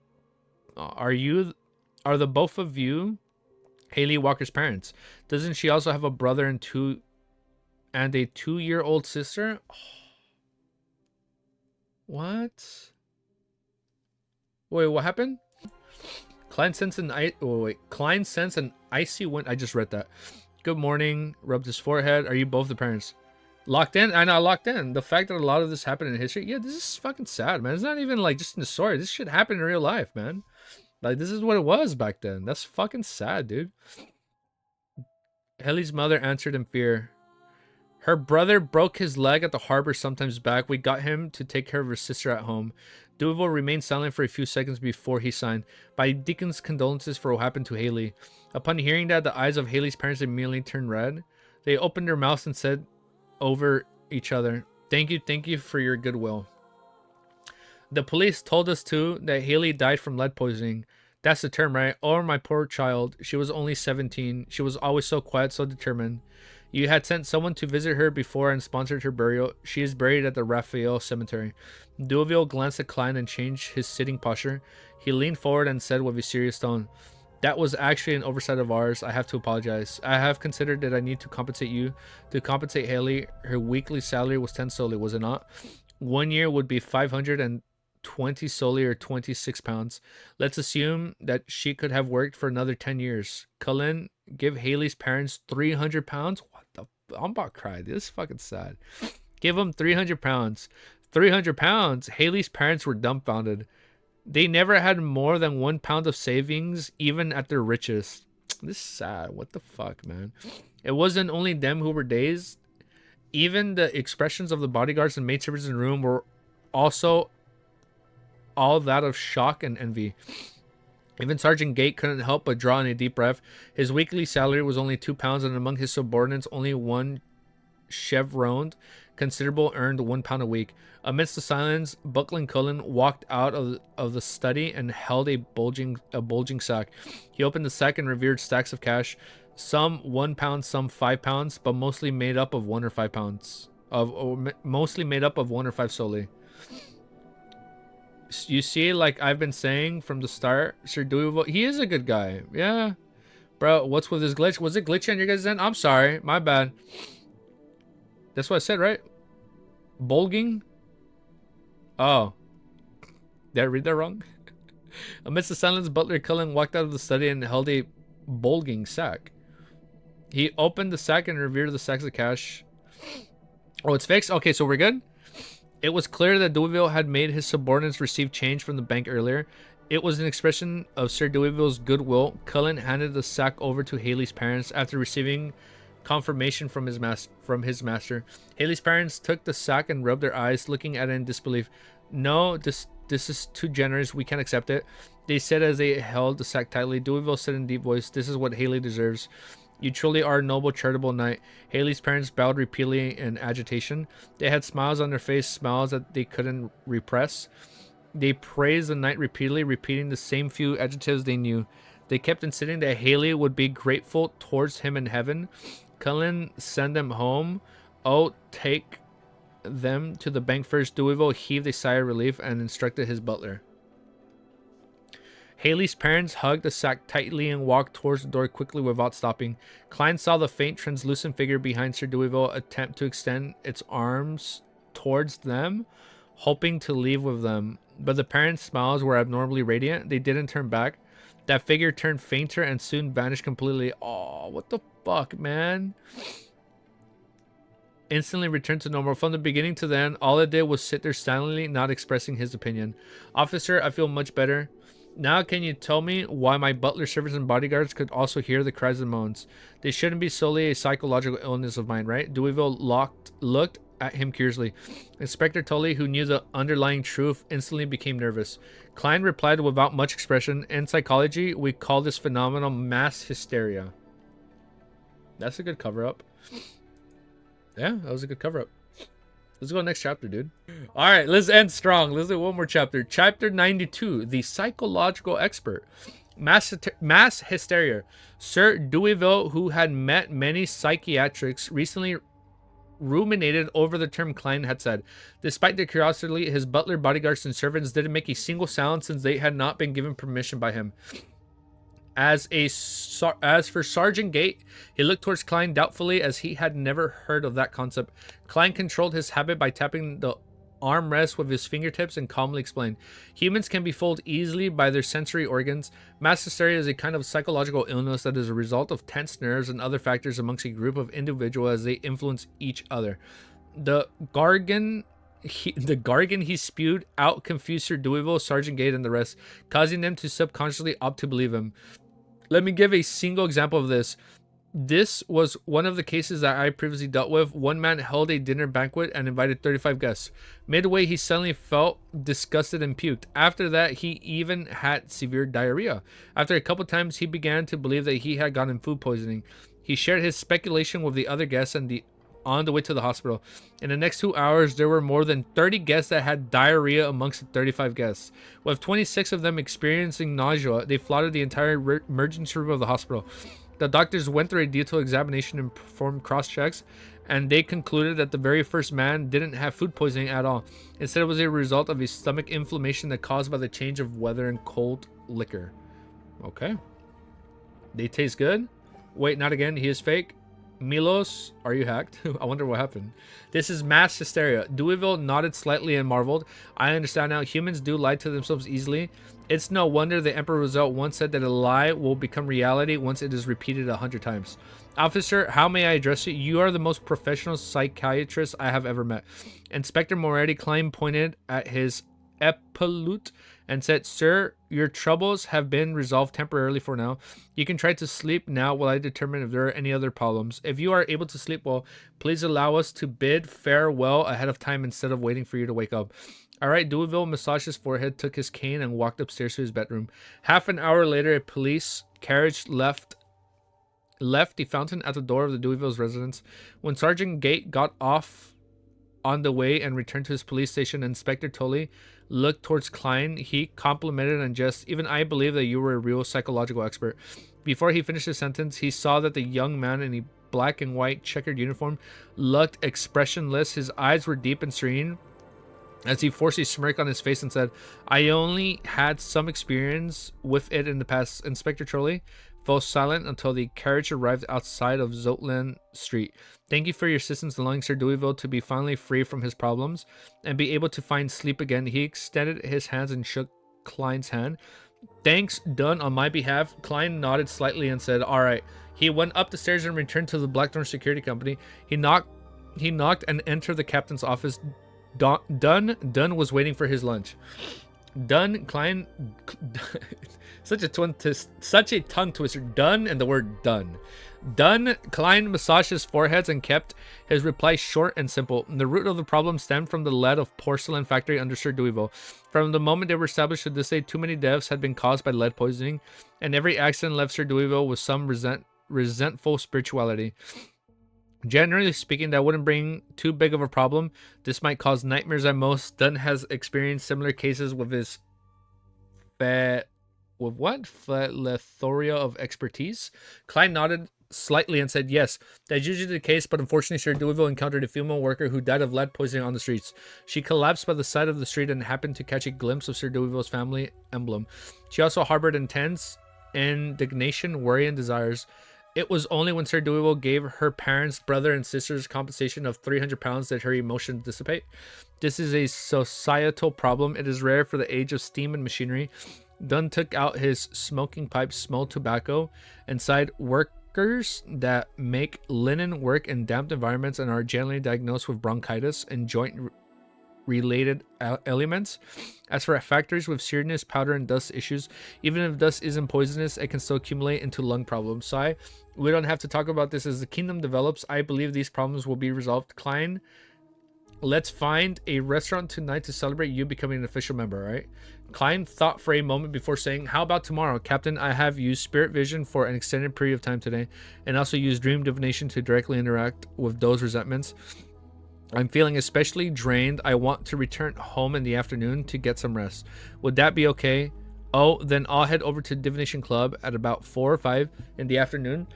both of you Haley Walker's parents? Doesn't she also have a brother and a 2-year-old sister? What? Wait, what happened? KLEIN sensed an icy wind. I just read that. Good morning. Rubbed his forehead. Are you both the parents? Locked in? I know, locked in. The fact that a lot of this happened in history. Yeah, this is fucking sad, man. It's not even like just in the story. This shit happened in real life, man. Like, this is what it was back then. That's fucking sad, dude. Haley's mother answered in fear. Her brother broke his leg at the harbor sometimes back. We got him to take care of her sister at home. Deweyville remained silent for a few seconds before he signed. By Deacon's condolences for what happened to Haley. Upon hearing that, the eyes of Haley's parents immediately turned red. They opened their mouths and said over each other, thank you for your goodwill. The police told us too that Haley died from lead poisoning. That's the term, right? Oh, my poor child. She was only 17. She was always so quiet, so determined. You had sent someone to visit her before and sponsored her burial. She is buried at the Raphael Cemetery. Deweyville glanced at KLEIN and changed his sitting posture. He leaned forward and said with a serious tone, that was actually an oversight of ours. I have to apologize. I have considered that I need to compensate you. To compensate Haley, her weekly salary was 10 solely, was it not? 1 year would be 520 solely, or 26 pounds. Let's assume that she could have worked for another 10 years. Cullen, give Haley's parents 300 pounds? What the? I'm about to cry. This is fucking sad. Give them 300 pounds. 300 pounds? Haley's parents were dumbfounded. They never had more than 1 pound of savings, even at their richest. This is sad. What the fuck, man? It wasn't only them who were dazed. Even the expressions of the bodyguards and maidservants in the room were also all that of shock and envy. Even Sergeant Gate couldn't help but draw in a deep breath. His weekly salary was only 2 pounds, and among his subordinates, only one chevroned considerable earned 1 pound a week. Amidst the silence, Buckland Cullen walked out of the study and held a bulging sack. He opened the sack and revealed stacks of cash, some 1 pound, some 5 pounds, but mostly made up of 1 or 5 pounds. Mostly made up of 1 or 5 solely. You see, like I've been saying from the start, Sir Deweyville, he is a good guy. Yeah. Bro, what's with this glitch? Was it glitchy on your guys' end? I'm sorry. My bad. That's what I said, right? Bulging? Oh. Did I read that wrong? Amidst the silence, Butler Cullen walked out of the study and held a bulging sack. He opened the sack and revealed the sacks of cash. Oh, it's fixed? Okay, so we're good? It was clear that Deweyville had made his subordinates receive change from the bank earlier. It was an expression of Sir Deweyville's goodwill. Cullen handed the sack over to Haley's parents after receiving confirmation from his master. Haley's parents took the sack and rubbed their eyes, looking at it in disbelief. No, this is too generous. We can't accept it, they said as they held the sack tightly. Deweyville said in a deep voice, this is what Haley deserves. You truly are a noble, charitable knight. Haley's parents bowed repeatedly in agitation. They had smiles on their face, smiles that they couldn't repress. They praised the knight repeatedly, repeating the same few adjectives they knew. They kept insisting that Haley would be grateful towards him in heaven. Cullen sent them home. Oh, take them to the bank first. Deweyville heaved a sigh of relief and instructed his butler. Haley's parents hugged the sack tightly and walked towards the door quickly without stopping. KLEIN saw the faint, translucent figure behind Sir Deweyville attempt to extend its arms towards them, hoping to leave with them. But the parents' smiles were abnormally radiant. They didn't turn back. That figure turned fainter and soon vanished completely. Oh, what the fuck, man? instantly returned to normal. From the beginning to the end, all it did was sit there silently, not expressing his opinion. Officer, I feel much better. Now can you tell me why my butler, servants, and bodyguards could also hear the cries and moans? They shouldn't be solely a psychological illness of mine, right? Deweyville looked at him curiously. Inspector Tully, who knew the underlying truth, instantly became nervous. Klein replied without much expression, in psychology, we call this phenomenon mass hysteria. That's a good cover-up. Yeah, that was a good cover-up. Let's go next chapter, dude. All right, let's end strong. Let's do one more chapter. Chapter 92, The Psychological Expert. Mass hysteria. Sir Deweyville, who had met many psychiatrists, recently ruminated over the term Klein had said. Despite their curiosity, his butler, bodyguards, and servants didn't make a single sound since they had not been given permission by him. As for Sergeant Gate, he looked towards Klein doubtfully, as he had never heard of that concept. Klein controlled his habit by tapping the armrest with his fingertips and calmly explained, humans can be fooled easily by their sensory organs. Mass hysteria is a kind of psychological illness that is a result of tense nerves and other factors amongst a group of individuals as they influence each other. The jargon he spewed out confused Sir Deweyville, Sergeant Gate, and the rest, causing them to subconsciously opt to believe him. Let me give a single example of this. This was one of the cases that I previously dealt with. One man held a dinner banquet and invited 35 guests. Midway, he suddenly felt disgusted and puked. After that, he even had severe diarrhea. After a couple times, he began to believe that he had gotten food poisoning. He shared his speculation with the other guests and on the way to the hospital. In the next 2 hours, there were more than 30 guests that had diarrhea amongst the 35 guests. With 26 of them experiencing nausea, they flooded the entire emergency room of the hospital. The doctors went through a detailed examination and performed cross-checks, and they concluded that the very first man didn't have food poisoning at all. Instead, it was a result of a stomach inflammation that caused by the change of weather and cold liquor. Okay. They taste good? Wait, not again. He is fake. Milos, are you hacked? I wonder what happened. This is mass hysteria. Deweyville nodded slightly and marveled. I understand now. Humans do lie to themselves easily. It's no wonder the Emperor Roosevelt once said that a lie will become reality once it is repeated 100 times. Officer, how may I address you? You are the most professional psychiatrist I have ever met. Inspector Moretti Klein pointed at his epaulette and said, Sir, your troubles have been resolved temporarily for now. You can try to sleep now while I determine if there are any other problems. If you are able to sleep well, please allow us to bid farewell ahead of time instead of waiting for you to wake up. All right, Deweyville massaged his forehead, took his cane, and walked upstairs to his bedroom. Half an hour later, a police carriage left the fountain at the door of the Deweyville's residence. When Sergeant Gate got off on the way and returned to his police station, Inspector Tully looked towards Klein. He complimented and just, even I believe that you were a real psychological expert. Before he finished his sentence, he saw that the young man in a black and white checkered uniform looked expressionless. His eyes were deep and serene as he forced a smirk on his face and said, I only had some experience with it in the past. Inspector Tully fell silent until the carriage arrived outside of Zotland Street. Thank you for your assistance, allowing Sir Deweyville to be finally free from his problems and be able to find sleep again. He extended his hands and shook Klein's hand. Thanks, done on my behalf. Klein nodded slightly and said, all right. He went up the stairs and returned to the Blackthorn Security Company. He knocked and entered the captain's office. Dunn was waiting for his lunch. Klein, such a tongue twister. Dunn and the word done. Klein massaged his foreheads and kept his reply short and simple. The root of the problem stemmed from the lead of porcelain factory under Sir Deweyville. From the moment they were established to this day, too many deaths had been caused by lead poisoning, and every accident left Sir Deweyville with some resentful spirituality. Generally speaking, that wouldn't bring too big of a problem. This might cause nightmares at most. Dunn has experienced similar cases with his plethora of expertise. Klein nodded slightly and said, yes, that's usually the case, but unfortunately Sir Deweyville encountered a female worker who died of lead poisoning on the streets. She collapsed by the side of the street and happened to catch a glimpse of Sir Deweyville's family emblem. She also harbored intense indignation, worry, and desires. It was only when Sir Deweyville gave her parents, brother, and sisters compensation of 300 pounds that her emotions dissipate. This is a societal problem. It is rare for the age of steam and machinery. Dunn took out his smoking pipe, smoked tobacco, and sighed, work workers that make linen work in damp environments and are generally diagnosed with bronchitis and joint related elements. As for factors with seriousness, powder and dust issues, even if dust isn't poisonous, it can still accumulate into lung problems. So we don't have to talk about this. As the kingdom develops, I believe these problems will be resolved. KLEIN, let's find a restaurant tonight to celebrate you becoming an official member, right? KLEIN thought for a moment before saying, how about tomorrow? Captain, I have used spirit vision for an extended period of time today, and also used dream divination to directly interact with those resentments. I'm feeling especially drained. I want to return home in the afternoon to get some rest. Would that be okay? Oh, then I'll head over to Divination Club at about 4 or 5 in the afternoon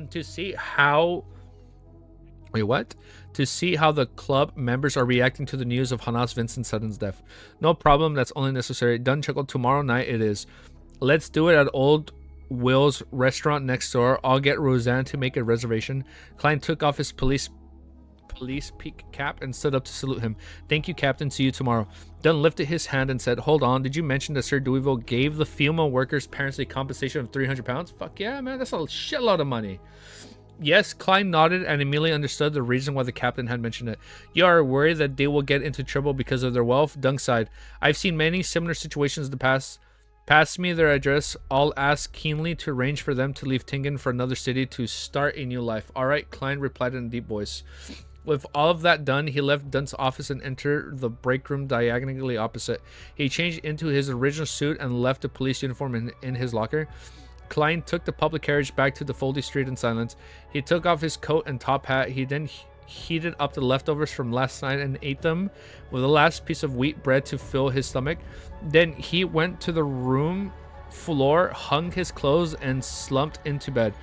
to see how... Wait, what? To see how the club members are reacting to the news of Hanas Vincent Sutton's death. No problem, that's only necessary. Done, chuckle. Tomorrow night it is. Let's do it at Old Will's restaurant next door. I'll get Roseanne to make a reservation. KLEIN took off his police peak cap and stood up to salute him. Thank you, Captain. See you tomorrow. Dunn lifted his hand and said, hold on, did you mention that Sir Deweyville gave the female workers' parents a compensation of 300 pounds? Fuck yeah, man, that's a shitload of money. Yes, KLEIN nodded and immediately understood the reason why the captain had mentioned it. You are worried that they will get into trouble because of their wealth? Dung sighed. I've seen many similar situations in the past. Pass me their address. I'll ask keenly to arrange for them to leave Tingen for another city to start a new life. All right, KLEIN replied in a deep voice. With all of that done, he left Dunn's office and entered the break room diagonally opposite. He changed into his original suit and left the police uniform in his locker. KLEIN took the public carriage back to the Foldy Street in silence. He took off his coat and top hat. He then heated up the leftovers from last night and ate them with the last piece of wheat bread to fill his stomach. Then he went to the room floor, hung his clothes, and slumped into bed.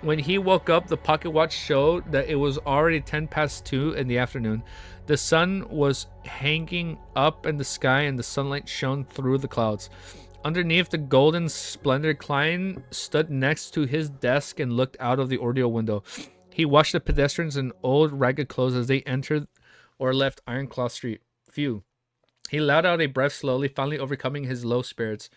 When he woke up, the pocket watch showed that it was already 2:10 in the afternoon. The sun was hanging up in the sky and the sunlight shone through the clouds. Underneath the golden splendor, KLEIN stood next to his desk and looked out of the ordeal window. He watched the pedestrians in old ragged clothes as they entered or left Ironclaw Street. Phew. He let out a breath slowly, finally overcoming his low spirits.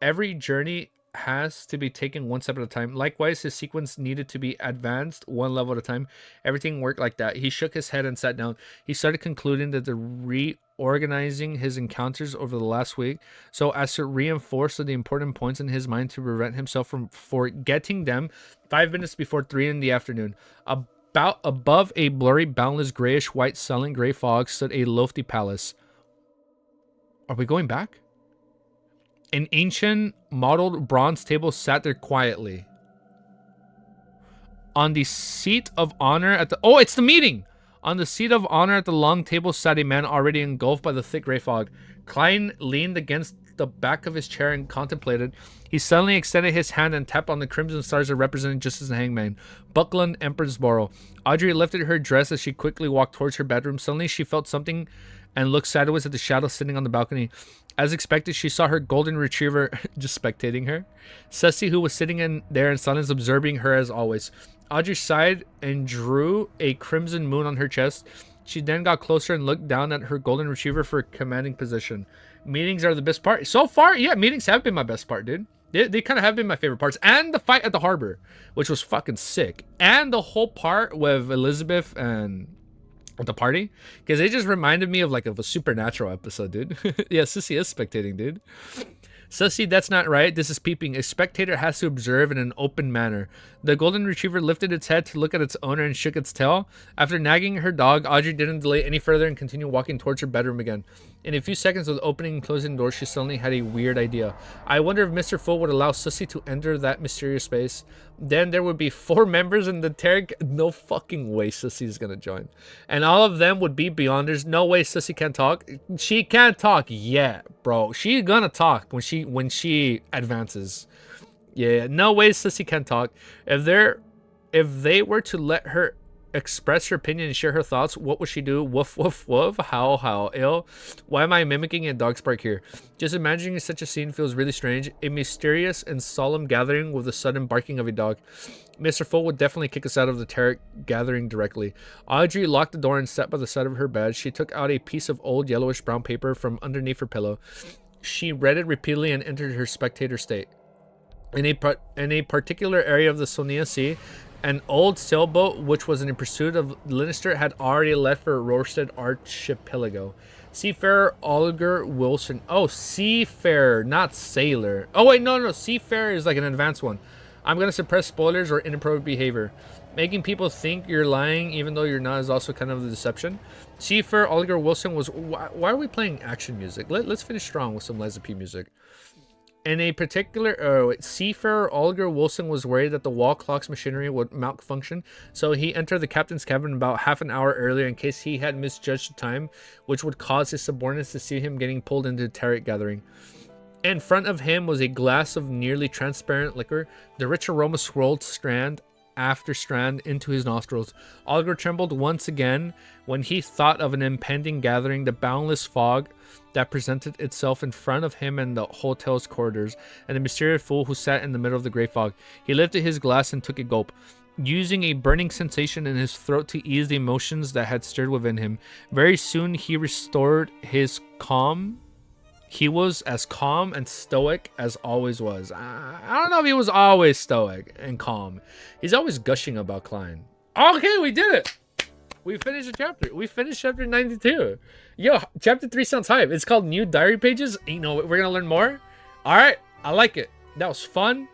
Every journey has to be taken one step at a time. Likewise, his sequence needed to be advanced one level at a time. Everything worked like that. He shook his head and sat down. He started concluding that the reorganizing his encounters over the last week so as to reinforce the important points in his mind to prevent himself from forgetting them 5 minutes before 3 in the afternoon. About above a blurry, boundless, grayish white sullen gray fog stood a lofty palace. Are we going back? An ancient modeled bronze table sat there quietly. On the seat of honor at the... Oh, it's the meeting! On the seat of honor at the long table sat a man already engulfed by the thick gray fog. KLEIN leaned against the back of his chair and contemplated. He suddenly extended his hand and tapped on the crimson stars that represented Justice and Hangman. Buckland, Empressboro. Audrey lifted her dress as she quickly walked towards her bedroom. Suddenly she felt something and looked sideways at the shadow sitting on the balcony. As expected, she saw her golden retriever just spectating her. Sussy, who was sitting in there in silence, observing her as always. Audrey sighed and drew a crimson moon on her chest. She then got closer and looked down at her golden retriever for a commanding position. Meetings are the best part. So far, yeah, meetings have been my best part, dude. They kind of have been my favorite parts. And the fight at the harbor, which was fucking sick. And the whole part with Elizabeth and... at the party, because it just reminded me of a Supernatural episode, dude. Yeah, Sissy is spectating, dude. Sussy, that's not right. This is peeping. A spectator has to observe in an open manner. The golden retriever lifted its head to look at its owner and shook its tail. After nagging her dog, Audrey didn't delay any further and continued walking towards her bedroom again. In a few seconds of opening and closing doors, she suddenly had a weird idea. I wonder if Mr. Full would allow Sussy to enter that mysterious space. Then there would be 4 members in the Terror... No fucking way Sussy's gonna join. And all of them would be Beyonders. No way Sussy can't talk. She can't talk yet, bro. She's gonna talk when she advances. Yeah, no way Sussy can't talk. If they were to let her express her opinion and share her thoughts, what would she do? Woof, woof, woof. How, ill. Why am I mimicking a dog's bark here? Just imagining such a scene feels really strange. A mysterious and solemn gathering with the sudden barking of a dog. Mr. Full would definitely kick us out of the Tarot gathering directly. Audrey locked the door and sat by the side of her bed. She took out a piece of old yellowish brown paper from underneath her pillow. She read it repeatedly and entered her spectator state. In a particular area of the Sonia Sea, an old sailboat which was in pursuit of Leinster had already left for Rorstead Archipelago. Seafarer Oliver Wilson. Oh, seafarer, not sailor. Oh wait, no, seafarer is like an advanced one. I'm gonna suppress spoilers or inappropriate behavior. Making people think you're lying even though you're not is also kind of the deception. Seafarer Oliver Wilson was. Why are we playing action music? Let's finish strong with some Liza P music. In a particular, seafarer Oliver Wilson was worried that the wall clock's machinery would malfunction, so he entered the captain's cabin about half an hour earlier in case he had misjudged the time, which would cause his subordinates to see him getting pulled into a tarot gathering. In front of him was a glass of nearly transparent liquor. The rich aroma swirled strand after strand into his nostrils. Oliver trembled once again when he thought of an impending gathering, the boundless fog that presented itself in front of him in the hotel's corridors, and the mysterious fool who sat in the middle of the grey fog. He lifted his glass and took a gulp, using a burning sensation in his throat to ease the emotions that had stirred within him. Very soon he restored his calm. He was as calm and stoic as always was. I don't know if he was always stoic and calm. He's always gushing about KLEIN. Okay, we did it. We finished a chapter. We finished chapter 92. Yo, chapter 3 sounds hype. It's called New Diary Pages. You know, we're going to learn more. All right, I like it. That was fun.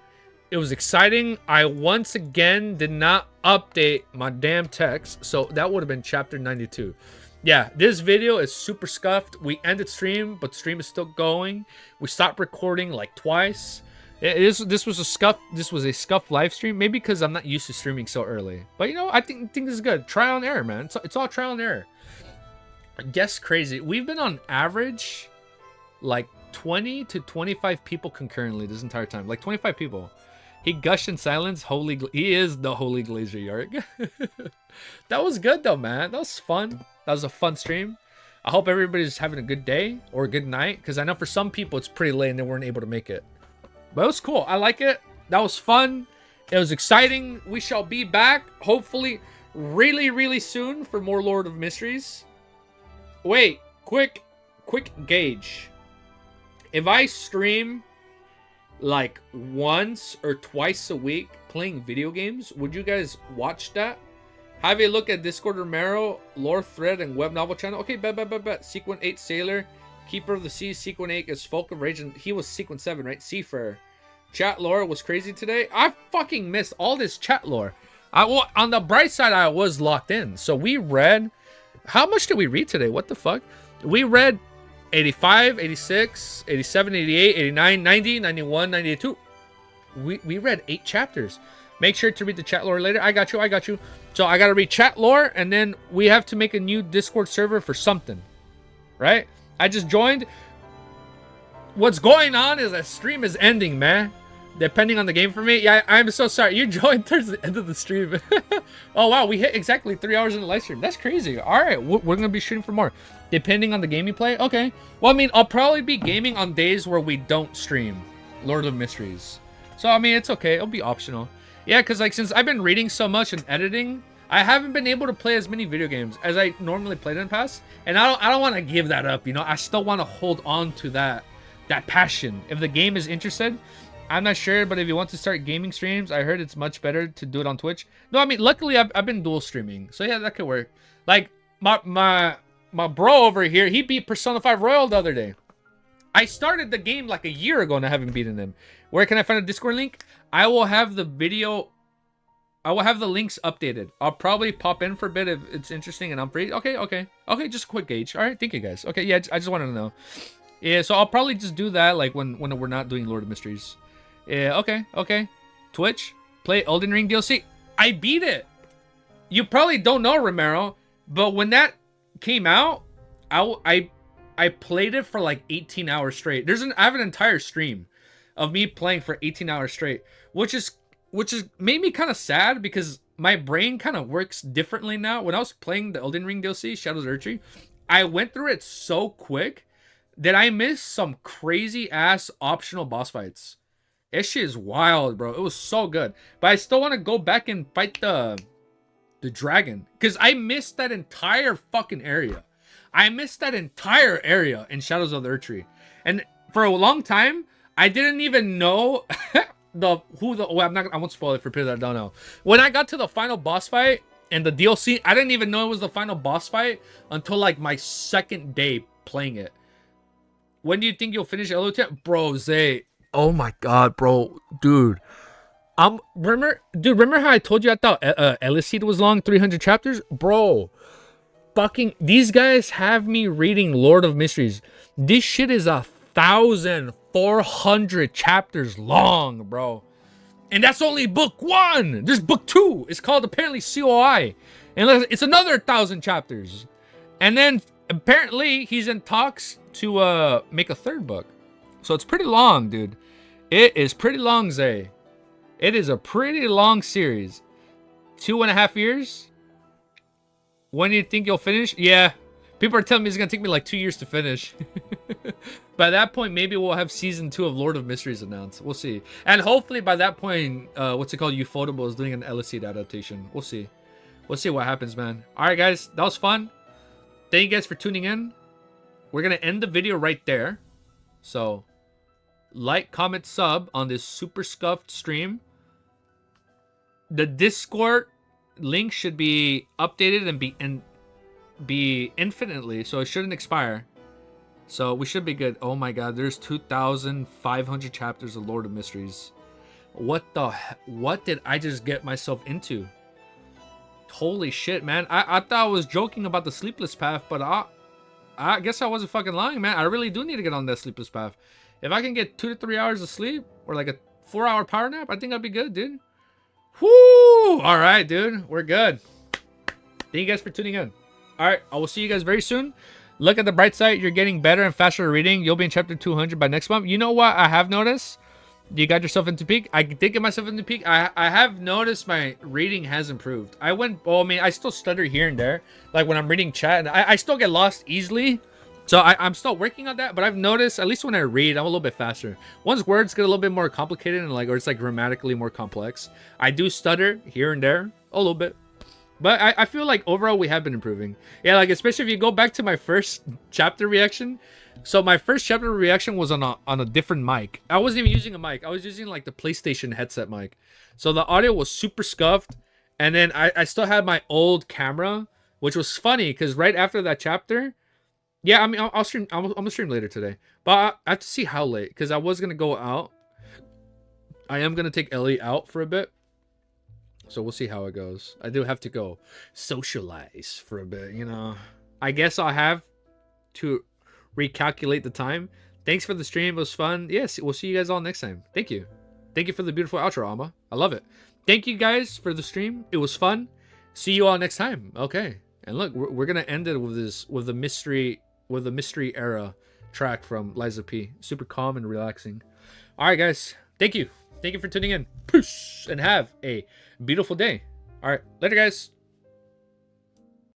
It was exciting. I once again did not update my damn text. So that would have been chapter 92. Yeah, this video is super scuffed. We ended stream, but stream is still going. We stopped recording like twice. This was a scuff. This was a scuffed live stream. Maybe because I'm not used to streaming so early. But you know, I think this is good. Trial and error, man. It's all trial and error. Guess crazy. We've been on average like 20 to 25 people concurrently this entire time. Like 25 people. He gushed in silence. He is the holy glacier, Yarg. That was good though, man. That was fun. That was a fun stream. I hope everybody's having a good day or a good night, because I know for some people it's pretty late and they weren't able to make it. But it was cool. I like it. That was fun. It was exciting. We shall be back, hopefully, really, really soon for more Lord of Mysteries. Wait, quick gauge. If I stream like once or twice a week playing video games, would you guys watch that? Have a look at Discord Romero, Lore Thread, and Webnovel channel. Okay, bet. Sequin 8 Sailor, Keeper of the Seas. Sequin 8 is Folk of Rage, and he was Sequin 7, right? Seafarer. Chat lore was crazy today. I fucking missed all this chat lore. On the bright side, I was locked in. So we read... How much did we read today? What the fuck? We read 85, 86, 87, 88, 89, 90, 91, 92. We read 8 chapters. Make sure to read the chat lore later. I got you. So I got to read chat lore, and then we have to make a new Discord server for something. Right? I just joined. What's going on is that stream is ending, man. Depending on the game for me. Yeah, I'm so sorry. You joined towards the end of the stream. Oh, wow. We hit exactly 3 hours in the live stream. That's crazy. All right. We're going to be shooting for more. Depending on the game you play. Okay. Well, I mean, I'll probably be gaming on days where we don't stream Lord of Mysteries. So, I mean, it's okay. It'll be optional. Yeah, because, like, since I've been reading so much and editing, I haven't been able to play as many video games as I normally played in the past. And I don't want to give that up, you know? I still want to hold on to that passion. If the game is interested... I'm not sure, but if you want to start gaming streams, I heard it's much better to do it on Twitch. No, I mean, luckily I've been dual streaming, so yeah, that could work. Like my bro over here, he beat Persona 5 Royal the other day. I started the game like a year ago and I haven't beaten him. Where can I find a Discord link? I will have the video. I will have the links updated. I'll probably pop in for a bit if it's interesting and I'm free. Okay. Just a quick gauge. All right, thank you guys. Okay, yeah, I just wanted to know. Yeah, so I'll probably just do that like when we're not doing Lord of Mysteries. Yeah, okay. Twitch, play Elden Ring DLC. I beat it. You probably don't know, Romero, but when that came out, I played it for like 18 hours straight. I have an entire stream of me playing for 18 hours straight, which is made me kind of sad because my brain kind of works differently now. When I was playing the Elden Ring DLC, Shadows of Erdtree, I went through it so quick that I missed some crazy ass optional boss fights. This shit is wild, bro. It was so good. But I still want to go back and fight the dragon. Because I missed that entire fucking area. I missed that entire area in Shadows of the Erdtree. And for a long time, I didn't even know... I won't spoil it for people that don't know. When I got to the final boss fight and the DLC, I didn't even know it was the final boss fight until like my second day playing it. When do you think you'll finish LO10? Bro, Zay. Oh my god, bro. Dude. Remember how I told you I thought Elicid was long, 300 chapters? Bro. Fucking these guys have me reading Lord of Mysteries. This shit is 1,400 chapters long, bro. And that's only book 1. There's book 2. It's called apparently COI. And it's another 1,000 chapters. And then apparently he's in talks to make a 3rd book. So it's pretty long, dude. It is pretty long, Zay. It is a pretty long series. 2.5 years. When do you think you'll finish? Yeah. People are telling me it's going to take me like 2 years to finish. By that point, maybe we'll have season 2 of Lord of Mysteries announced. We'll see. And hopefully by that point, what's it called? Ufotable is doing an Elicid adaptation. We'll see. We'll see what happens, man. All right, guys. That was fun. Thank you guys for tuning in. We're going to end the video right there. So, like, comment, sub on this super scuffed stream. The Discord link should be updated and be infinitely, so it shouldn't expire. So we should be good. Oh my god, there's 2,500 chapters of Lord of Mysteries. What did I just get myself into? Holy shit, man. I thought I was joking about the sleepless path, but I guess I wasn't fucking lying, man. I really do need to get on that sleepless path. If I can get 2 to 3 hours of sleep or like a 4-hour power nap, I think I'd be good, dude. Whoo! All right, dude. We're good. Thank you guys for tuning in. All right, I will see you guys very soon. Look at the bright side. You're getting better and faster at reading. You'll be in chapter 200 by next month. You know what I have noticed? You got yourself into peak. I did get myself into peak. I have noticed my reading has improved. I still stutter here and there. Like when I'm reading chat, and I still get lost easily. So I'm still working on that, but I've noticed, at least when I read, I'm a little bit faster. Once words get a little bit more complicated and or it's like grammatically more complex, I do stutter here and there a little bit. But I feel like overall we have been improving. Yeah, like especially if you go back to my first chapter reaction. So my first chapter reaction was on a different mic. I wasn't even using a mic. I was using like the PlayStation headset mic. So the audio was super scuffed. And then I still had my old camera, which was funny because right after that chapter, yeah, I mean, I'll stream. I'm gonna stream later today, but I have to see how late because I was gonna go out. I am gonna take Ellie out for a bit, so we'll see how it goes. I do have to go socialize for a bit, you know. I guess I'll have to recalculate the time. Thanks for the stream. It was fun. Yes, we'll see you guys all next time. Thank you. Thank you for the beautiful outro, Alma. I love it. Thank you guys for the stream. It was fun. See you all next time. Okay, and look, we're gonna end it with the mystery era track from Liza P. Super calm and relaxing. All right, guys. Thank you. Thank you for tuning in. Peace. And have a beautiful day. All right. Later, guys.